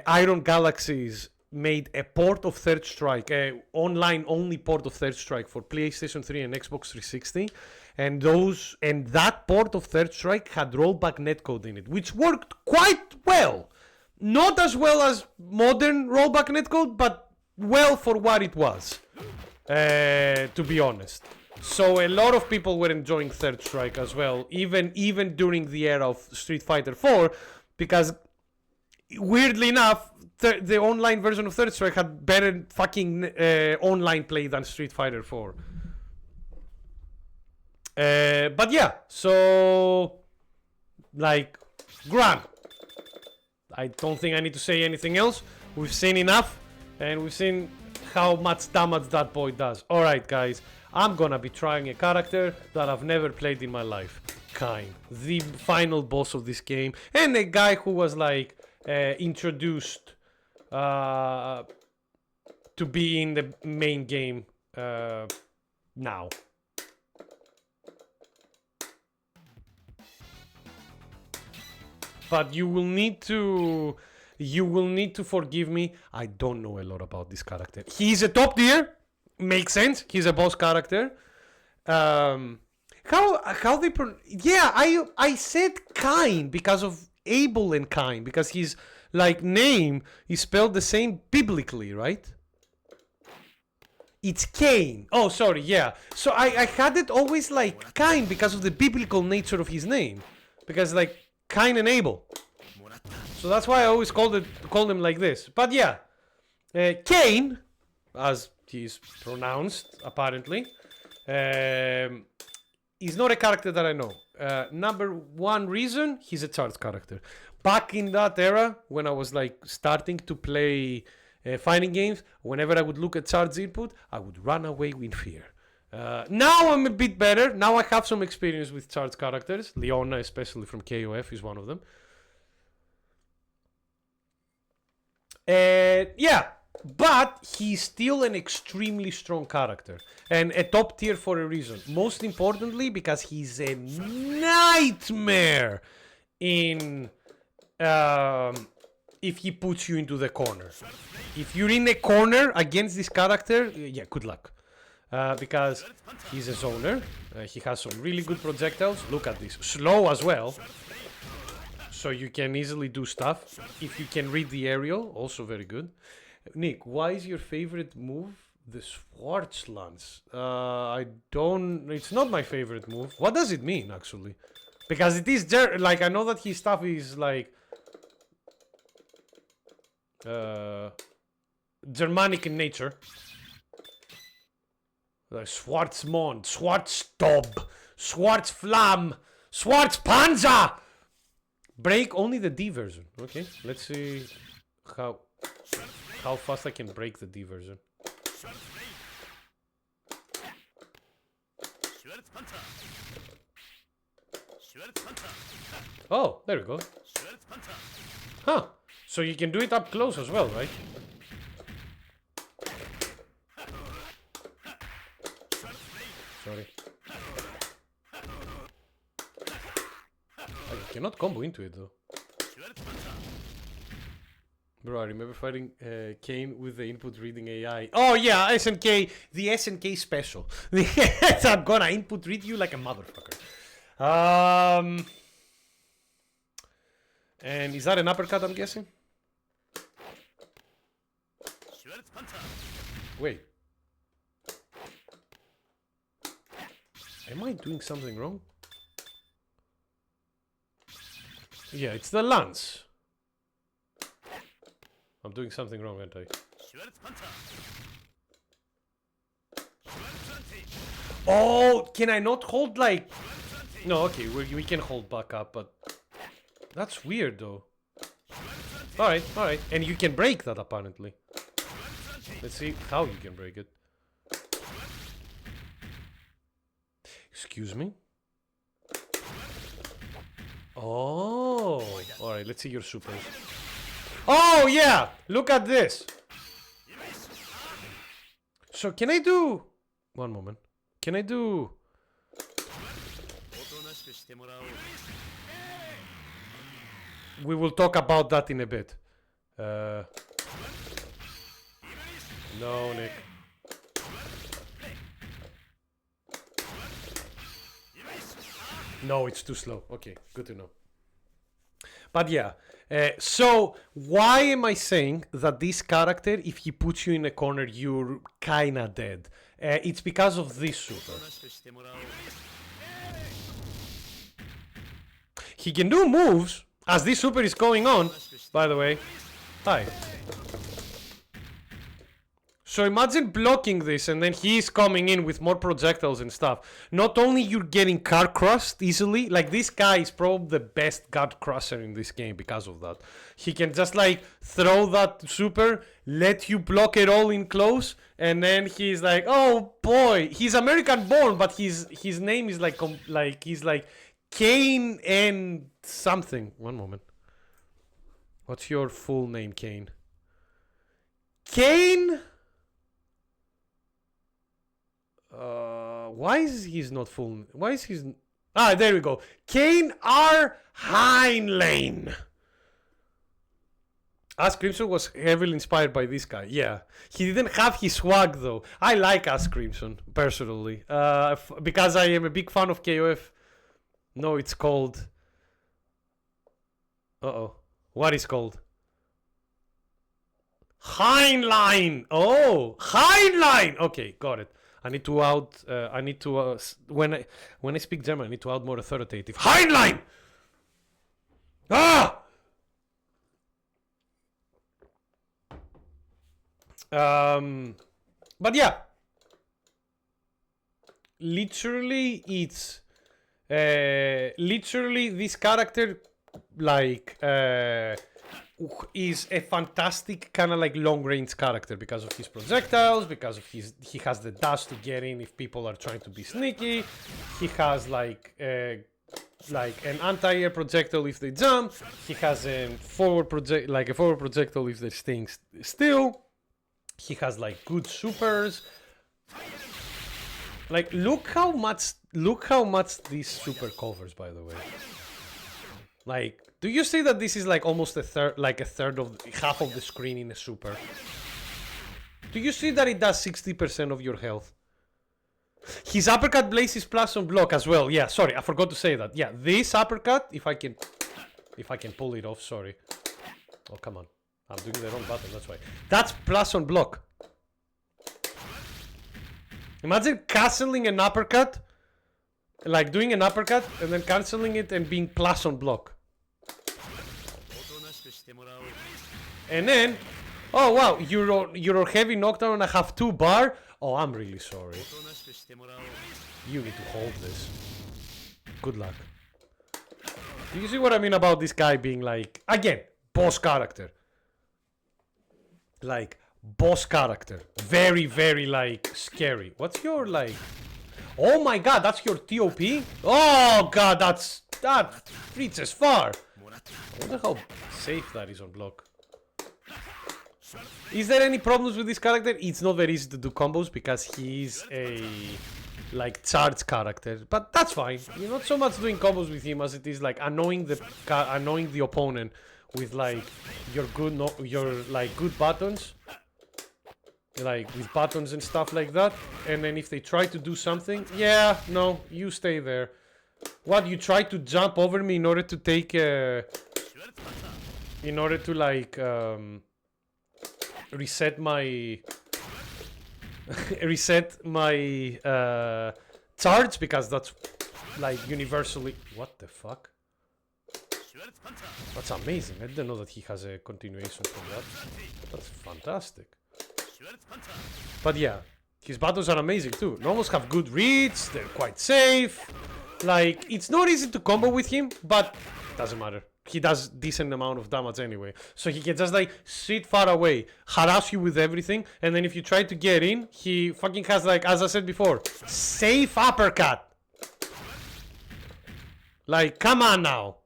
Iron Galaxies made a port of Third Strike, online-only port of Third Strike for PlayStation 3 and Xbox 360, and that port of Third Strike had rollback netcode in it, which worked quite well. Not as well as modern rollback netcode, but well for what it was, to be honest. So a lot of people were enjoying Third Strike as well, even during the era of Street Fighter 4, because weirdly enough, the online version of Third Strike had better fucking online play than Street Fighter 4. But yeah, so like, Gran. I don't think I need to say anything else. We've seen enough, and we've seen how much damage that boy does. Alright, guys, I'm gonna be trying a character that I've never played in my life. Kain, the final boss of this game, and a guy who was like introduced to be in the main game now. But you will need to forgive me. I don't know a lot about this character. He's a top tier. Makes sense. He's a boss character. How they yeah, I said Kain because of Abel and Kain, because his like name is spelled the same biblically, right? It's Cain. Oh, sorry, yeah. So I had it always like Kain because of the biblical nature of his name, because like Cain and Abel. So that's why I always called him like this. But yeah, Cain, as he's pronounced apparently, is not a character that I know. Number one reason, he's a charged character. Back in that era, when I was like starting to play fighting games, whenever I would look at charged input, I would run away with fear. Now I'm a bit better. Now I have some experience with charged characters. Leona, especially from KOF, is one of them. Yeah, but he's still an extremely strong character and a top tier for a reason. Most importantly, because he's a nightmare in if he puts you into the corner. If you're in a corner against this character, yeah, good luck. Because he's a zoner. He has some really good projectiles. Look at this. Slow as well. So you can easily do stuff. If you can read the aerial, also very good. Nick, why is your favorite move the Schwartz Lance? It's not my favorite move. What does it mean, actually? Because it is, like, I know that his stuff is, like, Germanic in nature. Like Schwarzmond, Schwarzstob, Schwarzflamme, Schwarzpanzer! Break only the D version. Okay, let's see how fast I can break the D version. Oh, there we go. Huh. So you can do it up close as well, right? Sorry. I cannot combo into it though. Bro, I remember fighting Kane with the input reading AI. Oh yeah, SNK, the SNK special. I'm gonna input read you like a motherfucker. And is that an uppercut, I'm guessing? Wait. Am I doing something wrong? Yeah, it's the lance. I'm doing something wrong, aren't I? Oh, can I not hold like... No, okay, we can hold back up, but... That's weird though. Alright. And you can break that apparently. Let's see how you can break it. Excuse me? Oh, alright, let's see your supers. Oh yeah! Look at this! So can I do... One moment. Can I do... We will talk about that in a bit. No, Nick. No, it's too slow. Okay, good to know. But yeah, so why am I saying that this character, if he puts you in a corner, you're kinda dead? It's because of this super. He can do moves as this super is going on, by the way. Hi. So imagine blocking this and then he's coming in with more projectiles and stuff. Not only you're getting card crushed easily, like this guy is probably the best card crusher in this game because of that. He can just like throw that super, let you block it all in close, and then he's like, oh boy, he's American born, but his name is like he's like Kane and something. One moment. What's your full name, Kane? Kane? Why is he's not full? Why is he's... Ah, there we go. Kane R. Heinlein. Ask Crimson was heavily inspired by this guy. Yeah. He didn't have his swag though. I like Ask Crimson, personally. Because I am a big fan of KOF. No, it's called... Uh-oh. What is called? Heinlein. Oh, Heinlein. Okay, got it. I need to when I speak German, I need to add more authoritative. Heinlein. Ah. But yeah, literally, it's literally this character like is a fantastic kind of like long range character because of his projectiles, because of he has the dash to get in if people are trying to be sneaky. He has like an anti-air projectile if they jump. He has a forward projectile if they're staying still. He has like good supers. Like look how much this super covers, by the way. Like, do you see that this is like almost half of the screen in a super? Do you see that it does 60% of your health? His uppercut blaze is plus on block as well. Yeah, sorry, I forgot to say that. Yeah, this uppercut, if I can pull it off, sorry. Oh, come on. I'm doing the wrong button, that's why. That's plus on block. Imagine cancelling an uppercut, like doing an uppercut and then cancelling it and being plus on block. And then, oh wow, you're heavy knockdown and I have 2 bar. Oh, I'm really sorry. You need to hold this. Good luck. Do you see what I mean about this guy being like, again, boss character? Like, boss character. Very, very, like, scary. What's your, like... Oh my god, that's your TOP? Oh god, that reaches far. I wonder how safe that is on block. Is there any problems with this character? It's not very easy to do combos because he's a like charge character, but that's fine. You're not so much doing combos with him as it is like annoying the opponent with like your good buttons, like with buttons and stuff like that. And then if they try to do something, yeah, no, you stay there. What, you try to jump over me in order to take in order to like reset my charge, because that's like universally. What the fuck? That's amazing. I didn't know that he has a continuation from that. That's fantastic. But yeah, his battles are amazing too. Normals have good reads, they're quite safe. Like, it's not easy to combo with him, but doesn't matter. He does decent amount of damage anyway. So he can just like sit far away, harass you with everything, and then if you try to get in, he fucking has like, as I said before, safe uppercut. Like, come on now.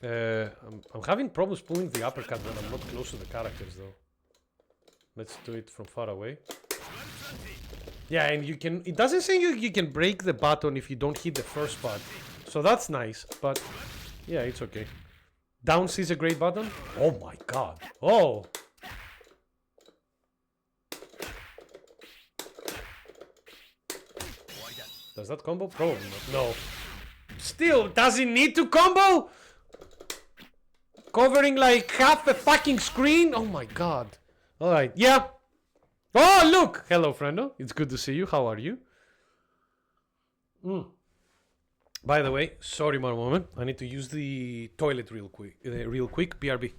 I'm having problems pulling the uppercut when I'm not close to the characters though. Let's do it from far away. Yeah, and you can, it doesn't say you can break the button if you don't hit the first part. So that's nice, but yeah, it's okay. Down C is a great button. Oh my god. Oh. Does that combo? Probably not. No. Still, does it need to combo? Covering like half the fucking screen? Oh my god. Alright, yeah. Oh, look! Hello, friendo. It's good to see you. How are you? By the way, sorry, one moment. I need to use the toilet real quick. BRB.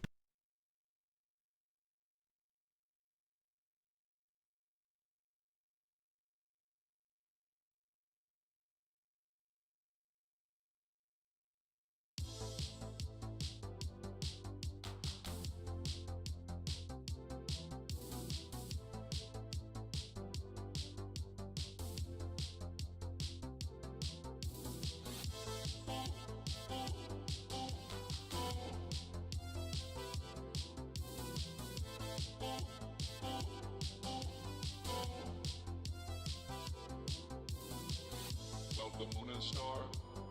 The moon and star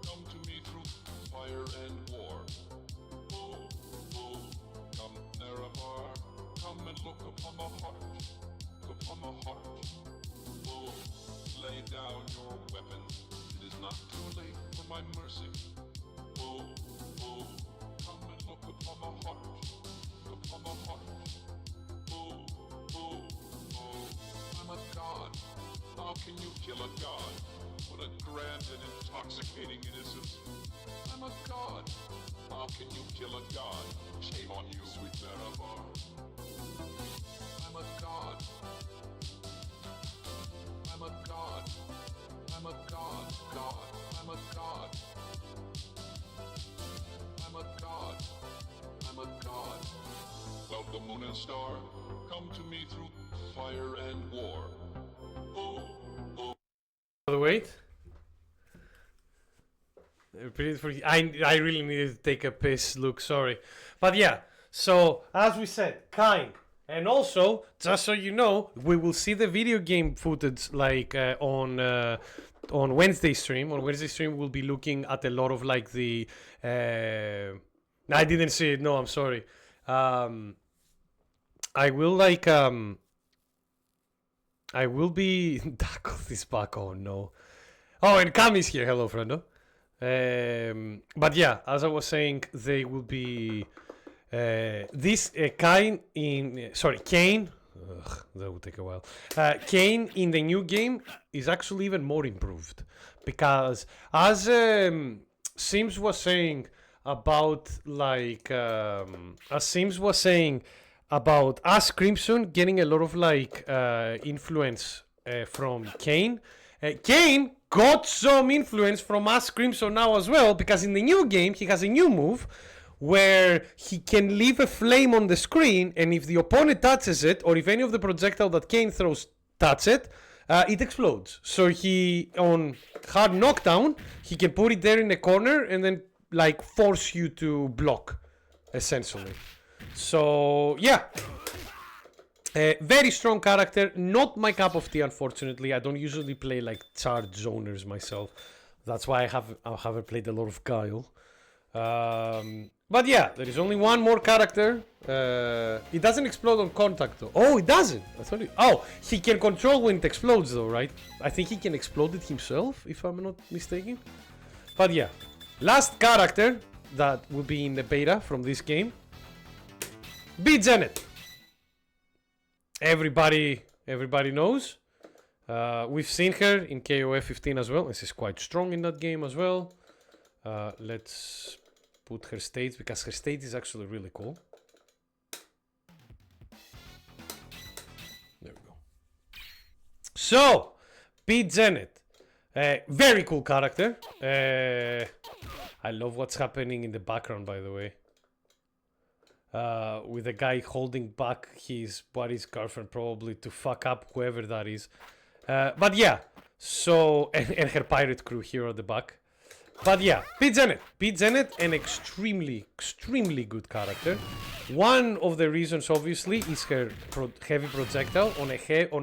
come to me through fire and war. Oh, oh, come Nerevar, come and look upon the heart, Oh, lay down your weapons, it is not too late for my mercy. Oh, oh, come and look upon the heart, Oh, oh, oh, I'm a god, how can you kill a god? What a grand and intoxicating innocence. I'm a god. How can you kill a god? Shame on you, sweet Nerevar. I'm a god. I'm a god. I'm a god. God. I'm a god. I'm a god. I'm a god. Well, the moon and star come to me through fire and war. Oh, oh. Wait. I really needed to take a piss, Luke, sorry. But yeah, so as we said, kind. And also, just so you know, we will see the video game footage like on Wednesday stream. On Wednesday stream, we'll be looking at a lot of like the... I didn't see it, no, I'm sorry. I will like... I will be... Tackle this back, oh no. Oh, and Cam is here, hello, friendo. But yeah, as I was saying, they will be... this Kain in... Sorry, Kain... Ugh, that will take a while. Kain in the new game is actually even more improved. Because as Sims was saying about like... as Sims was saying about Ash Crimson getting a lot of like influence from Kain, Kane got some influence from Ash Crimson now as well, because in the new game he has a new move where he can leave a flame on the screen, and if the opponent touches it, or if any of the projectile that Kane throws touch it, it explodes. So he, on hard knockdown, he can put it there in the corner and then like force you to block, essentially. So yeah, very strong character. Not my cup of tea, unfortunately. I don't usually play like charge zoners myself. That's why I haven't played a lot of Guile. But yeah, there is only one more character. It doesn't explode on contact though. Oh, it doesn't. I thought it... Oh, he can control when it explodes though, right? I think he can explode it himself, if I'm not mistaken. But yeah, last character that will be in the beta from this game. Be Janet. Everybody knows. We've seen her in KOF 15 as well. This is quite strong in that game as well. Let's put her stage, because her stage is actually really cool. There we go. So, Pete Janet. Very cool character. I love what's happening in the background, by the way. With a guy holding back his buddy's girlfriend, probably to fuck up whoever that is. But yeah, so, and her pirate crew here at the back. But yeah, Pete Janet, an extremely good character. One of the reasons, obviously, is her heavy projectile. On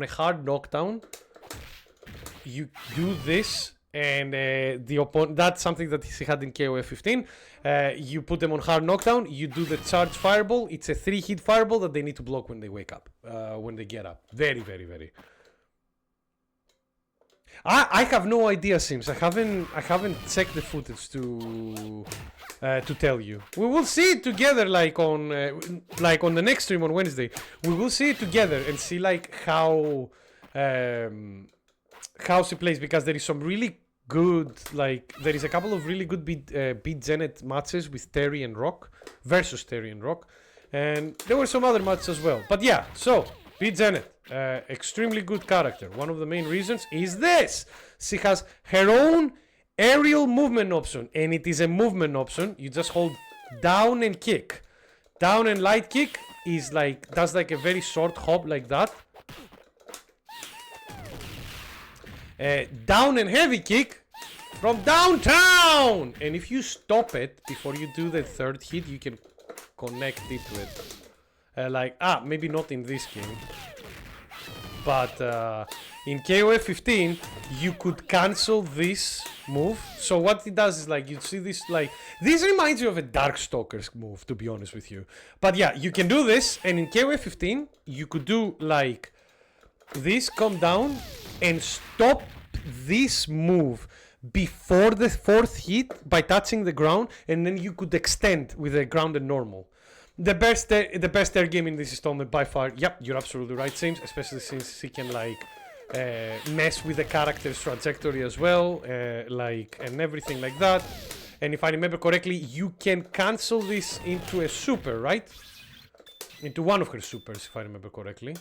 a hard knockdown, you do this, and the opponent, that's something that he had in KOF 15. You put them on hard knockdown, you do the charge fireball. It's a 3-hit fireball that they need to block when they wake up, when they get up. Very. I have no idea, Sims. I haven't checked the footage to tell you. We will see it together, like on the next stream on Wednesday. We will see it together and see like how she plays, because there is some really good, like there is a couple of really good Beat Janet matches with Terry and Rock versus Terry and Rock, and there were some other matches as well. But yeah, so Beat Janet. Extremely good character. One of the main reasons is this: she has her own aerial movement option, and it is a movement option. You just hold down and kick. Down and light kick is like, does like a very short hop like that. Down and heavy kick from downtown, and if you stop it before you do the third hit, you can connect it to it. Maybe not in this game. But in KOF 15, you could cancel this move. So what it does is like, you see this, like, this reminds you of a Darkstalker's move, to be honest with you. But yeah, you can do this, and in KOF 15, you could do like this, come down and stop this move before the fourth hit by touching the ground, and then you could extend with the ground and normal. The best air game in this installment by far. Yep, you're absolutely right, James. Especially since he can like mess with the character's trajectory as well, and everything like that. And if I remember correctly, you can cancel this into a super, right? Into one of her supers, if I remember correctly.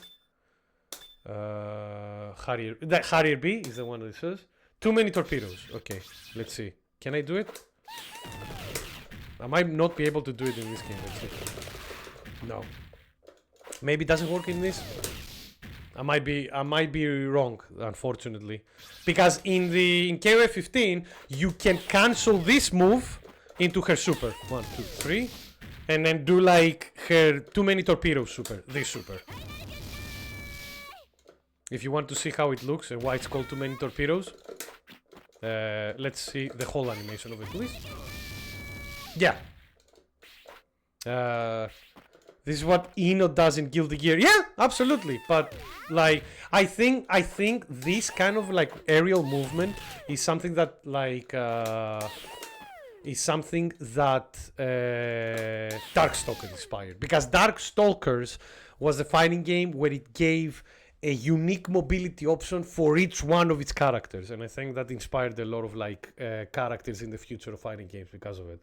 Harrier B is the one that says. Too many torpedoes. Okay, let's see. Can I do it? I might not be able to do it in this game. Let's see. No. Maybe it doesn't work in this. I might be wrong, unfortunately, because in KOF 15 you can cancel this move into her super. 1, 2, 3, and then do like her too many torpedoes super. This super. If you want to see how it looks and why it's called too many torpedoes, let's see the whole animation of it, please. Yeah. This is what Eno does in Guilty Gear. Yeah, absolutely. But like, I think this kind of like aerial movement is something that like Darkstalkers inspired, because Darkstalkers was a fighting game where it gave a unique mobility option for each one of its characters, and I think that inspired a lot of like characters in the future of fighting games because of it.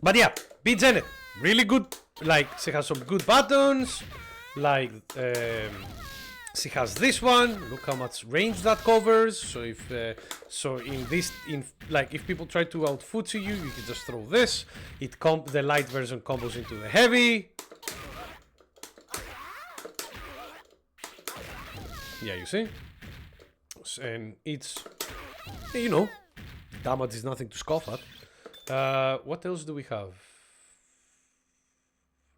But yeah, Beat Janet, really good. Like, she has some good buttons. Like, she has this one. Look how much range that covers. So if like if people try to outfoot you, you can just throw this. The light version combos into the heavy. Yeah, you see, and it's, you know, damage is nothing to scoff at. What else do we have?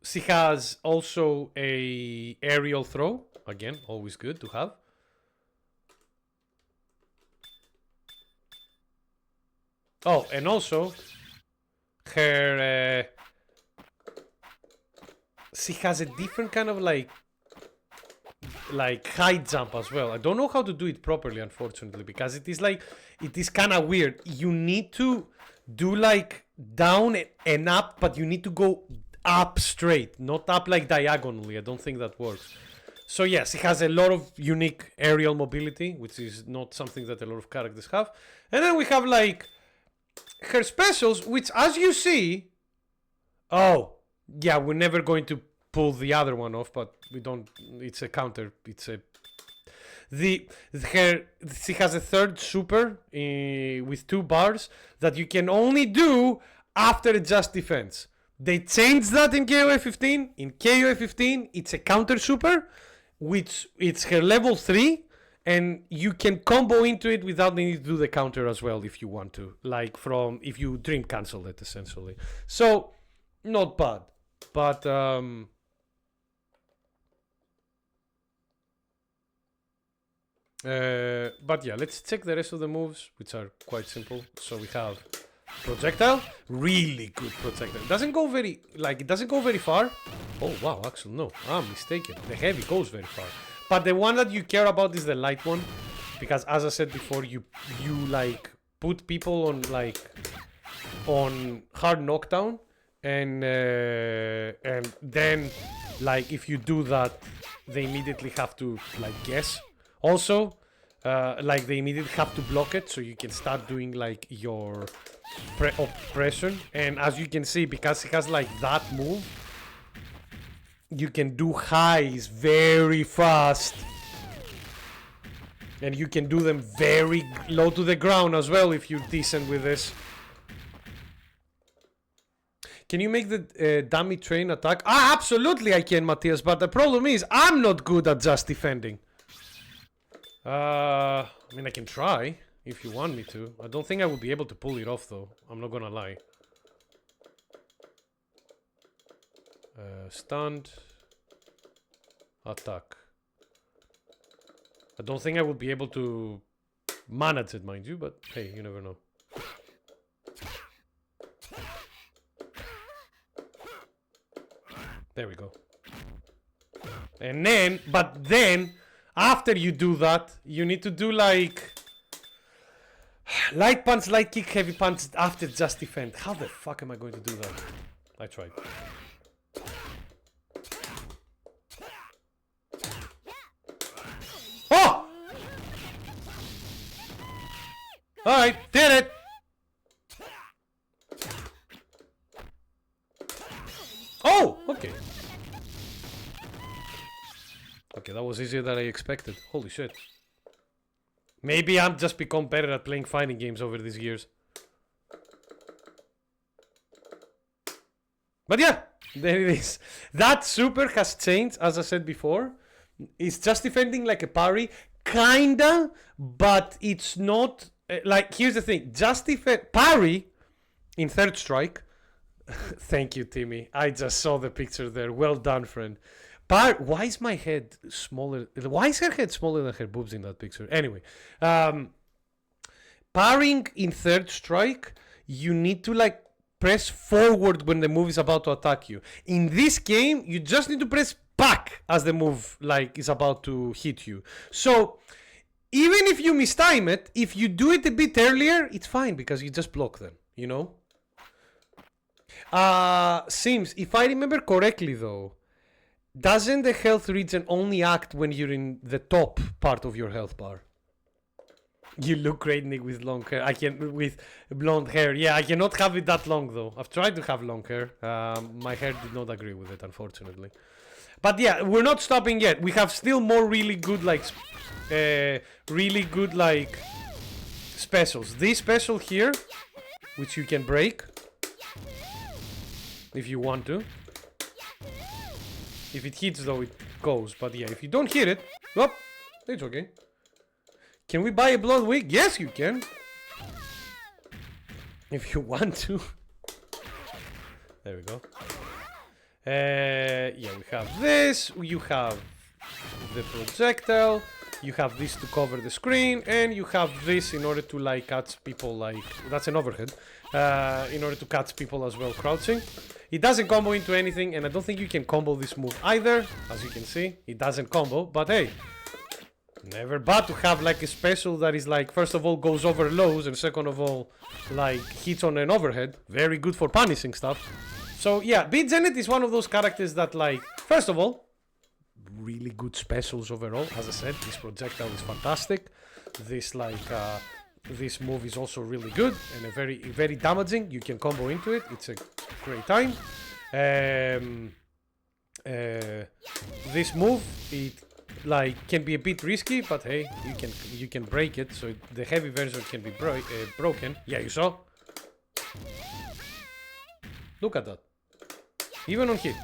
She has also a aerial throw. Again, always good to have. Oh, and also her she has a different kind of like high jump as well. I don't know how to do it properly, unfortunately, because it is kind of weird. You need to do like down and up, but you need to go up straight, not up like diagonally. I don't think that works. So yes, it has a lot of unique aerial mobility, which is not something that a lot of characters have. And then we have like her specials, which, as you see, oh yeah, we're never going to pull the other one off, but we don't. It's a counter. It's a she has a third super with 2 bars that you can only do after a just defense. They changed that in KOF 15. In KOF 15, it's a counter super, which it's her level 3, and you can combo into it without needing to do the counter as well if you want to. Like if you dream cancel it, essentially. So, not bad. But, yeah, let's check the rest of the moves, which are quite simple. So we have projectile, really good projectile. It doesn't go very far. Oh wow, actually no, I'm mistaken. The heavy goes very far, but the one that you care about is the light one, because as I said before, you like put people on hard knockdown, and then like if you do that, they immediately have to like guess. Also, like they immediately have to block it, so you can start doing like your oppression. And as you can see, because it has like that move, you can do highs very fast, and you can do them very low to the ground as well if you're decent with this. Can you make the dummy train attack? Ah, absolutely I can, Matthias, but the problem is I'm not good at just defending. I mean, I can try if you want me to. I don't think I will be able to pull it off, though. I'm not gonna lie. Stunned. Attack. I don't think I will be able to manage it, mind you, but hey, you never know. There we go. And then, but then, after you do that, you need to do like light punch, light kick, heavy punch after just defend. How the fuck am I going to do that? I tried. Oh! Alright, did it! Oh! Okay. Okay, that was easier than I expected. Holy shit. Maybe I'm just become better at playing fighting games over these years. But yeah, there it is. That super has changed, as I said before. It's just defending like a parry. Kinda, but it's not... like, here's the thing. Just defend... Parry in third strike. Thank you, Timmy. I just saw the picture there. Well done, friend. Why is my head smaller? Why is her head smaller than her boobs in that picture? Anyway, parrying in third strike, you need to like press forward when the move is about to attack you. In this game, you just need to press back as the move like is about to hit you. So even if you mistime it, if you do it a bit earlier, it's fine because you just block them, you know? Sims, if I remember correctly though, doesn't the health regen only act when you're in the top part of your health bar? You look great, Nick, with long hair. With blonde hair. Yeah, I cannot have it that long though. I've tried to have long hair. My hair did not agree with it, unfortunately. But yeah, we're not stopping yet. We have still more really good like specials. This special here, which you can break if you want to. If it hits though, it goes. But yeah, if you don't hit it, well, it's okay. Can we buy a blood wig? Yes, you can. If you want to. There we go. Yeah, we have this. You have the projectile. You have this to cover the screen, and you have this in order to like catch people. Like that's an overhead. In order to catch people as well crouching. It doesn't combo into anything, and I don't think you can combo this move either. As you can see, it doesn't combo. But hey, never bad to have like a special that is like first of all goes over lows, and second of all like hits on an overhead. Very good for punishing stuff. So yeah, Beat Zenith is one of those characters that like, first of all, really good specials overall. As I said, this projectile is fantastic. This like this move is also really good and a very damaging. You can combo into it. It's a great time. This move, it like can be a bit risky, but hey, you can break it. So the heavy version can be broken. Yeah, you saw. Look at that. Even on hit.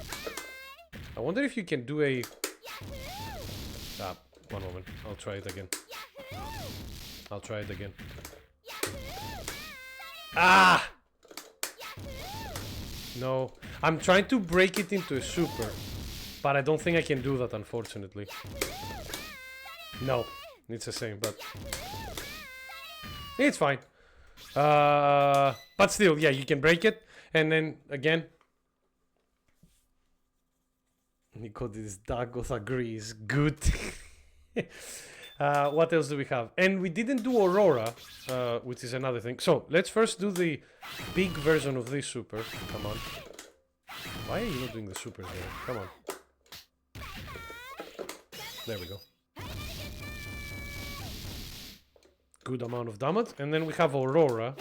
I wonder if you can do a... one moment. I'll try it again. Ah! No. I'm trying to break it into a super. But I don't think I can do that, unfortunately. No. It's the same, but... It's fine. But still, yeah, you can break it. And then, again... Nicodemus Dagoth agrees. Good. What else do we have? And we didn't do Aurora, which is another thing. So, let's first do the big version of this super. Come on. Why are you not doing the supers there? Come on. There we go. Good amount of damage. And then we have Aurora.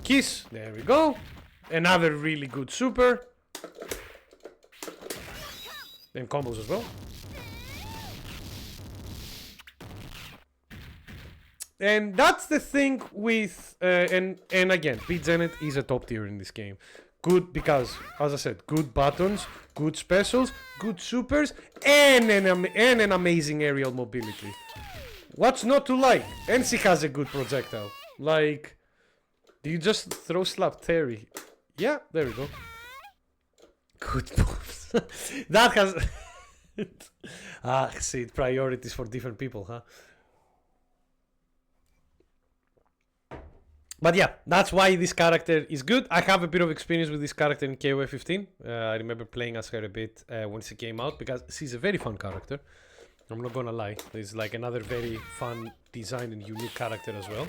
Kiss. There we go. Another really good super. And combos as well. And that's the thing with... and again, Beat Zenith is a top tier in this game. Good because, as I said, good buttons, good specials, good supers, and an amazing aerial mobility. What's not to like? And she has a good projectile. Like... Do you just throw slap Terry? Yeah, there we go. Good moves. That has... see, priorities for different people, huh? But yeah, that's why this character is good. I have a bit of experience with this character in KOF 15. I remember playing as her a bit when she came out, because she's a very fun character. I'm not gonna lie. There's like another very fun design and unique character as well.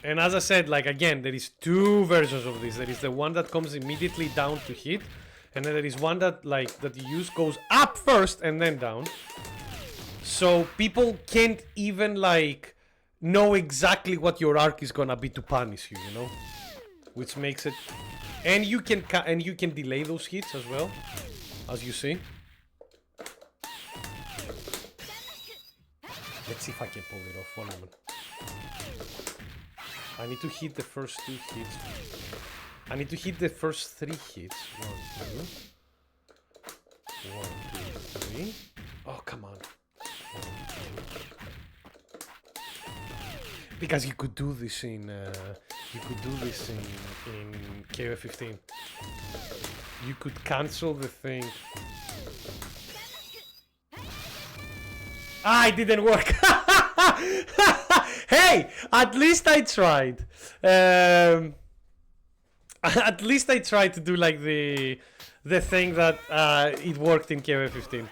And as I said, like again, there is two versions of this. There is the one that comes immediately down to hit, and then there is one that like that you use goes up first and then down. So people can't even like know exactly what your arc is gonna be to punish you, you know, which makes it. And you can delay those hits as well, as you see. Let's see if I can pull it off. One moment. I need to hit the first two hits. I need to hit the first three hits. 1, 2, 3. Oh, come on. 1, 2. Because you could do this in KOF 15. You could cancel the thing. Ah, it didn't work. Hey, at least I tried. At least I tried to do like the thing that it worked in KOF 15,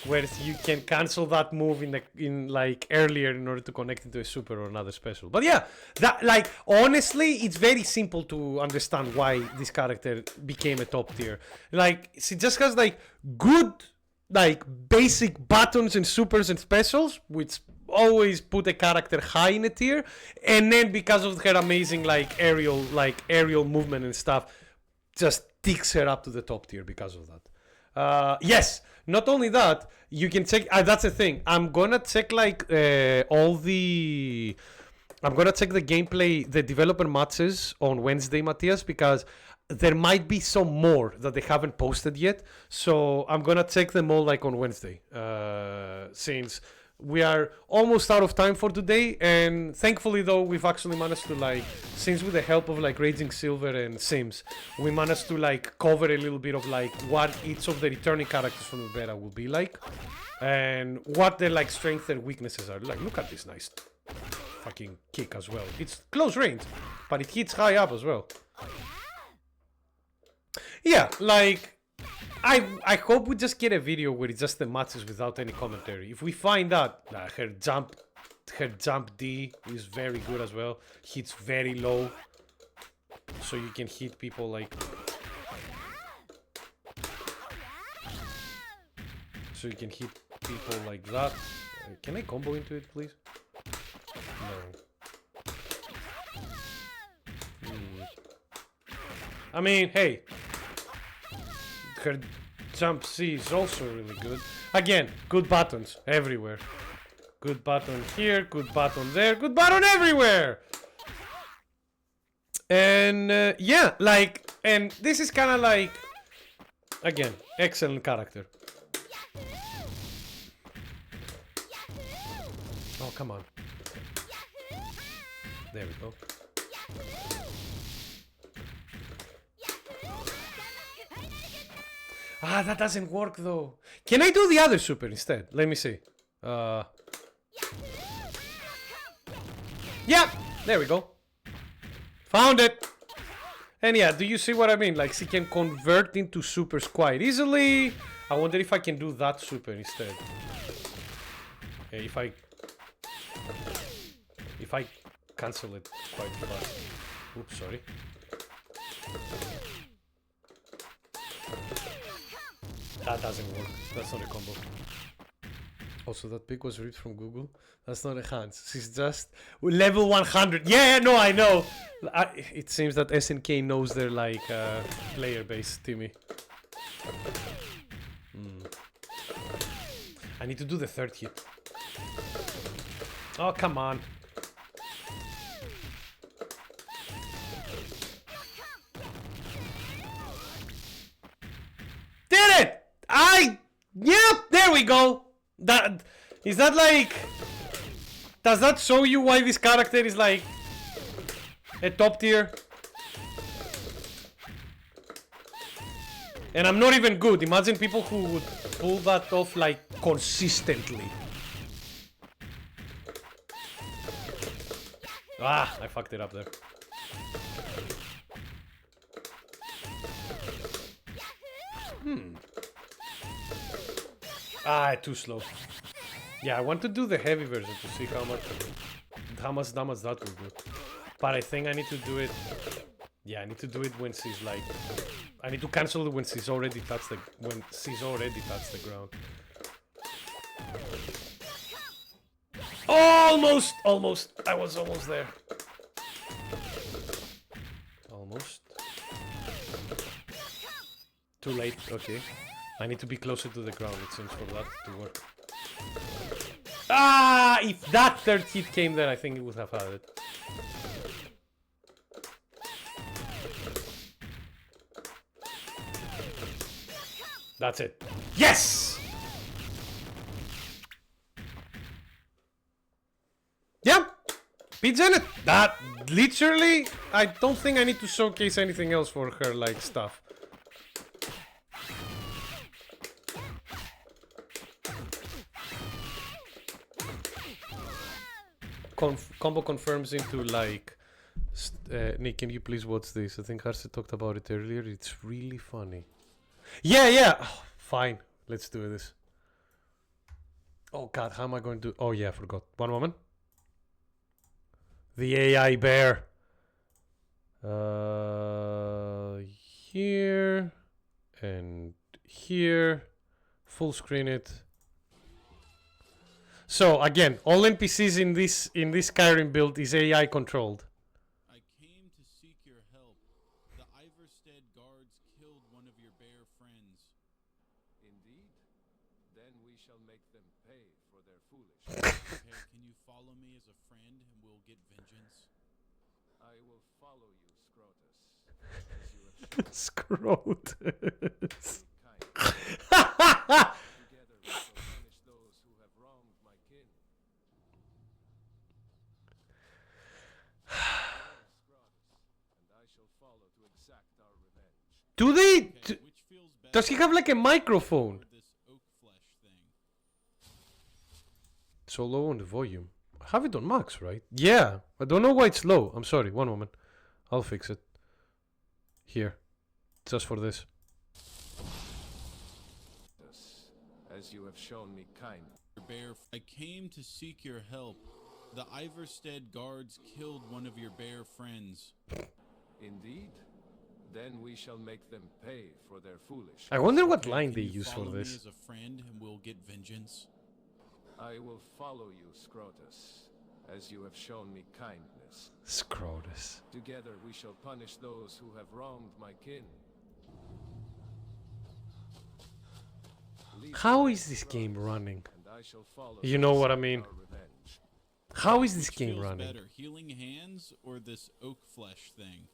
where you can cancel that move in like earlier in order to connect it to a super or another special. But yeah, that like honestly, it's very simple to understand why this character became a top tier. Like she just has like good like basic buttons and supers and specials, which always put a character high in a tier, and then because of her amazing like aerial movement and stuff, just ticks her up to the top tier because of that. Yes, not only that, you can check. That's the thing. I'm gonna check like all the. I'm gonna check the gameplay, the developer matches on Wednesday, Matthias, because there might be some more that they haven't posted yet. So I'm gonna check them all like on Wednesday, since we are almost out of time for today. And thankfully, though, we've actually managed to like, since with the help of like Raging Silver and Sims, we managed to like cover a little bit of like what each of the returning characters from the beta will be like, and what their like strengths and weaknesses are. Like, look at this nice fucking kick as well. It's close range, but it hits high up as well. Yeah, like I hope we just get a video where it's just the matches without any commentary. If we find out her jump D is very good as well. Hits very low, so you can hit people like. So you can hit people like that. Can I combo into it, please? No. I mean, hey. Her jump C is also really good. Again, good buttons everywhere. Good button here, good button there, good button everywhere. And yeah, like, and this is kind of like, again, excellent character. Oh, come on. There we go. Ah, that doesn't work though. Can I do the other super instead? Let me see. Yeah, there we go. Found it. And yeah, do you see what I mean? Like, she can convert into supers quite easily. I wonder if I can do that super instead. Okay, if I cancel it quite fast. Oops, sorry. That doesn't work. That's not a combo. Also, that pic was ripped from Google. That's not a Hans. She's just level 100. Yeah, no, I know. It seems that SNK knows their like player base, Timmy. I need to do the third hit. Oh, come on. Did it! Yep, there we go. That is that like. Does that show you why this character is like a top tier? And I'm not even good. Imagine people who would pull that off like consistently. Ah, I fucked it up there. Ah, too slow. Yeah, I want to do the heavy version to see how much damage that will do. But I think I need to do it. Yeah, I need to do it when she's like. I need to cancel it when she's already touched the ground. Almost. I was almost there. Almost. Too late. Okay. I need to be closer to the ground, it seems, for that to work. Ah! If that third hit came there, I think it would have had it. That's it. Yes! Yeah! Beat Janet! That, literally, I don't think I need to showcase anything else for her, like, stuff. Combo confirms into like Nick, can you please watch this? I think Harsi talked about it earlier. It's really funny. Yeah. Oh, fine, let's do this. Oh god, how am I going to? Oh yeah, I forgot. One moment. The AI bear. Here and here. Full screen it. So again, all NPCs in this Skyrim build is AI controlled. I came to seek your help. The Iverstead guards as a friend and we'll get vengeance. I will follow you, Scrotus, as you have shown Scrotus. kind. Together we shall punish those who have wronged my kin. Scrotus, and I shall follow to exact our revenge. Do they? Okay, which feels better? Does he have like a microphone? Or this oak flesh thing. So low on the volume. I have it on max, right? Yeah. I don't know why it's low. I'm sorry. One moment. I'll fix it. Here. Just for this. As you have shown me kind. Bear, I came to seek your help. The Iverstead guards killed one of your bear friends. Indeed. Then we shall make them pay for their foolishness. I wonder what Okay, line can they you use for follow me this. as a friend and we'll get vengeance. I will follow you, Scrotus, as you have shown me kindness. Scrotus. Together we shall punish those who have wronged my kin. Lead How the way, is this game Scrotus, running? and I shall follow You to know what I exact mean. our revenge. How is this Which game feels running? better, healing hands or this oak flesh thing?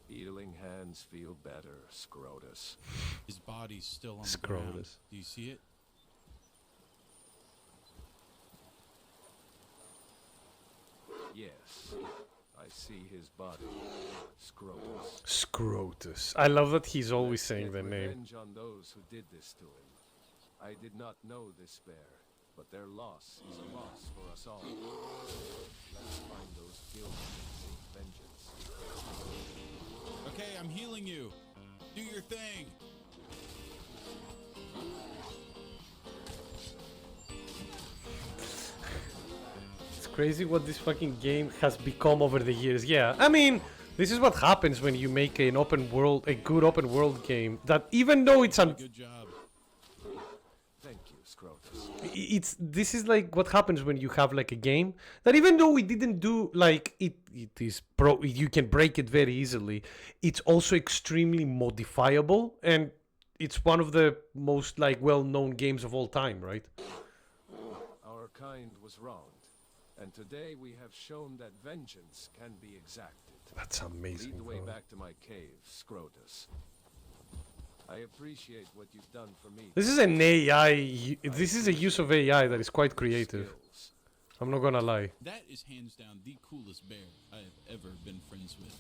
Healing hands feel better, Scrotus. His body's still on the ground. Scrotus. Do you see it? Yes, I see his body, Scrotus. Scrotus. I love that he's always saying Get the name. revenge on those who did this to him. I did not know this bear, but their loss is a loss for us all. Let's find those guilty and seek vengeance. Okay, I'm healing you. Do your thing. It's crazy what this fucking game has become over the years. Yeah, I mean, this is what happens when you make an open world, a good open world game. That even though it's Good job. Thank you, Scrotus. this is like what happens when you have like a game that even though we didn't do like it is you can break it very easily. It's also extremely modifiable and it's one of the most like well-known games of all time, right? Our kind was wronged, and today we have shown that vengeance can be exacted. That's amazing. Lead the way bro. back to my cave, Scrotus. I appreciate what you've done for me. This is an AI. This is a use of AI that is quite creative. Skills. I'm not gonna lie. That is hands down the coolest bear I have ever been friends with.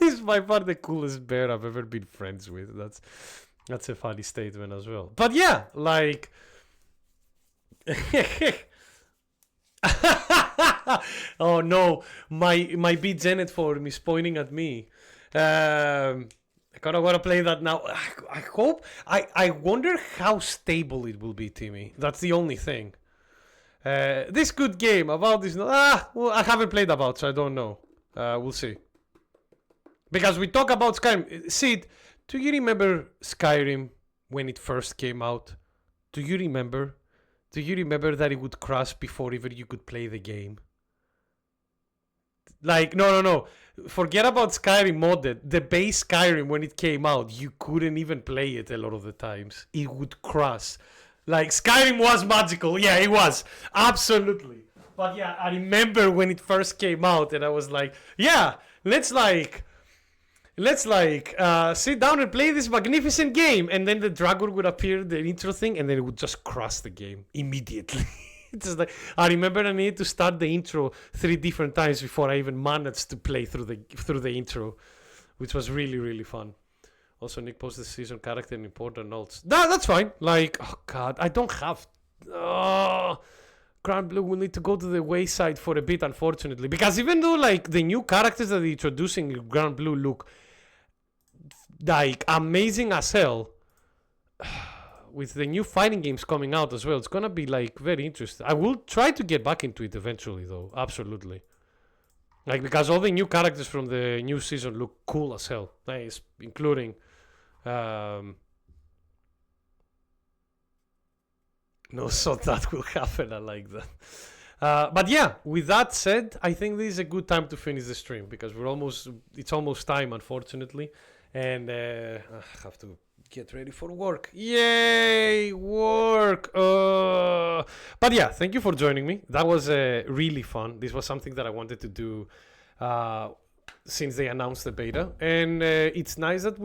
He's by far the coolest bear I've ever been friends with. That's a funny statement as well. But yeah, like oh no, my B Janet form is pointing at me. I kinda wanna play that now. I hope I wonder how stable it will be, Timmy. That's the only thing. This good game about this well, I haven't played about, so I don't know. We'll see. Because we talk about Skyrim. Sid, do you remember Skyrim when it first came out? Do you remember? Do you remember that it would crash before even you could play the game? Like, no. Forget about Skyrim modded. The base Skyrim, when it came out, you couldn't even play it a lot of the times. It would crash. Like, Skyrim was magical. Yeah, it was. Absolutely. But yeah, I remember when it first came out and I was like, yeah, let's sit down and play this magnificent game. And then the dragon would appear, the intro thing, and then it would just crash the game immediately. It's just like, I remember I needed to start the intro 3 different times before I even managed to play through the intro, which was really, really fun. Also, Nick posted the season character and important notes. That's fine. Like, oh god, I don't have... Grand Blue will need to go to the wayside for a bit, unfortunately. Because even though, like, the new characters that they're introducing in Grand Blue look, like, amazing as hell, with the new fighting games coming out as well, it's gonna be, like, very interesting. I will try to get back into it eventually, though. Absolutely. Like, because all the new characters from the new season look cool as hell. Nice, including... No, so that will happen. I like that. But yeah, with that said, I think this is a good time to finish the stream because it's almost time, unfortunately, and I have to Get ready for work. Yay, work. But yeah, thank you for joining me. That was really fun. This was something that I wanted to do since they announced the beta. And it's nice that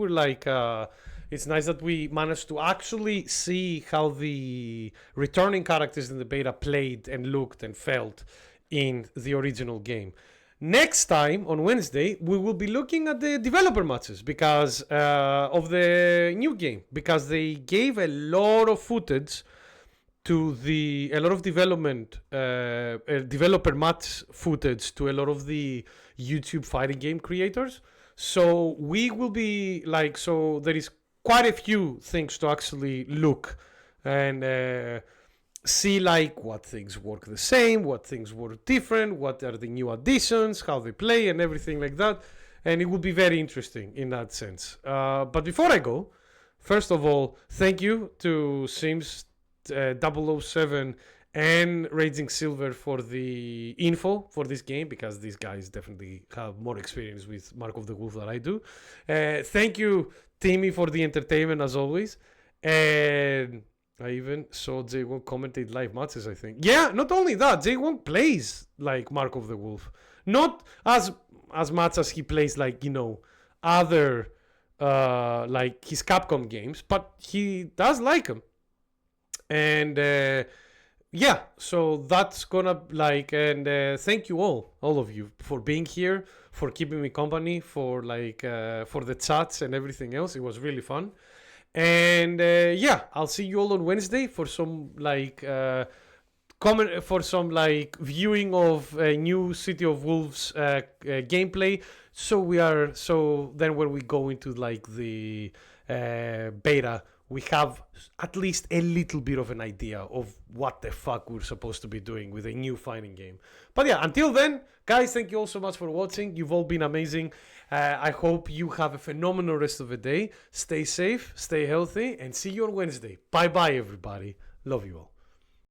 it's nice that we managed to actually see how the returning characters in the beta played and looked and felt in the original game. Next time, on Wednesday, we will be looking at the developer matches because of the new game. Because they gave a lot of footage to a lot of developer match footage to a lot of the YouTube fighting game creators. So we will be so there is quite a few things to actually look and see what things work the same, what things work different, what are the new additions, how they play and everything like that. And it will be very interesting in that sense. But before I go, first of all, thank you to Sims 007 and Raging Silver for the info for this game, because these guys definitely have more experience with Mark of the Wolf than I do. Thank you, Timmy, for the entertainment as always. And I even saw J1 commentate live matches, I think. Yeah, not only that, J1 plays like Mark of the Wolf. Not as much as he plays other his Capcom games, but he does like them. And yeah, so that's gonna and thank you all of you for being here, for keeping me company, for for the chats and everything else. It was really fun. And yeah, I'll see you all on Wednesday for some comment for some viewing of new City of Wolves gameplay. So then when we go into the beta, we have at least a little bit of an idea of what the fuck we're supposed to be doing with a new fighting game. But yeah, until then, guys, thank you all so much for watching. You've all been amazing. I hope you have a phenomenal rest of the day. Stay safe, stay healthy, and see you on Wednesday. Bye-bye, everybody. Love you all.